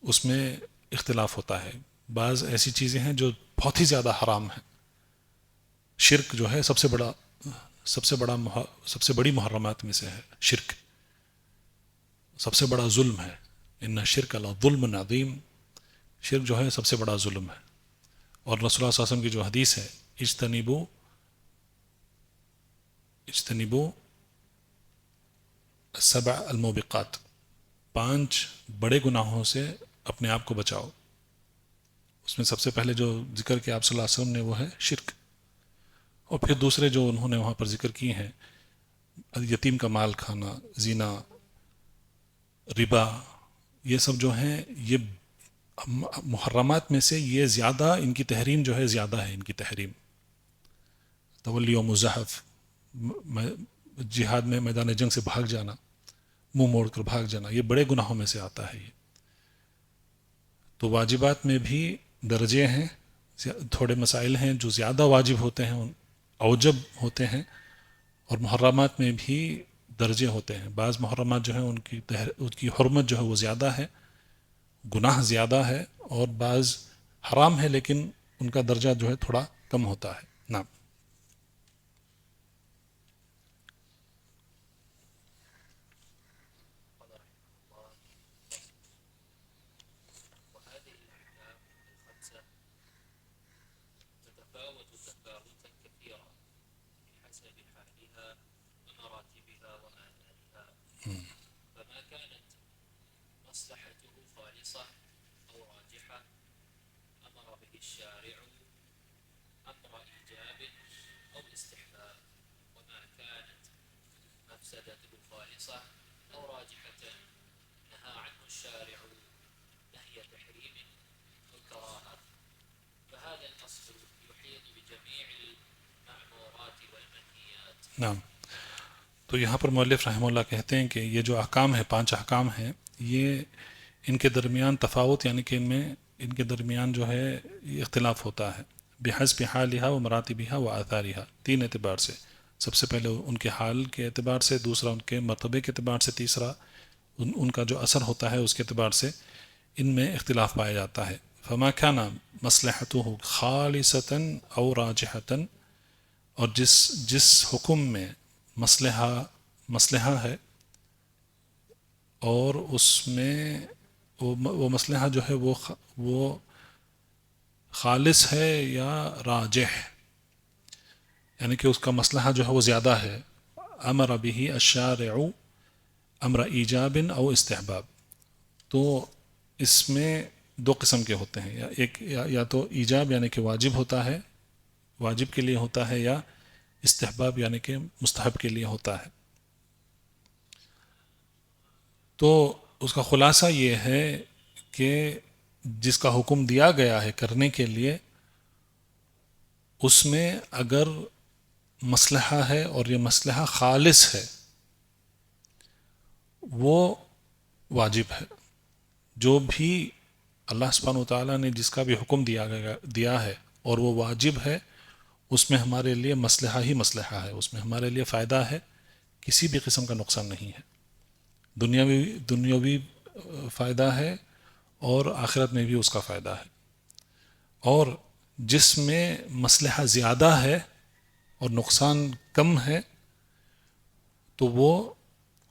اس میں اختلاف ہوتا ہے. بعض ایسی چیزیں ہیں جو بہت ہی زیادہ حرام ہیں. شرک جو ہے سب سے بڑی محرمات میں سے ہے. شرک سب سے بڑا ظلم ہے. ان شرک لظلم عظیم, شرک جو ہے سب سے بڑا ظلم ہے. اور رسول اللہ صلی اللہ علیہ وسلم کی جو حدیث ہے, اجتنبوا السبع الموبقات, 5 بڑے گناہوں سے اپنے آپ کو بچاؤ. اس میں سب سے پہلے جو ذکر کیا آپ صلی اللہ علیہ وسلم نے وہ ہے شرک, اور پھر دوسرے جو انہوں نے وہاں پر ذکر کیے ہیں, یتیم کا مال کھانا, زنا, ربا, یہ سب جو ہیں یہ محرمات میں سے یہ زیادہ ان کی تحریم جو ہے زیادہ ہے. ان کی تحریم تولی و مزحف, جہاد میں میدان جنگ سے بھاگ جانا, منہ موڑ کر بھاگ جانا, یہ بڑے گناہوں میں سے آتا ہے. یہ تو واجبات میں بھی درجے ہیں, تھوڑے مسائل ہیں جو زیادہ واجب ہوتے ہیں, اوجب ہوتے ہیں, اور محرمات میں بھی درجے ہوتے ہیں. بعض محرمات جو ہیں ان کی حرمت جو ہے وہ زیادہ ہے, گناہ زیادہ ہے, اور بعض حرام ہے لیکن ان کا درجہ جو ہے تھوڑا کم ہوتا ہے. نعم. قال رحمه الله: وهذه الأحكام الخمسة تتفاوت تفاوتا كثيرا بحسب حالها ومراتبها وآثارها، فما كانت مصلحته خالصة أو راجحة أمر به الشارع أمر إيجاب أو استحباب، وما كانت مفسدته خالصة أو راجحة نهى عنه الشارع نهي تحريم أو كراهة. فهذا الأصل يحيط بجميع المأمورات والمنهيات. نعم. تو یہاں پر مؤلف رحمہ اللہ کہتے ہیں کہ یہ جو احکام ہیں, 5 احکام ہیں, یہ ان کے درمیان تفاوت, یعنی کہ ان کے درمیان جو ہے یہ اختلاف ہوتا ہے. بحسب حالها و مراتبها و آثارها, 3 اعتبار سے. سب سے پہلے ان کے حال کے اعتبار سے, دوسرا ان کے مرتبے کے اعتبار سے, تیسرا ان کا جو اثر ہوتا ہے اس کے اعتبار سے ان میں اختلاف پایا جاتا ہے. فما كان مصلحته خالصة او راجحة, اور جس حکم میں مصلحہ ہے اور اس میں وہ مصلحہ جو ہے وہ خالص ہے یا راجح, یعنی کہ اس کا مصلحہ جو ہے وہ زیادہ ہے. امر به الشارع امر ایجاب او استحباب, تو اس میں 2 قسم کے ہوتے ہیں, یا تو ایجاب یعنی کہ واجب ہوتا ہے, واجب کے لیے ہوتا ہے, یا استحباب یعنی کہ مستحب کے لیے ہوتا ہے. تو اس کا خلاصہ یہ ہے کہ جس کا حکم دیا گیا ہے کرنے کے لیے, اس میں اگر مصلحہ ہے اور یہ مصلحہ خالص ہے وہ واجب ہے. جو بھی اللہ سبحانہ وتعالیٰ نے جس کا بھی حکم دیا ہے اور وہ واجب ہے, اس میں ہمارے لیے مصلحہ ہی مصلحہ ہے, اس میں ہمارے لیے فائدہ ہے, کسی بھی قسم کا نقصان نہیں ہے. دنیاوی فائدہ ہے اور آخرت میں بھی اس کا فائدہ ہے. اور جس میں مصلحہ زیادہ ہے اور نقصان کم ہے تو وہ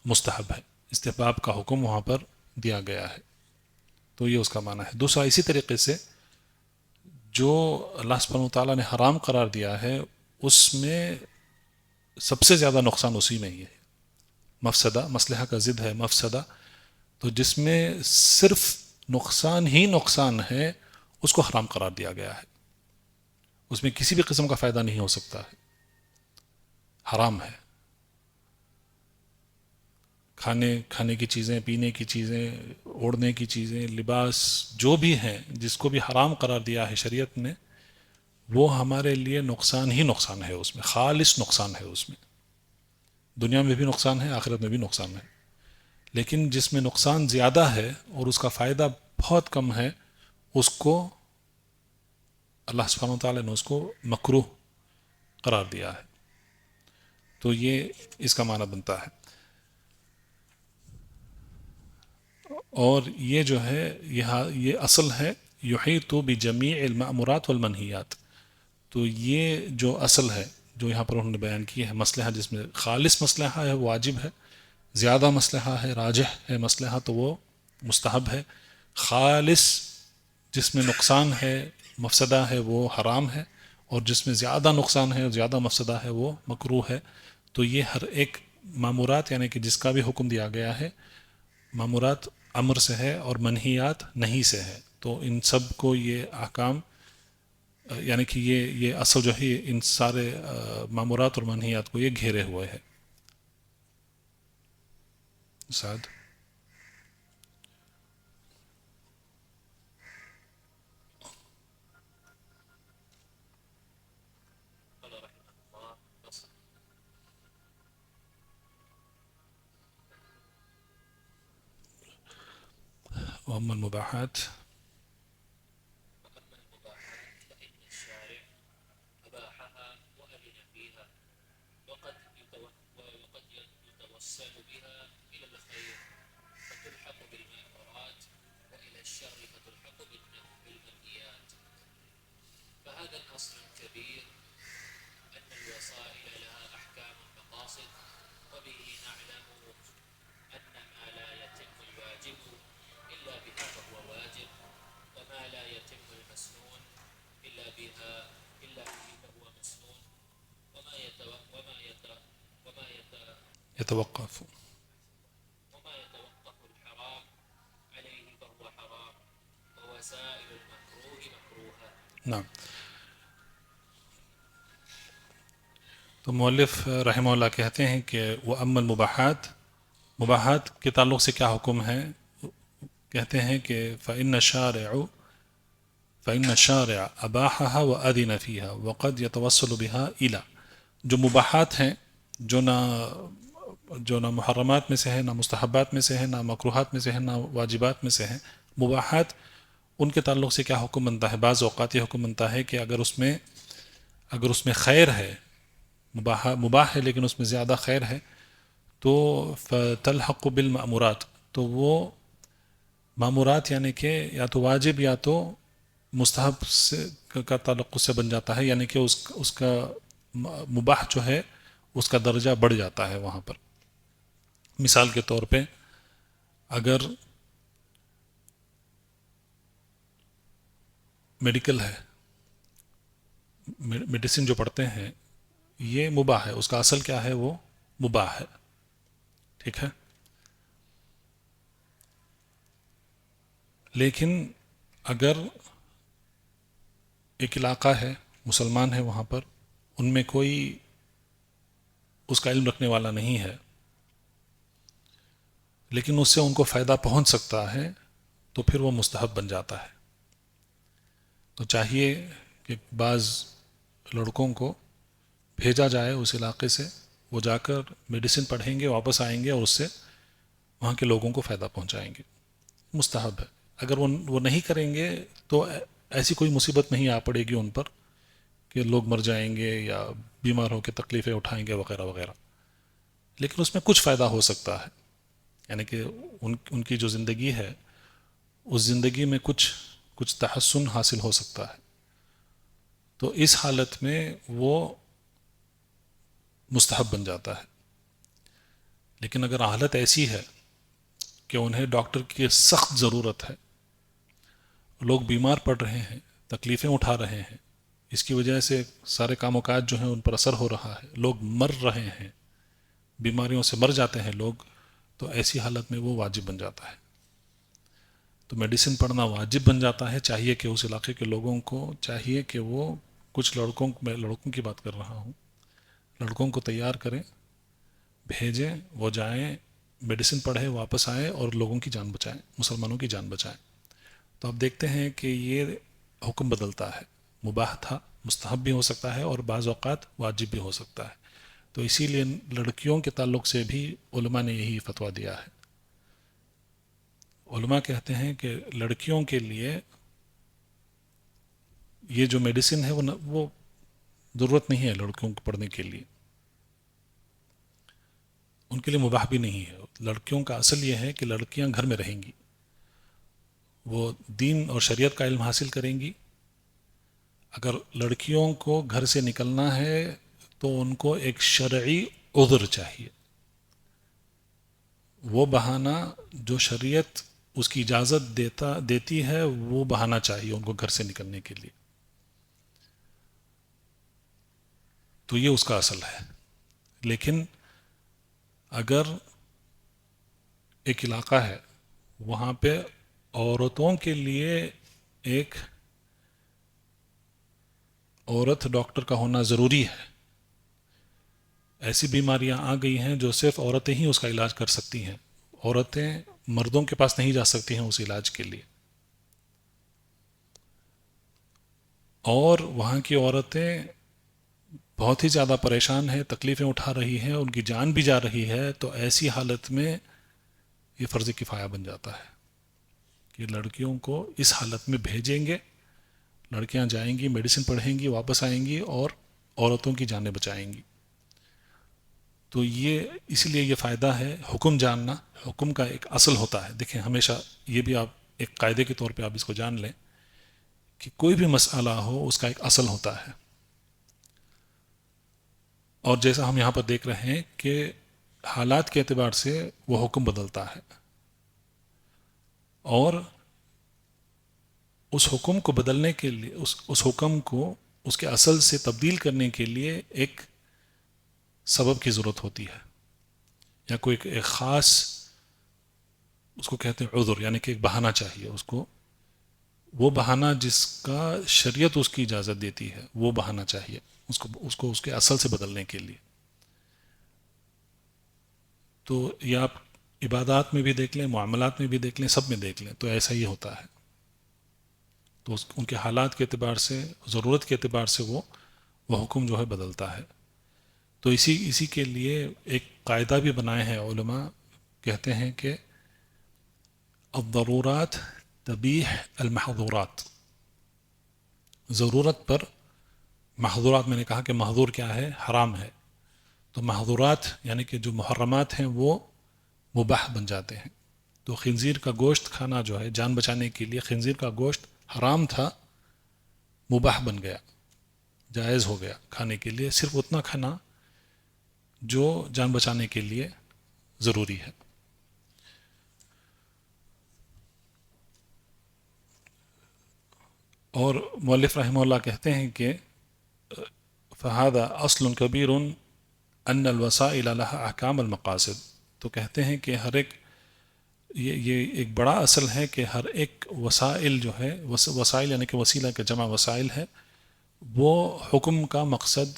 مستحب ہے، استحباب کا حکم وہاں پر دیا گیا ہے. تو یہ اس کا معنی ہے. دوسرا اسی طریقے سے جو اللہ سبحانہ وتعالیٰ نے حرام قرار دیا ہے اس میں سب سے زیادہ نقصان اسی میں ہی ہے. مفسدہ، مصلحہ کا ضد ہے مفسدہ، تو جس میں صرف نقصان ہی نقصان ہے اس کو حرام قرار دیا گیا ہے. اس میں کسی بھی قسم کا فائدہ نہیں ہو سکتا ہے، حرام ہے. کھانے کی چیزیں، پینے کی چیزیں، اوڑھنے کی چیزیں، لباس، جو بھی ہیں جس کو بھی حرام قرار دیا ہے شریعت نے، وہ ہمارے لیے نقصان ہی نقصان ہے. اس میں خالص نقصان ہے. اس میں دنیا میں بھی نقصان ہے، آخرت میں بھی نقصان ہے. لیکن جس میں نقصان زیادہ ہے اور اس کا فائدہ بہت کم ہے، اس کو اللہ سبحانہ وتعالیٰ نے اس کو مکروہ قرار دیا ہے. تو یہ اس کا معنی بنتا ہے. اور یہ جو ہے یہ اصل ہے یحیط بجمیع المأمورات والمنہیات. تو یہ جو اصل ہے جو یہاں پر انہوں نے بیان کی ہے، مصلحہ جس میں خالص مصلحہ ہے واجب ہے، زیادہ مصلحہ ہے راجح ہے مصلحہ تو وہ مستحب ہے، خالص جس میں نقصان ہے مفسدہ ہے وہ حرام ہے، اور جس میں زیادہ نقصان ہے زیادہ مفسدہ ہے وہ مکروہ ہے. تو یہ ہر ایک مامورات یعنی کہ جس کا بھی حکم دیا گیا ہے، مامورات امر سے ہے اور منہیات نہیں سے ہے. تو ان سب کو یہ احکام یعنی کہ یہ اصل جو ہے ان سارے مامورات اور منہیات کو یہ گھیرے ہوئے ہے. سعد قال رحمه الله فصل. واما المباحات وأما المباحات فإن الشارع أباحها وأذن فيها، وقد يتوسل بها إلى الخير فتلحق بالمأمورات، وإلى الشر فتلحق بالمنهيات. فهذا الأصل الكبير أن الوسائل لها أحكام المقاصد، وبه نعلم أن ما لا يتم الواجب إلا بها فهو واجب، وما لا يتم المسنون إلا به فهو مسنون، يتوقف وما يتوقف الحرام عليه فهو حرام، ووسائل المكروه مكروهة. نعم. تو مؤلف رحمہ اللہ کہتے ہیں کہ وَأَمَّا الْمُبَاحَات، مباحات کے تعلق سے کیا حکم ہے؟ کہتے ہیں کہ فَإِنَّ الشَّارِعَ أَبَاحَهَا وَأَذِنَ فِيهَا وَقَدْ يَتَوَسَّلُ بِهَا إِلَى. جو مباحات ہیں جو نہ محرمات میں سے ہے، نہ مستحبات میں سے ہے، نہ مکروہات میں سے ہے، نہ واجبات میں سے ہیں، مباحات ان کے تعلق سے کیا حکم بنتا ہے؟ بعض اوقات یہ حکم بنتا ہے کہ اگر اس میں خیر ہے، مباح ہے لیکن اس میں زیادہ خیر ہے، تو فتلحق بالمأمورات، تو وہ مامورات یعنی کہ یا تو واجب یا تو مستحب کا تعلق اس سے بن جاتا ہے، یعنی کہ اس کا مباح جو ہے اس کا درجہ بڑھ جاتا ہے وہاں پر. مثال کے طور پہ اگر میڈیکل ہے، میڈیسن جو پڑھتے ہیں یہ مباح ہے، اس کا اصل کیا ہے؟ وہ مباح ہے. ٹھیک ہے. لیکن اگر ایک علاقہ ہے مسلمان ہے، وہاں پر ان میں کوئی اس کا علم رکھنے والا نہیں ہے، لیکن اس سے ان کو فائدہ پہنچ سکتا ہے، تو پھر وہ مستحب بن جاتا ہے. تو چاہیے کہ بعض لڑکوں کو بھیجا جائے اس علاقے سے، وہ جا کر میڈیسن پڑھیں گے، واپس آئیں گے اور اس سے وہاں کے لوگوں کو فائدہ پہنچائیں گے. مستحب ہے. اگر وہ نہیں کریں گے تو ایسی کوئی مصیبت نہیں آ پڑے گی ان پر کہ لوگ مر جائیں گے یا بیمار ہو کے تکلیفیں اٹھائیں گے وغیرہ وغیرہ. لیکن اس میں کچھ فائدہ ہو سکتا ہے، یعنی کہ ان کی جو زندگی ہے اس زندگی میں کچھ تحسن حاصل ہو سکتا ہے. تو اس حالت میں وہ مستحب بن جاتا ہے. لیکن اگر حالت ایسی ہے کہ انہیں ڈاکٹر کی سخت ضرورت ہے، لوگ بیمار پڑ رہے ہیں، تکلیفیں اٹھا رہے ہیں، اس کی وجہ سے سارے کام و کاج جو ہیں ان پر اثر ہو رہا ہے، لوگ مر رہے ہیں، بیماریوں سے مر جاتے ہیں لوگ، تو ایسی حالت میں وہ واجب بن جاتا ہے. تو میڈیسن پڑھنا واجب بن جاتا ہے. چاہیے کہ اس علاقے کے لوگوں کو چاہیے کہ وہ کچھ لڑکوں، میں لڑکوں کی بات کر رہا ہوں، لڑکوں کو تیار کریں، بھیجیں، وہ جائیں، میڈیسن پڑھیں، واپس آئیں اور لوگوں کی جان بچائیں، مسلمانوں کی جان بچائیں. تو آپ دیکھتے ہیں کہ یہ حکم بدلتا ہے، مباح تھا مستحب بھی ہو سکتا ہے اور بعض اوقات واجب بھی ہو سکتا ہے. تو اسی لیے لڑکیوں کے تعلق سے بھی علماء نے یہی فتویٰ دیا ہے. علماء کہتے ہیں کہ لڑکیوں کے لیے یہ جو میڈیسن ہے وہ ضرورت نہیں ہے لڑکیوں کو پڑھنے کے لیے، ان کے لیے مباح بھی نہیں ہے. لڑکیوں کا اصل یہ ہے کہ لڑکیاں گھر میں رہیں گی، وہ دین اور شریعت کا علم حاصل کریں گی. اگر لڑکیوں کو گھر سے نکلنا ہے تو ان کو ایک شرعی عذر چاہیے، وہ بہانہ جو شریعت اس کی اجازت دیتی ہے وہ بہانہ چاہیے ان کو گھر سے نکلنے کے لیے. تو یہ اس کا اصل ہے. لیکن اگر ایک علاقہ ہے وہاں پہ عورتوں کے لیے ایک عورت ڈاکٹر کا ہونا ضروری ہے، ایسی بیماریاں آ گئی ہیں جو صرف عورتیں ہی اس کا علاج کر سکتی ہیں، عورتیں مردوں کے پاس نہیں جا سکتی ہیں اس علاج کے لیے، اور وہاں کی عورتیں بہت ہی زیادہ پریشان ہیں، تکلیفیں اٹھا رہی ہیں، ان کی جان بھی جا رہی ہے. تو ایسی حالت میں یہ فرض کفایہ بن جاتا ہے کہ لڑکیوں کو اس حالت میں بھیجیں گے، لڑکیاں جائیں گی، میڈیسن پڑھیں گی، واپس آئیں گی اور عورتوں کی جانیں بچائیں گی. تو یہ اس لیے یہ فائدہ ہے حکم جاننا. حکم کا ایک اصل ہوتا ہے. دیکھیں ہمیشہ یہ بھی آپ ایک قاعدے کے طور پہ آپ اس کو جان لیں کہ کوئی بھی مسئلہ ہو اس کا ایک اصل ہوتا ہے. اور جیسا ہم یہاں پر دیکھ رہے ہیں کہ حالات کے اعتبار سے وہ حکم بدلتا ہے، اور اس حکم کو بدلنے کے لیے اس حکم کو اس کے اصل سے تبدیل کرنے کے لیے ایک سبب کی ضرورت ہوتی ہے، یا کوئی ایک خاص اس کو کہتے ہیں عذر، یعنی کہ ایک بہانہ چاہیے اس کو، وہ بہانہ جس کا شریعت اس کی اجازت دیتی ہے وہ بہانہ چاہیے اس کو اس کے اصل سے بدلنے کے لیے. تو یہ آپ عبادات میں بھی دیکھ لیں، معاملات میں بھی دیکھ لیں، سب میں دیکھ لیں تو ایسا ہی ہوتا ہے. تو ان کے حالات کے اعتبار سے، ضرورت کے اعتبار سے وہ حکم جو ہے بدلتا ہے. تو اسی کے لیے ایک قاعدہ بھی بنائے ہیں علماء، کہتے ہیں کہ الضرورات تبیح المحظورات. ضرورت پر محظورات، میں نے کہا کہ محظور کیا ہے؟ حرام ہے. تو محظورات یعنی کہ جو محرمات ہیں وہ مباح بن جاتے ہیں. تو خنزیر کا گوشت کھانا جو ہے جان بچانے کے لیے، خنزیر کا گوشت حرام تھا، مباح بن گیا، جائز ہو گیا کھانے کے لیے، صرف اتنا کھانا جو جان بچانے کے لیے ضروری ہے. اور مؤلف رحمہ اللہ کہتے ہیں کہ فَهَذَا أَصْلٌ كَبِيرٌ أَنَّ الْوَسَائِلَ لَهَا أَحْكَامَ الْمَقَاصِدِ. تو کہتے ہیں کہ ہر ایک یہ ایک بڑا اصل ہے کہ ہر ایک وسائل جو ہے، وسائل یعنی کہ وسیلہ کا جمع وسائل ہے، وہ حکم کا مقصد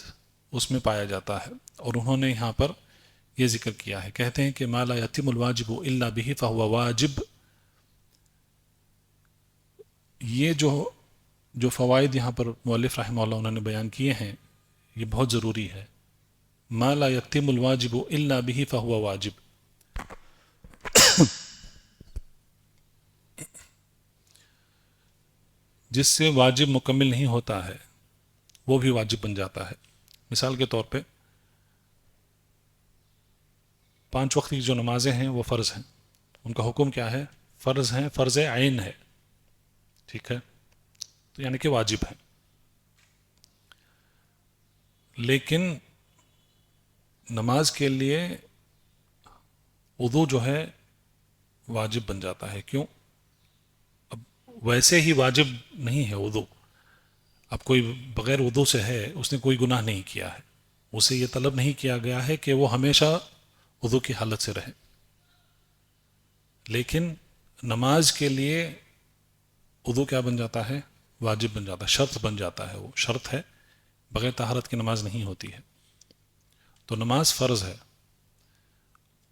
اس میں پایا جاتا ہے. اور انہوں نے یہاں پر یہ ذکر کیا ہے، کہتے ہیں کہ مَا لَا يَتِمُ الْوَاجِبُ إِلَّا بِهِ فَهُوَ وَاجِب. یہ جو فوائد یہاں پر مؤلف رحمہ اللہ انہوں نے بیان کیے ہیں یہ بہت ضروری ہے. مَا لَا يَتِمُ الْوَاجِبُ إِلَّا بِهِ فَهُوَ وَاجِب. جس سے واجب مکمل نہیں ہوتا ہے وہ بھی واجب بن جاتا ہے. مثال کے طور پہ 5 وقت کی جو نمازیں ہیں وہ فرض ہیں، ان کا حکم کیا ہے؟ فرض ہیں، فرض عین ہے، ٹھیک ہے، تو یعنی کہ واجب ہے. لیکن نماز کے لیے وضو جو ہے واجب بن جاتا ہے. کیوں؟ اب ویسے ہی واجب نہیں ہے وضو. اب کوئی بغیر وضو سے ہے، اس نے کوئی گناہ نہیں کیا ہے، اسے یہ طلب نہیں کیا گیا ہے کہ وہ ہمیشہ وضو کی حالت سے رہے. لیکن نماز کے لیے وضو کیا بن جاتا ہے؟ واجب بن جاتا ہے، شرط بن جاتا ہے. وہ شرط ہے، بغیر طہارت کی نماز نہیں ہوتی ہے. تو نماز فرض ہے،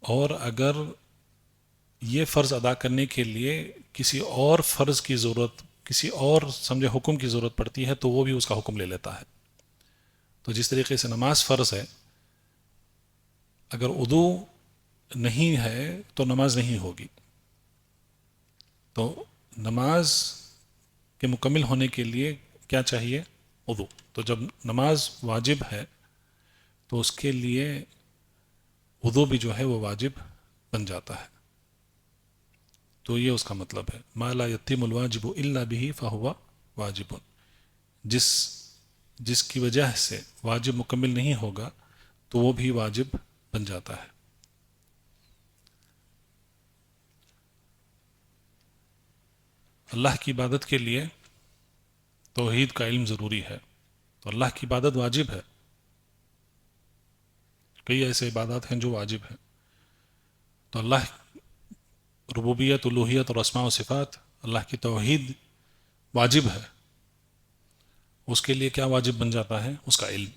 اور اگر یہ فرض ادا کرنے کے لیے کسی اور فرض کی ضرورت، کسی اور سمجھے حکم کی ضرورت پڑتی ہے تو وہ بھی اس کا حکم لے لیتا ہے. تو جس طریقے سے نماز فرض ہے، اگر وضو نہیں ہے تو نماز نہیں ہوگی. تو نماز کے مکمل ہونے کے لیے کیا چاہیے؟ وضو. تو جب نماز واجب ہے تو اس کے لیے وضو بھی جو ہے وہ واجب بن جاتا ہے. تو یہ اس کا مطلب ہے، ما لا یتم الواجب الا به فهو واجب. جس کی وجہ سے واجب مکمل نہیں ہوگا تو وہ بھی واجب بن جاتا ہے. اللہ کی عبادت کے لیے توحید کا علم ضروری ہے. تو اللہ کی عبادت واجب ہے. کئی ایسے عبادات ہیں جو واجب ہیں. تو اللہ ربوبیت، الوہیت اور اسماء و صفات، اللہ کی توحید واجب ہے. اس کے لیے کیا واجب بن جاتا ہے؟ اس کا علم.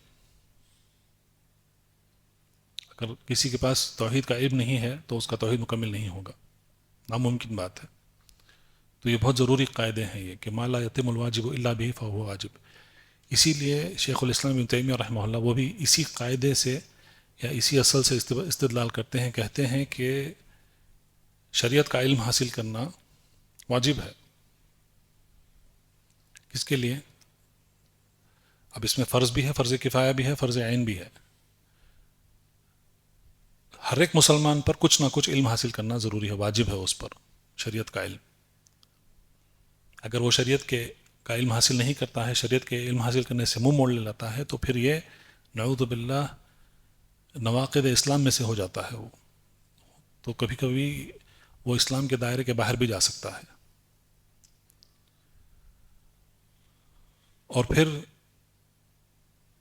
اگر کسی کے پاس توحید کا علم نہیں ہے تو اس کا توحید مکمل نہیں ہوگا، ناممکن بات ہے. تو یہ بہت ضروری قاعدے ہیں یہ، کہ ما لا یتم الواجب الا به فهو واجب. اسی لیے شیخ الاسلام ابن تیمیہ رحمہ اللہ وہ بھی اسی قاعدے سے یا اسی اصل سے استدلال کرتے ہیں. کہتے ہیں کہ شریعت کا علم حاصل کرنا واجب ہے. کس کے لیے؟ اب اس میں فرض بھی ہے، فرض کفایہ بھی ہے، فرض عین بھی ہے. ہر ایک مسلمان پر کچھ نہ کچھ علم حاصل کرنا ضروری ہے، واجب ہے اس پر شریعت کا علم. اگر وہ شریعت کا علم حاصل نہیں کرتا ہے، شریعت کے علم حاصل کرنے سے منہ موڑ لیتا ہے، تو پھر یہ نعوذ باللہ نواقض اسلام میں سے ہو جاتا ہے. وہ تو کبھی کبھی وہ اسلام کے دائرے کے باہر بھی جا سکتا ہے. اور پھر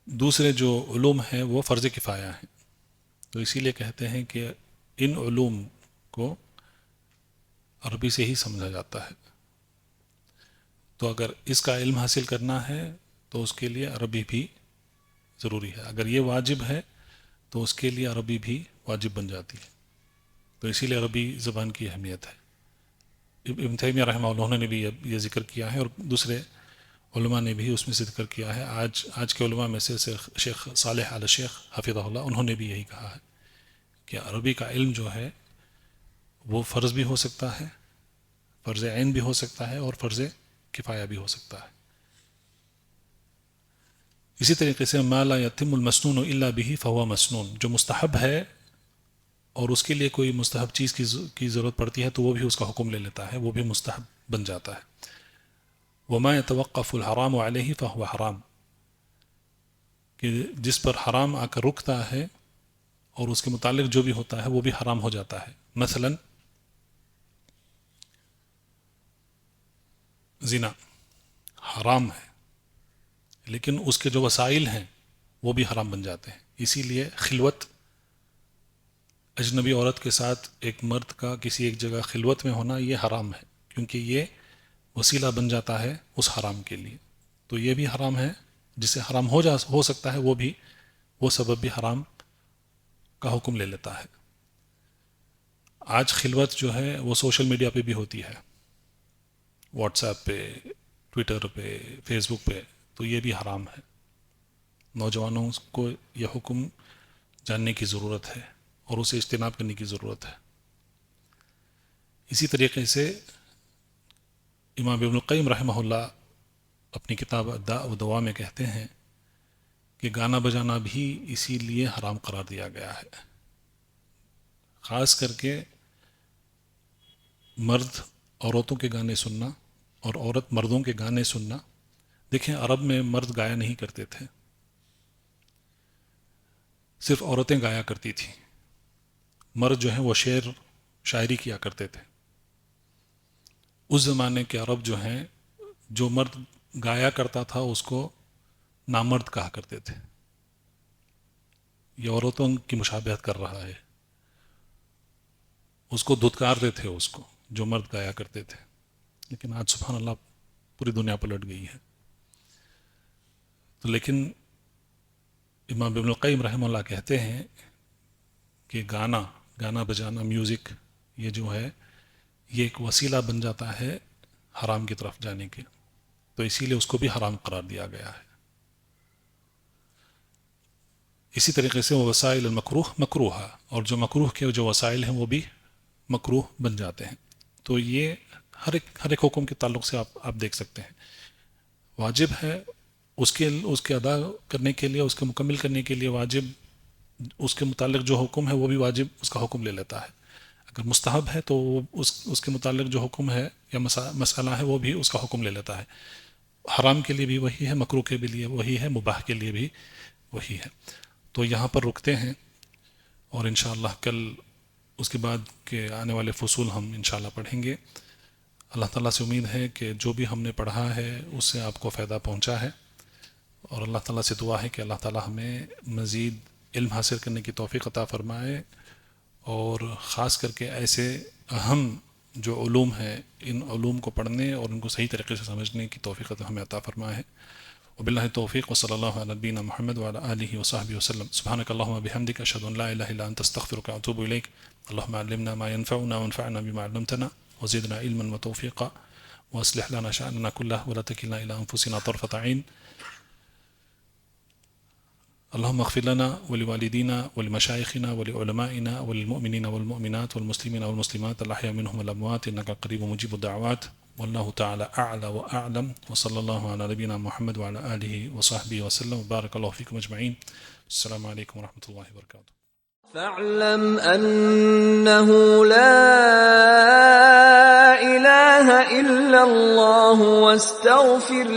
دوسرے جو علوم ہیں وہ فرض کفایہ ہیں. تو اسی لیے کہتے ہیں کہ ان علوم کو عربی سے ہی سمجھا جاتا ہے. تو اگر اس کا علم حاصل کرنا ہے تو اس کے لیے عربی بھی ضروری ہے. اگر یہ واجب ہے تو اس کے لیے عربی بھی واجب بن جاتی ہے. تو اسی لیے عربی زبان کی اہمیت ہے. ابن تیمیہ رحمہ اللہ نے بھی یہ ذکر کیا ہے، اور دوسرے علماء نے بھی اس میں سے ذکر کیا ہے. آج کے علماء میں سے شیخ صالح آل شیخ حفظہ اللہ، انہوں نے بھی یہی کہا ہے کہ عربی کا علم جو ہے وہ فرض بھی ہو سکتا ہے، فرض عین بھی ہو سکتا ہے، اور فرض کفایہ بھی ہو سکتا ہے. اسی طریقے سے ما لا یتم المسنون الا به فهو مسنون، جو مستحب ہے اور اس کے لیے کوئی مستحب چیز کی ضرورت پڑتی ہے تو وہ بھی اس کا حکم لے لیتا ہے، وہ بھی مستحب بن جاتا ہے. وما يتوقف الحرام علیہ فهو حرام، کہ جس پر حرام آ کر رکتا ہے اور اس کے متعلق جو بھی ہوتا ہے وہ بھی حرام ہو جاتا ہے. مثلا زنا حرام ہے، لیکن اس کے جو وسائل ہیں وہ بھی حرام بن جاتے ہیں. اسی لیے خلوت، اجنبی عورت کے ساتھ ایک مرد کا کسی ایک جگہ خلوت میں ہونا یہ حرام ہے، کیونکہ یہ وسیلہ بن جاتا ہے اس حرام کے لیے. تو یہ بھی حرام ہے. جس سے حرام ہو سکتا ہے وہ سبب بھی حرام کا حکم لے لیتا ہے. آج خلوت جو ہے وہ سوشل میڈیا پہ بھی ہوتی ہے، واٹس ایپ پہ، ٹویٹر پہ، فیس بک پہ. تو یہ بھی حرام ہے. نوجوانوں کو یہ حکم جاننے کی ضرورت ہے اور اسے اجتناب کرنے کی ضرورت ہے. اسی طریقے سے امام ابن القیم رحمہ اللہ اپنی کتاب الداء والدواء میں کہتے ہیں کہ گانا بجانا بھی اسی لیے حرام قرار دیا گیا ہے. خاص کر کے مرد عورتوں کے گانے سننا اور عورت مردوں کے گانے سننا. دیکھیں عرب میں مرد گایا نہیں کرتے تھے، صرف عورتیں گایا کرتی تھیں. مرد جو ہیں وہ شاعری کیا کرتے تھے. اس زمانے کے عرب جو ہیں جو مرد گایا کرتا تھا اس کو نامرد کہا کرتے تھے. یہ عورتوں کی مشابہت کر رہا ہے. اس کو دھتکارتے تھے اس کو جو مرد گایا کرتے تھے. لیکن آج سبحان اللہ پوری دنیا پلٹ گئی ہے. تو لیکن امام ابن القیم رحمہ اللہ کہتے ہیں کہ گانا بجانا میوزک یہ جو ہے یہ ایک وسیلہ بن جاتا ہے حرام کی طرف جانے کے. تو اسی لیے اس کو بھی حرام قرار دیا گیا ہے. اسی طریقے سے وہ وسائل المکروہ مکروہ، اور جو مکروہ کے جو وسائل ہیں وہ بھی مکروہ بن جاتے ہیں. تو یہ ہر ایک حکم کے تعلق سے آپ دیکھ سکتے ہیں. واجب ہے اس کے ادا کرنے کے لیے، اس کے مکمل کرنے کے لیے واجب اس کے متعلق جو حکم ہے وہ بھی واجب اس کا حکم لے لیتا ہے. اگر مستحب ہے تو اس کے متعلق جو حکم ہے یا مسئلہ ہے وہ بھی اس کا حکم لے لیتا ہے. حرام کے لیے بھی وہی ہے، مکروہ کے لیے وہی ہے، مباح کے لیے بھی وہی ہے. تو یہاں پر رکتے ہیں اور انشاءاللہ کل اس کے بعد کے آنے والے فصول ہم انشاءاللہ پڑھیں گے. اللہ تعالیٰ سے امید ہے کہ جو بھی ہم نے پڑھا ہے اس سے آپ کو فائدہ پہنچا ہے، اور اللہ تعالیٰ سے دعا ہے کہ اللہ تعالیٰ ہمیں مزید علم حاصل کرنے کی توفیق عطا فرمائے، اور خاص کر کے ایسے اہم جو علوم ہیں ان علوم کو پڑھنے اور ان کو صحیح طریقے سے سمجھنے کی توفیق ہمیں عطا فرمائے. وباللہ توفیق وصلی اللہ علی نبینا محمد وعلی آلہ وصحبہ وسلم. سبحانک اللہم وبحمدک اشہد ان لا الہ الا انت استغفرک واتوب الیک. اللہم علمنا ما ينفعنا وانفعنا بما علمتنا وزدنا علما وتوفیقا واصلح لنا شأننا كله ولا تكلنا إلى أنفسنا طرفة عين. اللهم اغفر لنا ولوالدينا ولمشايخنا ولعلمائنا وللمؤمنين والمؤمنات والمسلمين والمسلمات الأحياء منهم والأموات إنك قريب مجيب الدعوات. والله تعالى أعلى وأعلم، وصلى الله على نبينا محمد وعلى آله وصحبه وسلم. وبارك الله فيكم أجمعين. السلام عليكم ورحمة الله وبركاته. فاعلم أنه لا إله إلا الله واستغفر